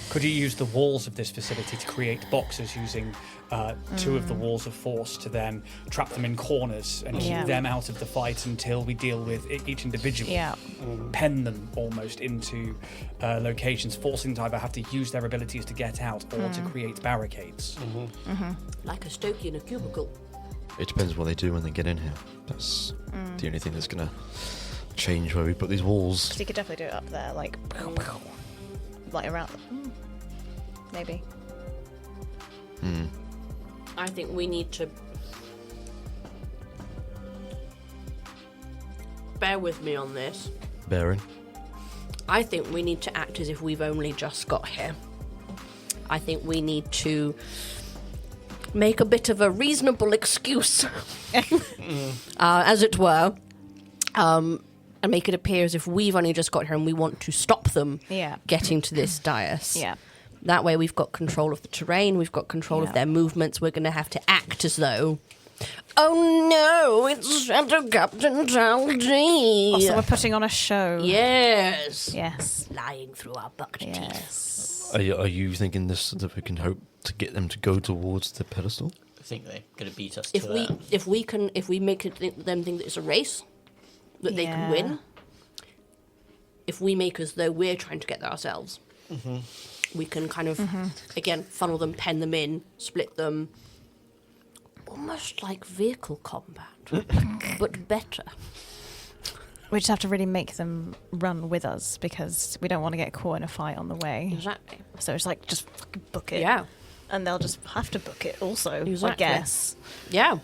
Could you use the walls of this facility to create boxes using 2 of the walls of force to then trap them in corners and Yeah. keep them out of the fight until we deal with each individual? Yeah. Pen them almost into locations, forcing them to either have to use their abilities to get out or to create barricades. Like a Stokey in a cubicle. It depends what they do when they get in here. That's the only thing that's going to change where we put these walls. So you could definitely do it up there, like around. Maybe. I think we need to bear with me on this. Bearing. I think we need to act as if we've only just got here. I think we need to make a bit of a reasonable excuse, as it were, and make it appear as if we've only just got here and we want to stop them Yeah. getting to this dais. Yeah. That way we've got control of the terrain, we've got control Yeah. of their movements. We're going to have to act as though, oh no, it's Shadow Captain Taldi. Also, we're putting on a show. Yes. Yes. Lying through our bucket teeth. Yes. Are you thinking this so that we can hope to get them to go towards the pedestal? I think they're going to beat us If to we that. if we make them think that it's a race, that they can Yeah. win. If we make as though we're trying to get there ourselves, we can kind of again funnel them, pen them in, split them, almost like vehicle combat, but better. We just have to really make them run with us because we don't want to get caught in a fight on the way. Exactly. So it's like just fucking book it. Yeah. And they'll just have to book it also, Exactly. I guess. Yeah.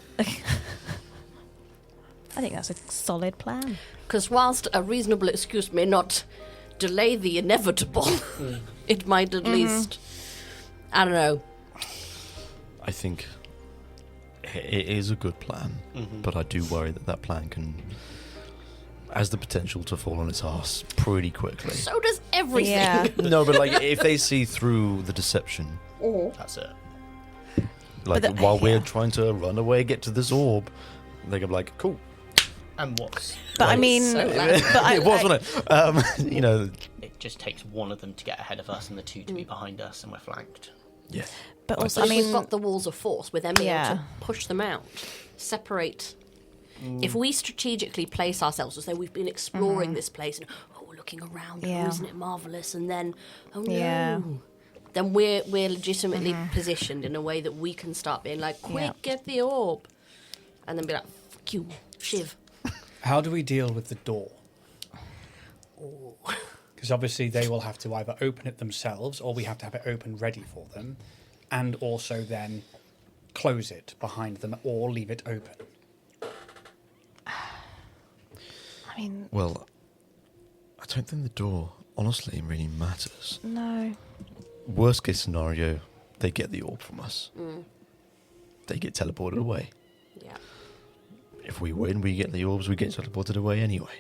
I think that's a solid plan. Because whilst a reasonable excuse may not delay the inevitable, it might at least, I don't know. I think it is a good plan, but I do worry that plan has the potential to fall on its arse pretty quickly. So does everything. Yeah. No, but like if they see through the deception, That's it. like But while we're trying to run away, get to this orb, they can be like, cool. And what's... But I mean, So loud. but It was, wasn't it? You know, It just takes one of them to get ahead of us and the two to be behind us, and we're flanked. yeah. but also, But I if we've mean, got the walls of force, we're then able Yeah. to push them out, separate. If we strategically place ourselves as though we've been exploring this place and we're looking around, Yeah. isn't it marvelous? And then, oh no, Yeah. then we're legitimately positioned in a way that we can start being like, quick, Yeah. get the orb, and then be like, fuck you, Shiv. How do we deal with the door? Because obviously they will have to either open it themselves or we have to have it open ready for them, and also then close it behind them or leave it open. I mean, Well, I don't think the door, honestly, really matters. no. Worst case scenario, they get the orb from us. They get teleported away. Yeah. If we win, we get the orbs, we get teleported away anyway.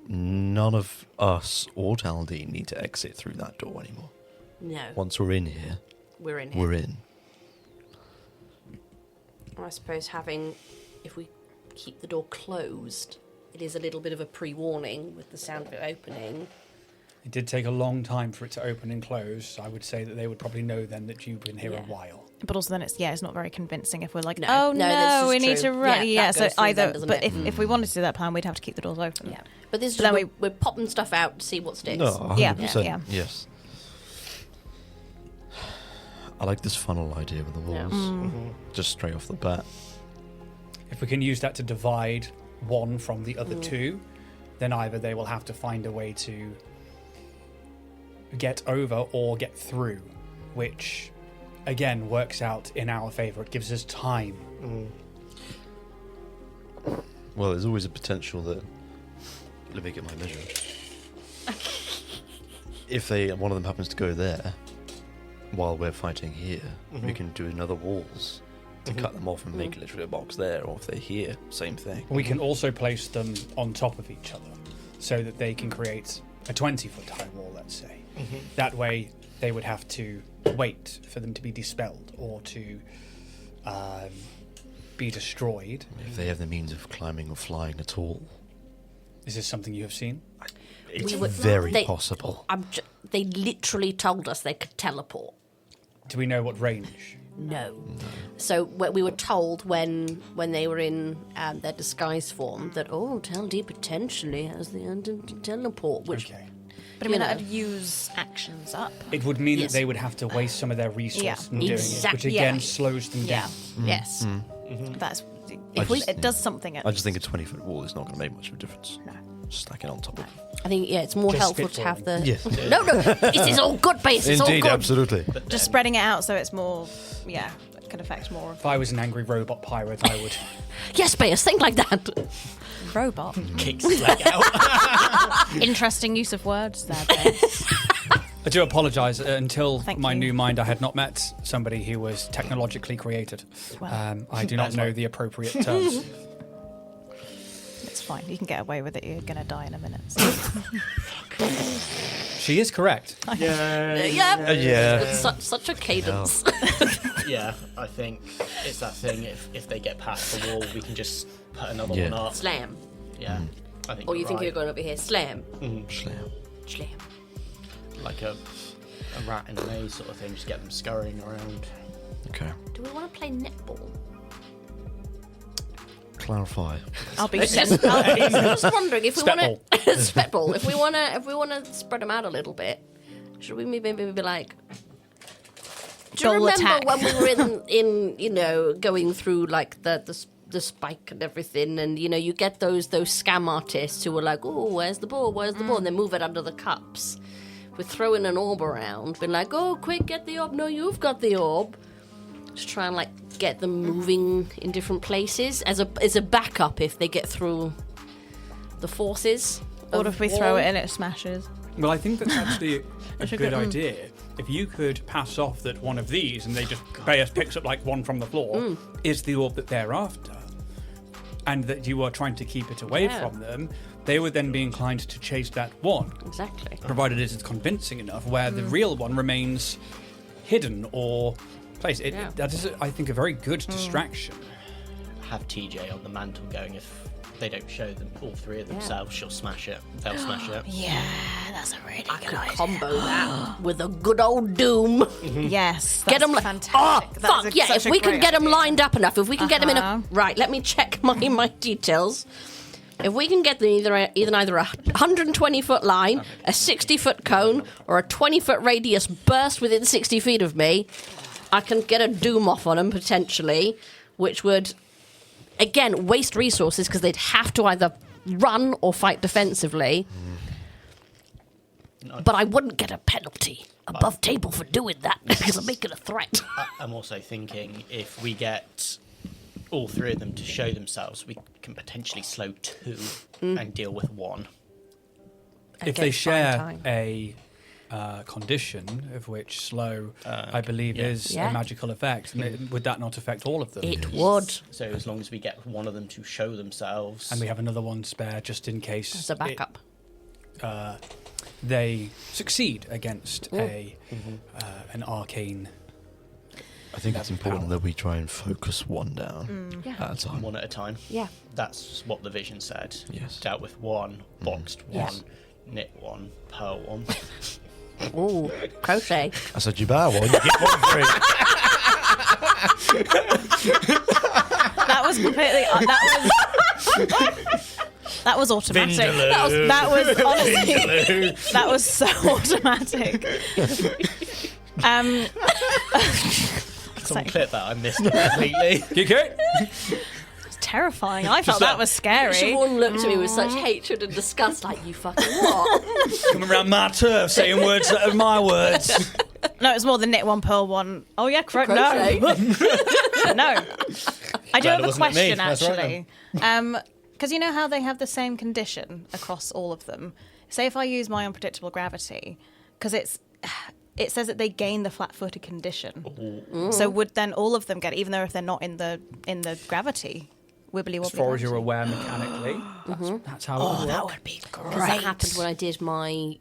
None of us or Taldine need to exit through that door anymore. No, Once we're in here, we're in here. we're in. I suppose if we keep the door closed, it is a little bit of a pre-warning with the sound of it opening. It did take a long time for it to open and close. I would say that they would probably know then that you've been here Yeah. a while. But also then it's not very convincing if we're like, No. oh No, no, this we is need true. to run. Yeah, Yeah, that so goes through either, then, doesn't but it? if we wanted to do that plan, we'd have to keep the doors open. Yeah, but this is But then just, we're popping stuff out to see what sticks. No, 100%. Yeah. Yes. I like this funnel idea with the walls. Just straight off the bat. If we can use that to divide one from the other two, then either they will have to find a way to get over or get through, which again works out in our favour. It gives us time. Well, there's always a potential that. Let me get my measure. If one of them happens to go there while we're fighting here, we can do another walls to cut them off and make literally a box there. Or if they're here, same thing. We can also place them on top of each other so that they can create a 20-foot high wall, let's say. That way they would have to wait for them to be dispelled or to be destroyed. If they have the means of climbing or flying at all, Is this something you have seen? it's We would- very they- possible. They literally told us they could teleport. Do we know what range? No. So we were told when they were in their disguise form that, Taldi potentially has the ability to teleport, which Okay. But I mean, You know. that'd use actions up. It would mean Yes. that they would have to waste some of their resources Yeah. in doing it, which Exactly. again Yeah. slows them Yeah. down. Yes. That's. I just- It does something. At I just think a 20-foot wall is not going to make much of a difference. No. Stack it on top of. I think it's more Just helpful to have the. spitballing. Yes. No, this is all good, base. It's all Indeed, good. absolutely. just spreading it out so it's more. Yeah, it can affect more of If I was an angry robot pirate, I would. Yes, base. Think like that. robot. Kicks his leg out. Interesting use of words there. Bess. I do apologise. Until Thank my you. new mind, I had not met somebody who was technologically created. Well. I do not That's know fine. the appropriate terms. It's fine. You can get away with it. You're gonna die in a minute. So. She is correct. Yeah. Yeah. With such a cadence. Yeah, I think it's that thing. If they get past the wall, we can just put another Yeah. one up. Slam. Yeah. I think Or you you're think right. you're going over here? Slam. Slam. Slam. Like a rat in a maze sort of thing, just get them scurrying around. Okay. Do we want to play netball? Clarify. I'll be. Just wondering if we want Spetball. to spetball. If we want to spread them out a little bit, should we maybe be like? Do you Goal remember attack. when we were in going through like the spike and everything, and you get those scam artists who are like, oh, where's the ball? Where's the ball? And they move it under the cups. We're throwing an orb around, being like, oh, quick, get the orb. No, you've got the orb. Just try and like get them moving in different places as a backup if they get through the forces. Or if we throw it in, it smashes. Well, I think that's actually a good idea. If you could pass off that one of these, and they just picks up like one from the floor, is the orb that they're after, and that you are trying to keep it away from them, they would then be inclined to chase that one. Exactly. Provided it is convincing enough, where the real one remains hidden or placed. That is, I think, a very good distraction. Have TJ on the mantle going. If they don't show them all three of themselves, she'll smash it. They'll smash it. Yeah, that's a really good idea. Combo that with a good old Doom. Yes, Get them fantastic. fuck yeah! If we can get them lined up enough, if we can get them in a right, let me check my details. If we can get them either a 120-foot line, a 60-foot cone, or a 20-foot radius burst within 60 feet of me, I can get a Doom off on them potentially, which would, again, waste resources because they'd have to either run or fight defensively. But I wouldn't get a penalty above table for doing that because I'm making a threat. I'm also thinking if we get all three of them to show themselves, we can potentially slow two and deal with one. If they share a condition, of which slow, I believe, is a magical effect, would that not affect all of them? It would. So as long as we get one of them to show themselves, And we have another one spare just in case. As a backup. They succeed against an arcane. I think it's important that we try and focus one down at a time. one at a time. Yeah. That's what the vision said. Yes. Dealt with one, boxed one, Yes. knit one, pearl one. Ooh, crochet. I said you buy one, you get one free. That was completely. That was automatic. Vindaloo. That was honestly. That was so automatic. Someone clip that. I missed it completely. Okay. It's terrifying. I felt that was scary. Siobhan looked at me with such hatred and disgust, like, you fucking what? Coming around my turf, saying words that are my words. No, it was more the knit one, pearl one. Oh yeah, correct. Crochet. No, no. I do Glad have it a wasn't me. question That's right, actually. Because you know how they have the same condition across all of them. Say if I use my unpredictable gravity, because it says that they gain the flat-footed condition. So would then all of them get it, even though if they're not in the gravity, wibbly wobbly? As far as you're aware mechanically, that's how it would work. that would be Because great. that happened when I did my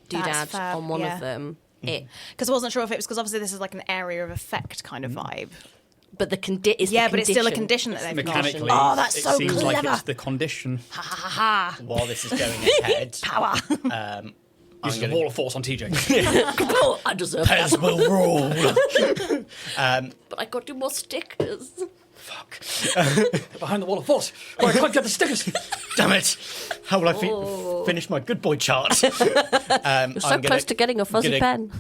That's doodad fab, on one yeah. of them. Because I wasn't sure if it was because obviously this is like an area of effect kind of vibe. But the But it's still a condition that they've got. Mechanically, Oh, that's it so seems clever. like it's the condition. Ha ha ha. While this is going ahead, Power. Use the wall of force on TJ. I deserve that. Pez will rule. But I got 2 more stickers. Fuck. Behind the wall of force. Oh, I can't get the stickers. Damn it! How will I finish my good boy chart? You're so close to getting a fuzzy pen.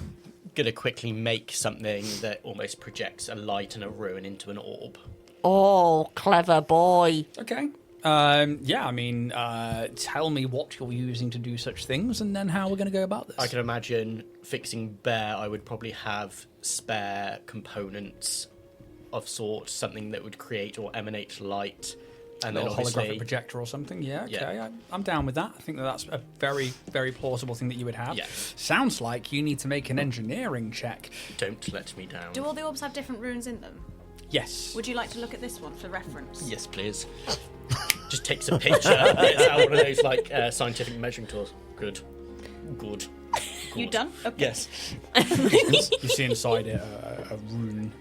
Gonna quickly make something that almost projects a light and a ruin into an orb. Oh, clever boy. Okay. Yeah, I mean, tell me what you're using to do such things and then how we're going to go about this. I can imagine fixing Bear, I would probably have spare components of sorts, something that would create or emanate light. And then a obviously holographic projector or something. Yeah, okay. Yeah. I'm down with that. I think that's a very, very plausible thing that you would have. Yeah. Sounds like you need to make an engineering check. don't let me down. Do all the orbs have different runes in them? Yes. Would you like to look at this one for reference? Yes, please. Just takes a picture. It's out one of those like scientific measuring tools. Good. You done? Okay. Yes. You see inside it a rune.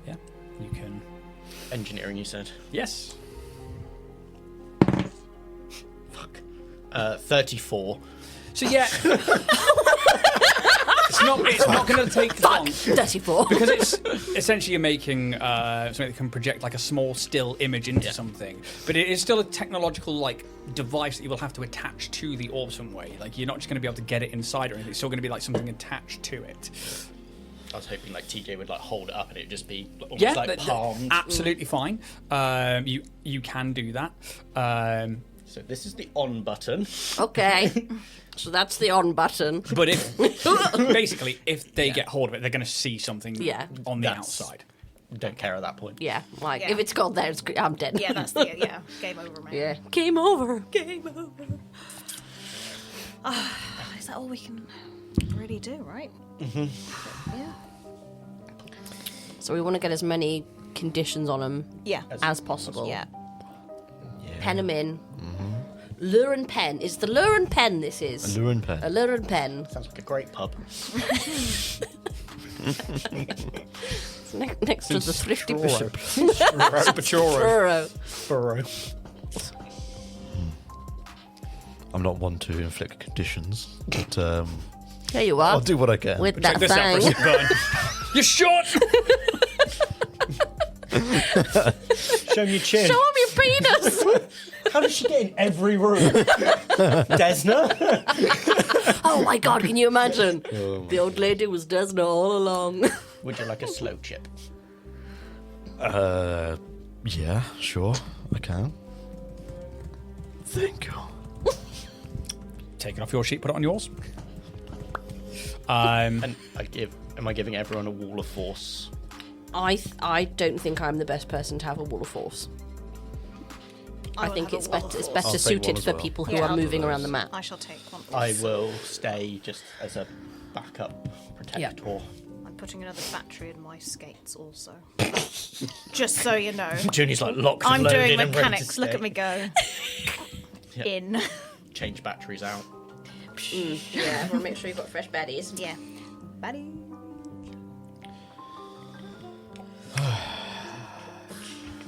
Yeah, you can. Engineering, you said. Yes. Fuck. 34. So yeah. It's not going to take long. 34. Because it's essentially you're making something that can project like a small still image into something, but it is still a technological like device that you will have to attach to the orb some way. Like you're not just going to be able to get it inside or anything. It's still going to be like something attached to it. I was hoping like TJ would like hold it up and it would just be almost like palmed. Absolutely fine. You can do that. So this is the on button. Okay. So that's the on button. But if basically if they get hold of it, they're going to see something on the That's- outside. Don't care at that point. Yeah, like Yeah. if it's gone there, I'm dead. Yeah, that's game over, mate. Yeah. Game over. Game over. Is that all we can really do, right? Yeah. So we want to get as many conditions on them Yeah. as possible. Yeah. Pen them in. Lure and pen. Is the lure and pen this is? A lure and pen. A lure and pen. Sounds like a great pub. It's next to the thrifty bishop. Spachoro. Burrow. I'm not one to inflict conditions, but There you are. I'll do what I can. With Check that this out for a thing. burn. You're short! Show me your chin. Show him your penis. How does she get in every room? Desna? Oh my god, can you imagine? The old lady was Desna all along. Would you like a slow chip? Yeah, sure, I can. Thank you. Take it off your sheet, put it on yours. And am I giving everyone a wall of force? I don't think I'm the best person to have a wall of force. I will think have it's a wall better. of It's force. better I'll take suited one as for well. people who Yeah, are I'll do moving around those. the map. I shall take one. I will stay just as a backup protector. I'm putting another battery in my skates also. Just so you know. Junie's like locked I'm and loaded doing and ready to mechanics. Look stay. at me go. Yep. In. Change batteries out. Yeah, I want to make sure you've got fresh baddies. Yeah. Buddy.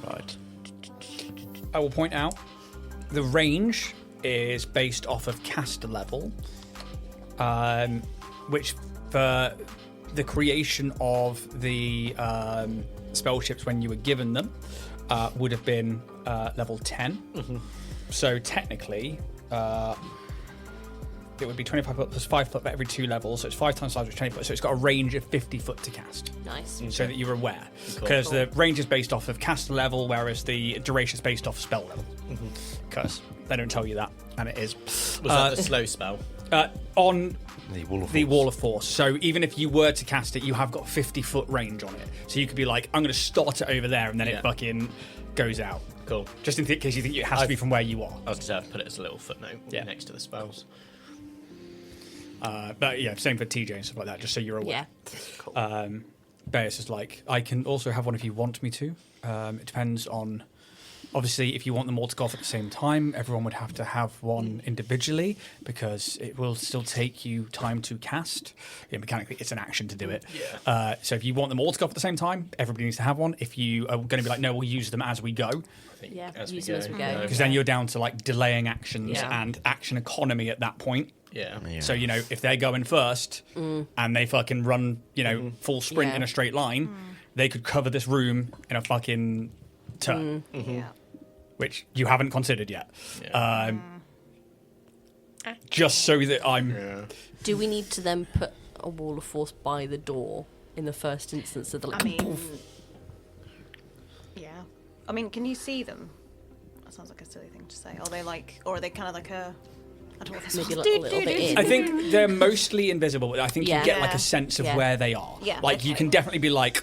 Right. I will point out the range is based off of caster level, which for the creation of the spell ships when you were given them would have been level 10. So technically, it would be 25 foot plus 5 foot for every 2 levels, so it's 5 times 5, which is 20 foot. So it's got a range of 50 foot to cast. Nice. So that you're aware, Cool. because the range is based off of caster level, whereas the duration is based off spell level. Because they don't tell you that, and it is Was that the slow spell? on The wall of the force. wall of force. So even if you were to cast it, you have got 50 foot range on it. So you could be like, I'm going to start it over there, and then Yeah. it fucking goes out. Cool. Just in case you think it has to be from where you are. I was going to put it as a little footnote Yeah. next to the spells. But yeah, same for TJ and stuff like that. Just so you're aware. Yeah. Cool. But it's just like, I can also have one if you want me to. It depends on, obviously, if you want them all to go off at the same time, everyone would have to have one individually, because it will still take you time to cast. Yeah, mechanically, it's an action to do it. Yeah. So if you want them all to go off at the same time, everybody needs to have one. If you are going to be like, no, we'll use them as we go, I think Yeah, as use we them go. as we go. because then you're down to like delaying actions Yeah. and action economy at that point. Yeah. Yeah. So, you know, if they're going first and they fucking run, you know, full sprint Yeah. in a straight line, they could cover this room in a fucking turn, Yeah. which you haven't considered yet. Yeah. Just so that I'm... Yeah. Do we need to then put a wall of force by the door in the first instance? So I mean, yeah. I mean, can you see them? That sounds like a silly thing to say. Are they like, or are they kind of like a? I don't know what this Maybe was. like a little bit in. I think they're mostly invisible, but I think Yeah. you get like Yeah. a sense of Yeah. where they are. Yeah, Like, you okay. can definitely be like...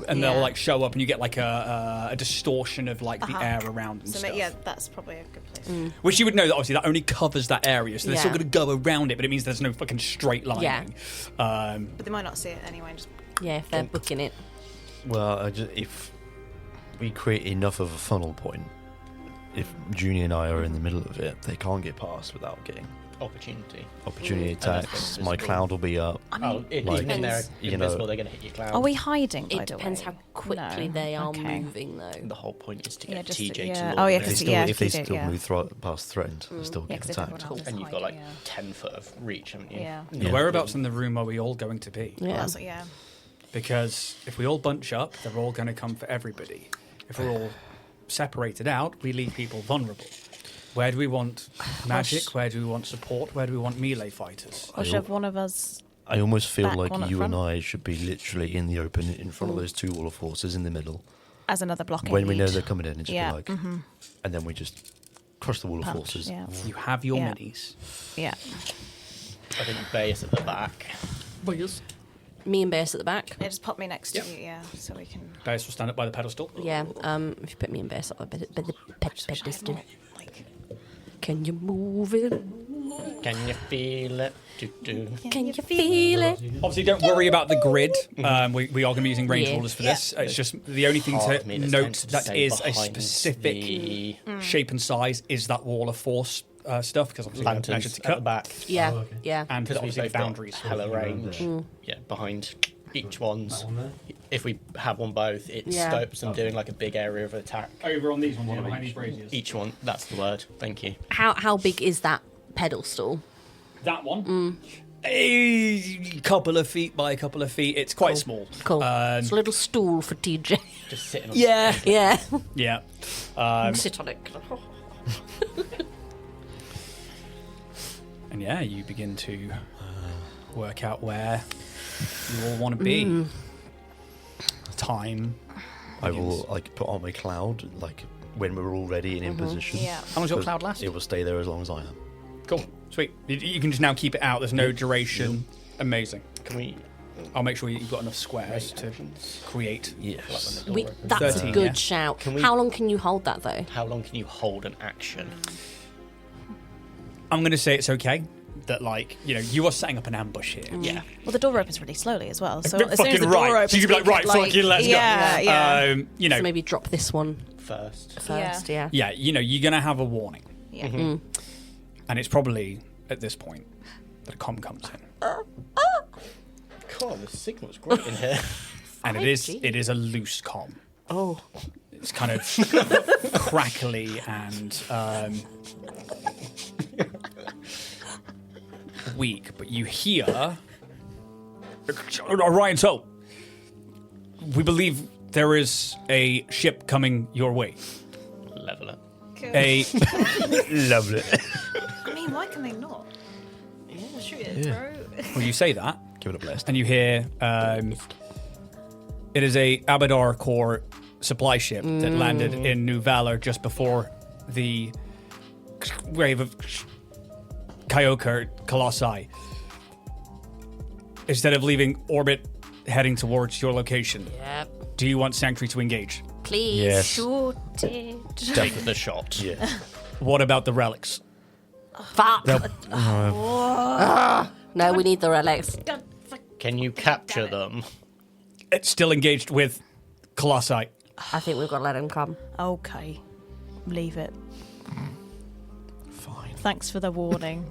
And Yeah. they'll like show up and you get like a distortion of like the air around and So stuff. yeah, that's probably a good place. Which you would know that obviously that only covers that area, so they're still Yeah. going to go around it, but it means there's no fucking straight lining. Yeah. But they might not see it anyway. And just Yeah, if they're booking it. Well, if we create enough of a funnel point, if Junie and I are in the middle of it, they can't get past without getting Opportunity. opportunity And that's attacks. been My visible. cloud will be up. Oh, Like, even in there, you know- invisible, they're going to hit your cloud. are we hiding? By It the depends way? how quickly No. they are Okay. moving, though. The whole point is to Yeah, get just TJ yeah. to launch. Oh, yeah, If they 'cause- still, yeah, if they you do, still yeah. move past threat, they still Yeah, get 'cause attacked. everyone else is And you've got like hiding, 10 foot of reach, haven't you? yeah. Yeah. Whereabouts in the room are we all going to be? Well, Yeah. that's yeah. Because if we all bunch up, they're all going to come for everybody. If we're all separated out, we leave people vulnerable. Where do we want magic? Where do we want support? Where do we want melee fighters? Or should have one of us? I almost feel Back like one at you and front. I should be literally in the open in front of those two wall of forces in the middle. As another blocking When we know lead. they're coming in, and just Yeah, be like, and then we just Crush the wall of punch, forces. Yeah. You have your Yeah. minis. Yeah. I think Bayes at the back. Me and Bears at the back. Yeah, just pop me next Yep. to you, yeah, so we can. Bears will stand up by the pedestal. Yeah. If you put me and Bears up by the pedestal. Can you move it? Can you feel it? Do-do. Can you feel it? Obviously, don't worry about the grid. We are going to be using range Yeah. rulers for this. It's just the only thing Part to of me that's note tempted to that say is a behind specific the shape and size is that wall of force stuff, because obviously we have measured lanterns to at the cut. back. Yeah. Yeah. And Because we obviously the both got boundaries. hella range. Yeah, behind each one's. If we have one both, it Yeah. scopes them doing like a big area of attack. Over on these ones, behind these braziers. Each one, that's the word. Thank you. How big is that pedestal? That one. A couple of feet by a couple of feet. It's quite small. Cool. It's a little stool for TJ. Just sitting on Yeah. Yeah. Yeah. Sit on it. And yeah, you begin to work out where you all want to be. Time. I will put on my cloud when we're all ready and in position. Yeah. How long does your Because cloud last? It will stay there as long as I am. Cool. Sweet. You can just now keep it out. There's no duration. Amazing. Can we? I'll make sure you've got enough squares to create. Yes. That's 13, a good yeah. shout. Can we- How long can you hold that though? How long can you hold an action? I'm going to say it's okay that, you are setting up an ambush here. Yeah. Well, the door opens really slowly as well. So You're as soon as the fucking door right. opens, So you'd be we like, right, could, fuck you, let's go. yeah, Yeah. So maybe drop this one First. first. Yeah. Yeah, you're going to have a warning. Yeah. And it's probably, at this point, that a comm comes in. God, the signal's great in here. And it is a loose comm. Oh. It's kind of crackly and weak, but you hear Orion. So, we believe there is a ship coming your way. Level it. A Lovely. I mean, why can they not? Yeah, shoot it, bro. well, you say that, Give it a blast. and you hear it is a Abadar Corps supply ship that landed in New Valor just before the wave of Kyoka Colossi. Instead of leaving orbit heading towards your location, Yep. do you want Sanctuary to engage? Please Yes. shoot it. Take the shot. Yeah. What about the relics? Fuck. No, we need the relics. Can you capture them? It's still engaged with Colossi. I think we've got to let him come. Okay, leave it. Fine. Thanks for the warning.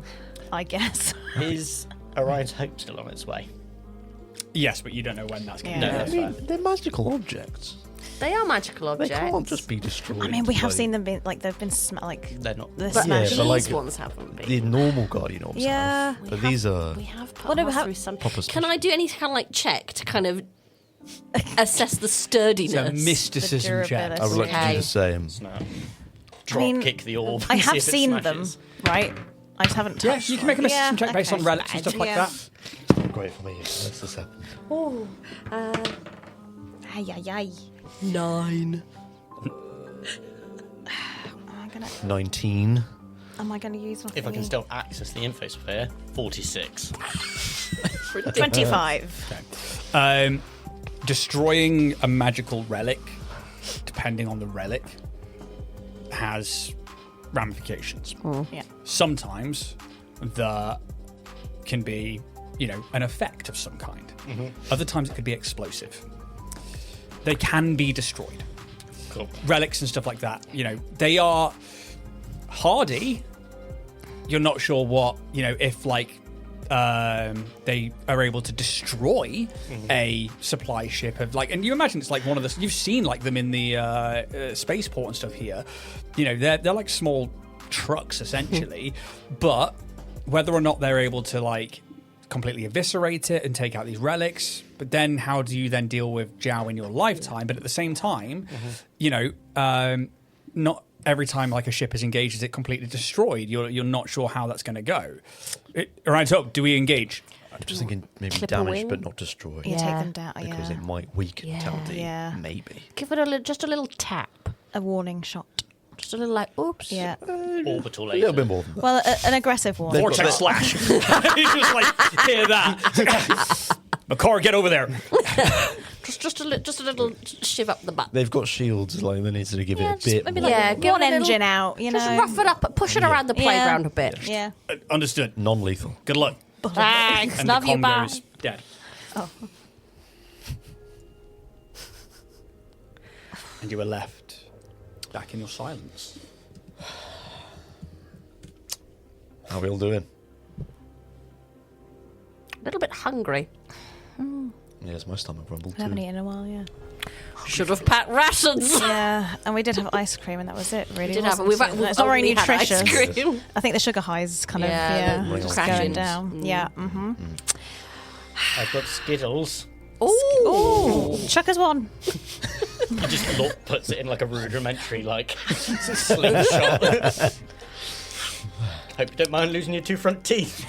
I guess. Is Orion's Hope still on its way? Yes, but you don't know when that's going to Yeah. No, be. that's I mean, fair. they're magical objects. They are magical They objects. can't just be destroyed. I mean, we have by seen them be they've been They're not. the But smash. these but ones haven't been. the normal guardian orbs. Yeah. have. But these are. We have put Well, no, we ours have- through some. Proper Can I do any kind of check to kind of assess the sturdiness? It's a mysticism check. I would like to do Okay. the same. No. Drop mean, kick the orb. I and see have if it seen them, smashes. right? I just haven't Yeah, touched you can make a mysticism them. check based on Okay. relics and stuff like Yeah. that. Great for me. Let's this happen. Oh, Ay, ay, ay. 9. $19. Am I going to use my If I can thingy? still access the infosphere, 46. 25. Destroying a magical relic, depending on the relic, has ramifications. Yeah. Sometimes there can be, an effect of some kind. Other times it could be explosive. They can be destroyed. Cool. Relics and stuff like that, they are hardy. You're not sure what, if they are able to destroy a supply ship of and you imagine it's like one of the, you've seen them in the spaceport and stuff here. They're like small trucks essentially, but whether or not they're able to completely eviscerate it and take out these relics, but then how do you then deal with Zhao in your lifetime? But at the same time, not every time a ship is engaged is it completely destroyed. You're not sure how that's going to go. Right, so do we engage? I'm just thinking maybe Clip a damage wing? but not destroy. You Yeah. take them down. Because Yeah. it might weaken Yeah. Taldi. Yeah. Maybe. Give it just a little tap. A warning shot. Just a little like, oops. Yeah. Orbital A laser. little bit more than that. Well, an aggressive one. Vortex slash. You just like hear that. McCor, get over there. Just a little shiv up the butt. They've got shields, like they need to give it a bit maybe more. like give one it a little- engine out, you know. Just rough it up, push it around the playground a bit. Yeah. Understood. Non-lethal. Good luck. Thanks, And love the you, con bye. goes dead. Oh. And you were left back in your silence. How are we all doing? A little bit hungry. Yes, my stomach rumbled I haven't too. eaten in a while, yeah. Should have packed rations. Yeah, and we did have ice cream, and that was it, really. We did have it. wasn't We've it? It's not very only had ice nutritious. cream. I think the sugar highs kind Yeah, of, the just crashing. going down. Yeah, mm-hmm. I've got Skittles. Ooh. Chuck us one. He just puts it in like a rudimentary, like, slingshot. Hope you don't mind losing your 2 front teeth.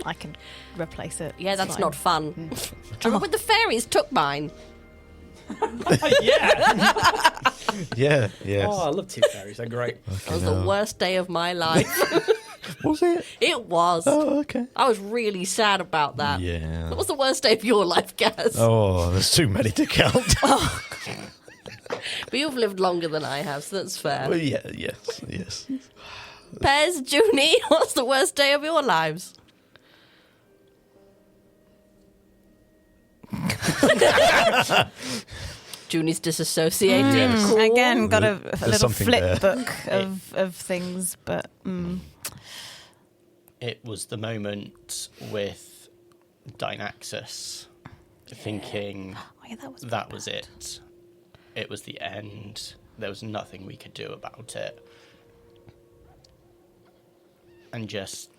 I can replace it. Yeah, It's that's fine. not fun. Do you remember when the fairies took mine? Yeah. Yeah, yes. Oh, I love tooth fairies. They're great. That was the worst day of my life. Was it? It was. Oh, okay. I was really sad about that. Yeah. What was the worst day of your life, Gaz? Oh, there's too many to count. But you've lived longer than I have, so that's fair. Well, yeah, yes. Pez, Junie, what's the worst day of your lives? Junie's disassociated. Cool. Again, got a little something flip there. book of things, but It was the moment with Dynaxis, thinking oh, yeah, that was it. It was the end. There was nothing we could do about it. And just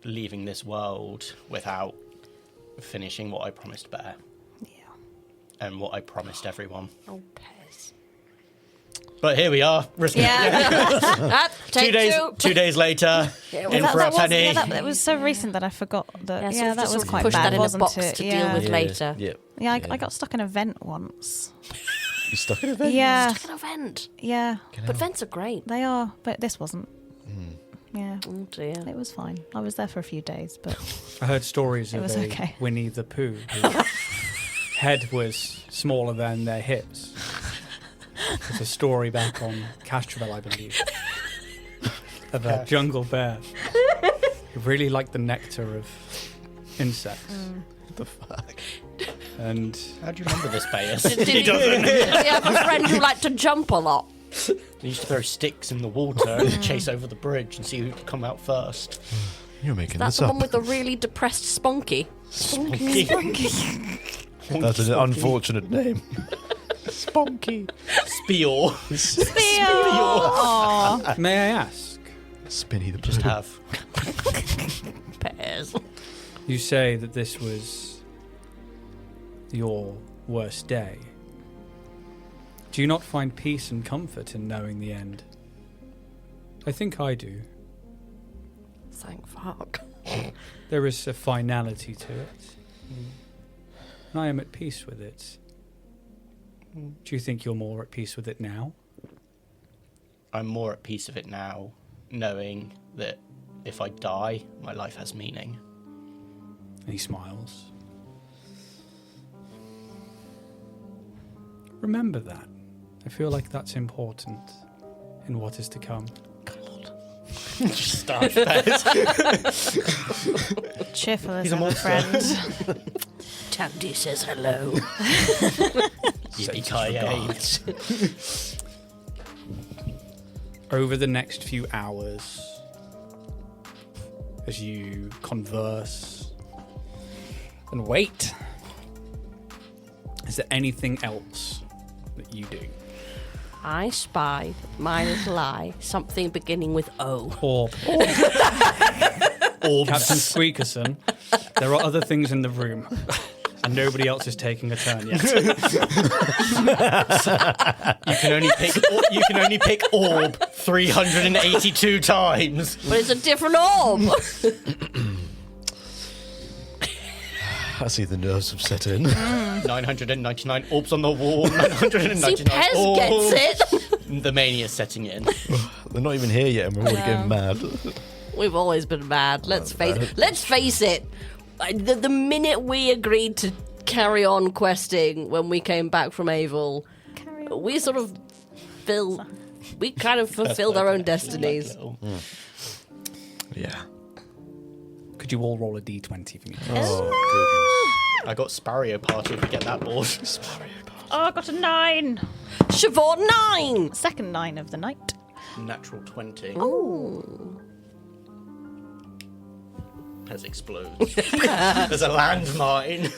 leaving this world without finishing what I promised Bear yeah. and what I promised everyone. Oh, Pez. But here we are. Ah, take 2 days later, Yeah, in well, for a penny. That was so recent that I forgot that. Yeah, so Yeah, we've that just was sort of quite pushed bad, that in a wasn't box it? to yeah. deal with later. Yeah. Yeah, I got stuck in a vent once. You stuck in a vent? Yeah, Like an event. yeah, But vents are great. they are, but this wasn't. Yeah, Oh, dear. it was fine. I was there for a few days, but I heard stories It of was a okay. Winnie the Pooh whose head was smaller than their hips. There's a story back on Castroville, I believe, of a jungle bear who really liked the nectar of insects. What the fuck? And How do you remember this, Bayers? Did he have a friend who liked to jump a lot? They used to throw sticks in the water and chase over the bridge and see who could come out first. You're making That's this the up. one with the really depressed Spunky. That's an unfortunate name. Spunky. Spear. Aw. May I ask, Spinny the Just Pooh. have. Pez. you say that this was your worst day. Do you not find peace and comfort in knowing the end? I think I do. Thank fuck. There is a finality to it. And I am at peace with it. Do you think you're more at peace with it now? I'm more at peace with it now, knowing that if I die, my life has meaning. And he smiles. Remember that. I feel like that's important in what is to come. Just start Bears. Cheerful He's as a ever, friend. Tandy says hello. Yippee-ki-yay. Over the next few hours, as you converse and wait, is there anything else that you do? I spy my little eye, something beginning with O. Or Captain Squeakerson, there are other things in the room, and nobody else is taking a turn yet. You can only pick orb 382 times. But it's a different orb. I see the nerves have set in. 999 orbs on the wall. 999 See, Pez orbs. gets it. The mania's setting in. They're not even here yet, and we're already getting mad. We've always been mad. Let's face it. The minute we agreed to carry on questing when we came back from Avil, we sort of fulfilled our own destinies. Yeah. Could you all roll a d20 for me? Oh, I got Sparrow Party if we get that board. Oh, I got a 9. Siobhan 9! Second 9 of the night. Natural 20. Ooh. Pez explodes. There's a landmine.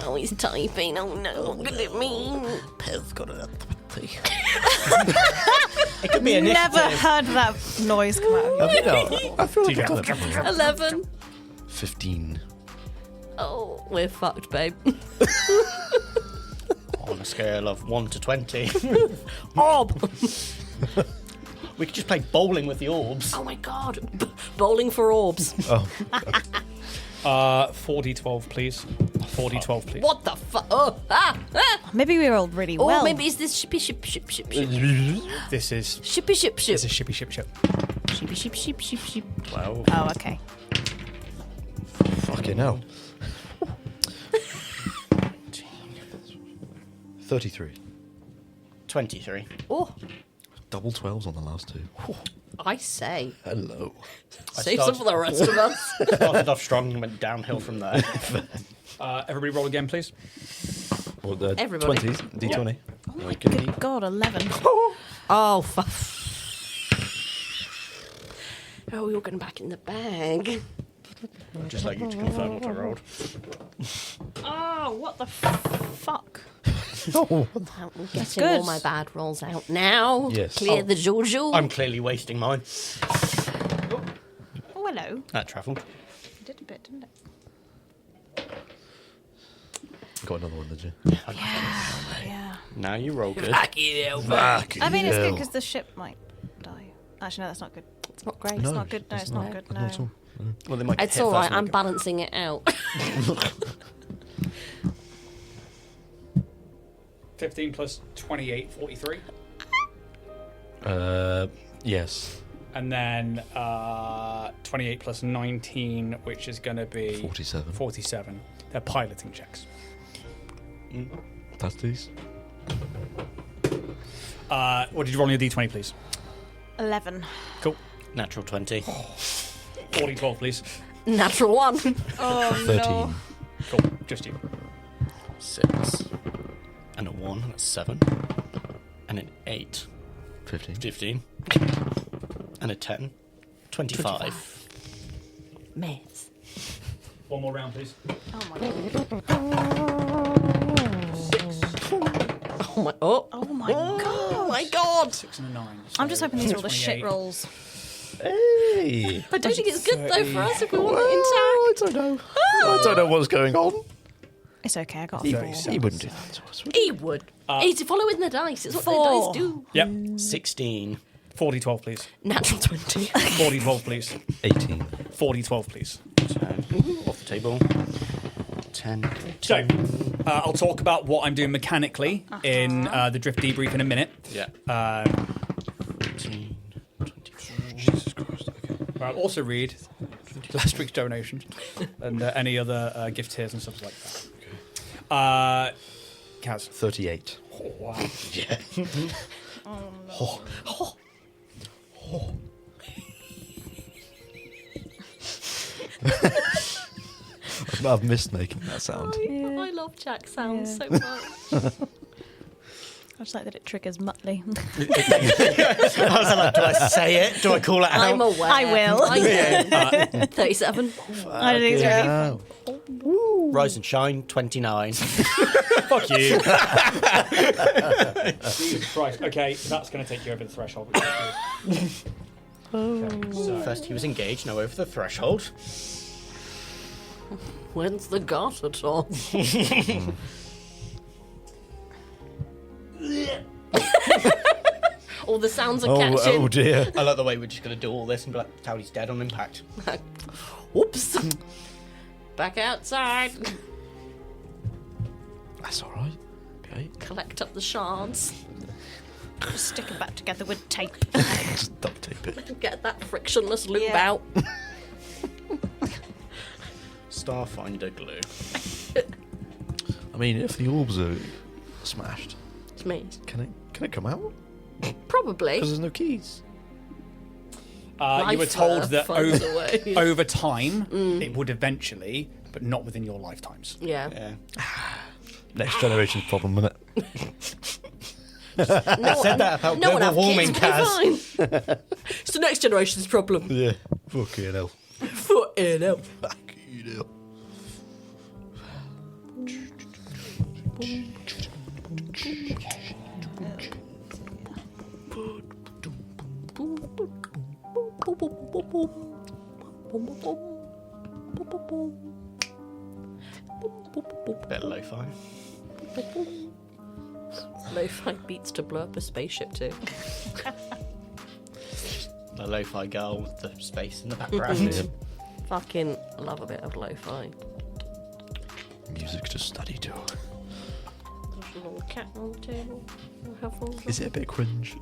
Oh, he's typing. Oh no, what could it mean? Pez got it. It could be initiative. Never heard that noise come out of you. I feel like I got it. 11. 15. Oh, we're fucked, babe. On a scale of 1 to 20. Orb! We could just play bowling with the orbs. Oh my god. Bowling for orbs. Oh, 4d12, please. 4d12, please. What the fuck? Maybe we rolled really Oh, well. maybe it's this shippy ship. This is Shippy ship. it's a shippy ship. Shippy. 12. Oh, okay. fucking hell. 33. 23. Oh, Double 12s on the last two. I say. Hello. Save some for the rest of us. Started off strong and went downhill from there. Everybody roll again, please. Well, the Everybody. 20s, D20. Oh my good God, 11. Oh, fuck. Oh, you're getting back in the bag. I'd just like you to confirm what I rolled. Oh, what the fuck? Oh, I'm getting good. all my bad rolls out now. Yes. Clear the Jojo. I'm clearly wasting mine. Oh, hello. That travelled. It did a bit, didn't it? got another one, did you? Yeah. Now you roll good. Back it over. I mean, it's good because the ship might die. Actually, no, that's not good. It's not great. It's not good. No, it's not No. good. Not at No. all. Well, they might get It's hit all right. first and I'm they go- balancing it out. 15 plus 28, 43. Yes. And then 28 plus 19, which is going to be 47. 47. They're piloting checks. That's these. What did you roll on your d20, please? 11. Cool. Natural 20. 40, 12, please. Natural 1. Oh, 13. Cool. Just you. 6. And a 1. That's 7. And an 8. 15. 15. And a 10. 25. Miss. One more round, please. Oh my God. Oh my. Oh. Oh my God. Oh my god. 6 and a 9. I'm just hoping these are all the shit 28. rolls. Hey! I don't think it's good though for us if we want Well, it I intact. don't know. I don't know what's going on. It's okay, I got He, a 4. he wouldn't do that to us, would he? He would. He's following the dice. It's what the 4. dice do. Yep. 16. 40, 12, please. Natural 20. 40, 12, please. 18. 40, 12, please. 10. Off the table. 10. So, I'll talk about what I'm doing mechanically in the drift debrief in a minute. Yeah. 18. 24. Jesus Christ. Okay. I'll also read last week's donations and any other gift tiers and stuff like that. Kaz. 38. Oh, wow. Yeah. I've missed making that sound. I love Jack sounds so much. I just like that it triggers Muttley. I was like, do I say it? Do I call it out? I'm aware. I will. I know. 37. I don't think it's really Yeah. Rise and shine, 29. Fuck you. Jesus Christ. Okay, that's going to take you over the threshold. Which is good. Okay, so, First he was engaged, now over the threshold. When's the Gothica? All the sounds are catching. Oh dear. I like the way we're just going to do all this and be like, Towdy's dead on impact. Whoops. Back outside. That's alright. Okay. Collect up the shards. Just stick them back together with tape. Just duct tape it. Get that frictionless lube out. Starfinder glue. I mean, if the orbs are smashed, It's me. can it come out? Probably. Because there's no keys. You were told that finds a way. over time it would eventually, but not within your lifetimes. Yeah. Next generation's problem, isn't it? I said that about global warming, Kaz. It's the next generation's problem. Yeah. Fucking hell. Fucking hell. Fucking hell. Bit of lo-fi. Lo-fi beats to blow up a spaceship too. The lo-fi girl with the space in the background. Fucking love a bit of lo-fi. Music to study to. There's a little cat on the table. Is it a bit cringe?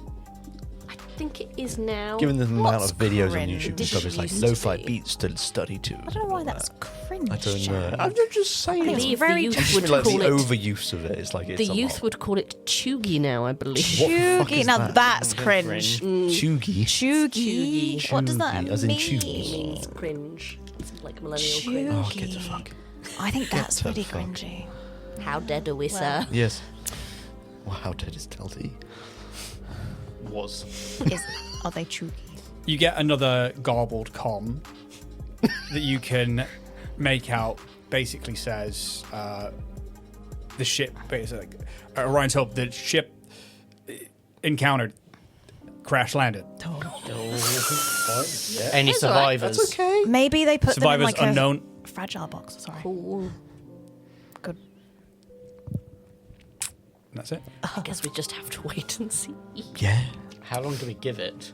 I think it is now. Given the amount of videos on cringe? YouTube and stuff, it's like Used to lo-fi be. beats to study to. I don't know why that's cringe. I don't know. Jack. I'm just saying. I It's believe very the youth just would like the call it. overuse of it. It's like it's The a youth lot. would call it chuggy now, I believe. What the fuck Chuggy. is Now that? that's cringe. Chuggy. Chuggy. What does that Chuggy, as in mean? chews. Means cringe. It's like millennial cringe. Oh, get the fuck. I think that's the really fuck. cringy. How dead are we, sir? Yes. Well, how dead is Telty? Was. Are they chuggy? You get another garbled comm that you can make out. Basically says the ship. Basically, Orion's Hope. The ship encountered, crash landed. Any That's all right. survivors? That's okay. Maybe they put Survivors them in like unknown. a fragile box. Sorry. Ooh, Good. That's it. I guess we just have to wait and see. Yeah. How long do we give it?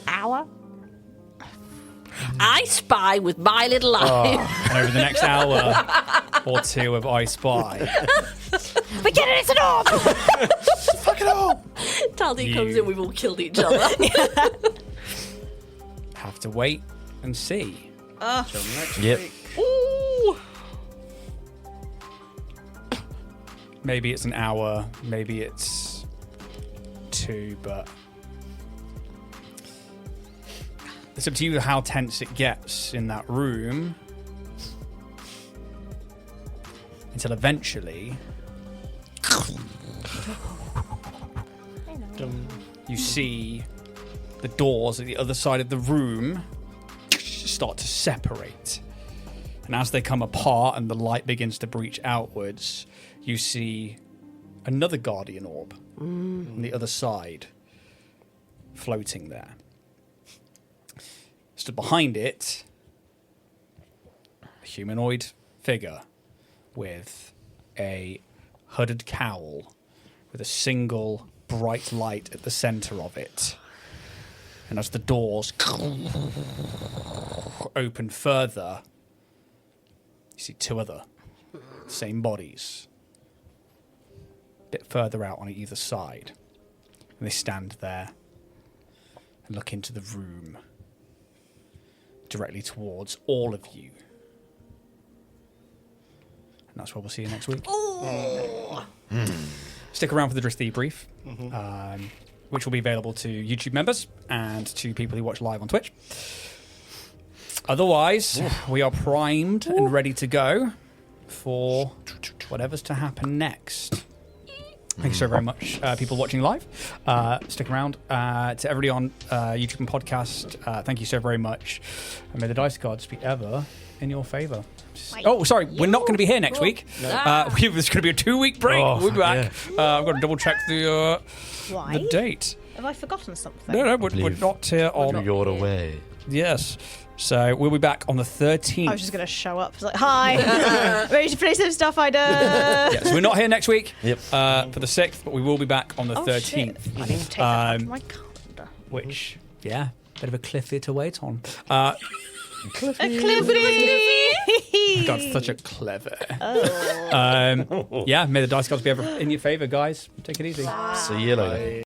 Hour. I spy with my little eye. And over the next hour or two of I Spy, We get it. It's an orb. Fuck it all. Taldi comes You- in, we've all killed each other. have to wait and see. Till next Yep. week. Ooh. Maybe it's an hour, maybe it's 2, but it's up to you how tense it gets in that room until eventually you see the doors at the other side of the room start to separate. And as they come apart and the light begins to breach outwards, you see another guardian orb on the other side floating there. Stood behind it, a humanoid figure with a hooded cowl with a single bright light at the center of it. And as the doors open further, you see 2 other same bodies a bit further out on either side. And they stand there and look into the room directly towards all of you. And that's where we'll see you next week. Stick around for the Drift debrief, which will be available to YouTube members and to people who watch live on Twitch. Otherwise, we are primed and ready to go for whatever's to happen next. Thank you so very much, people watching live. Stick around. To everybody on YouTube and podcast, thank you so very much. And may the dice gods be ever in your favour. Oh, sorry, we're not going to be here next week. There's going to be a 2-week break. We'll be back. I've got to double check the Why? date. Have I forgotten something? No, we're not here on. You're away. Yes. So we'll be back on the 13th. I was just going to show up. It's like, hi, ready to play some Starfinder. Yeah, so we're not here next week Yep. for the 6th, but we will be back on the Oh, 13th. shit. I need to take that out of my calendar. Which, yeah, bit of a cliff here to wait on. God, such a clever. Yeah, may the dice gods be ever in your favour, guys. Take it easy. See you later.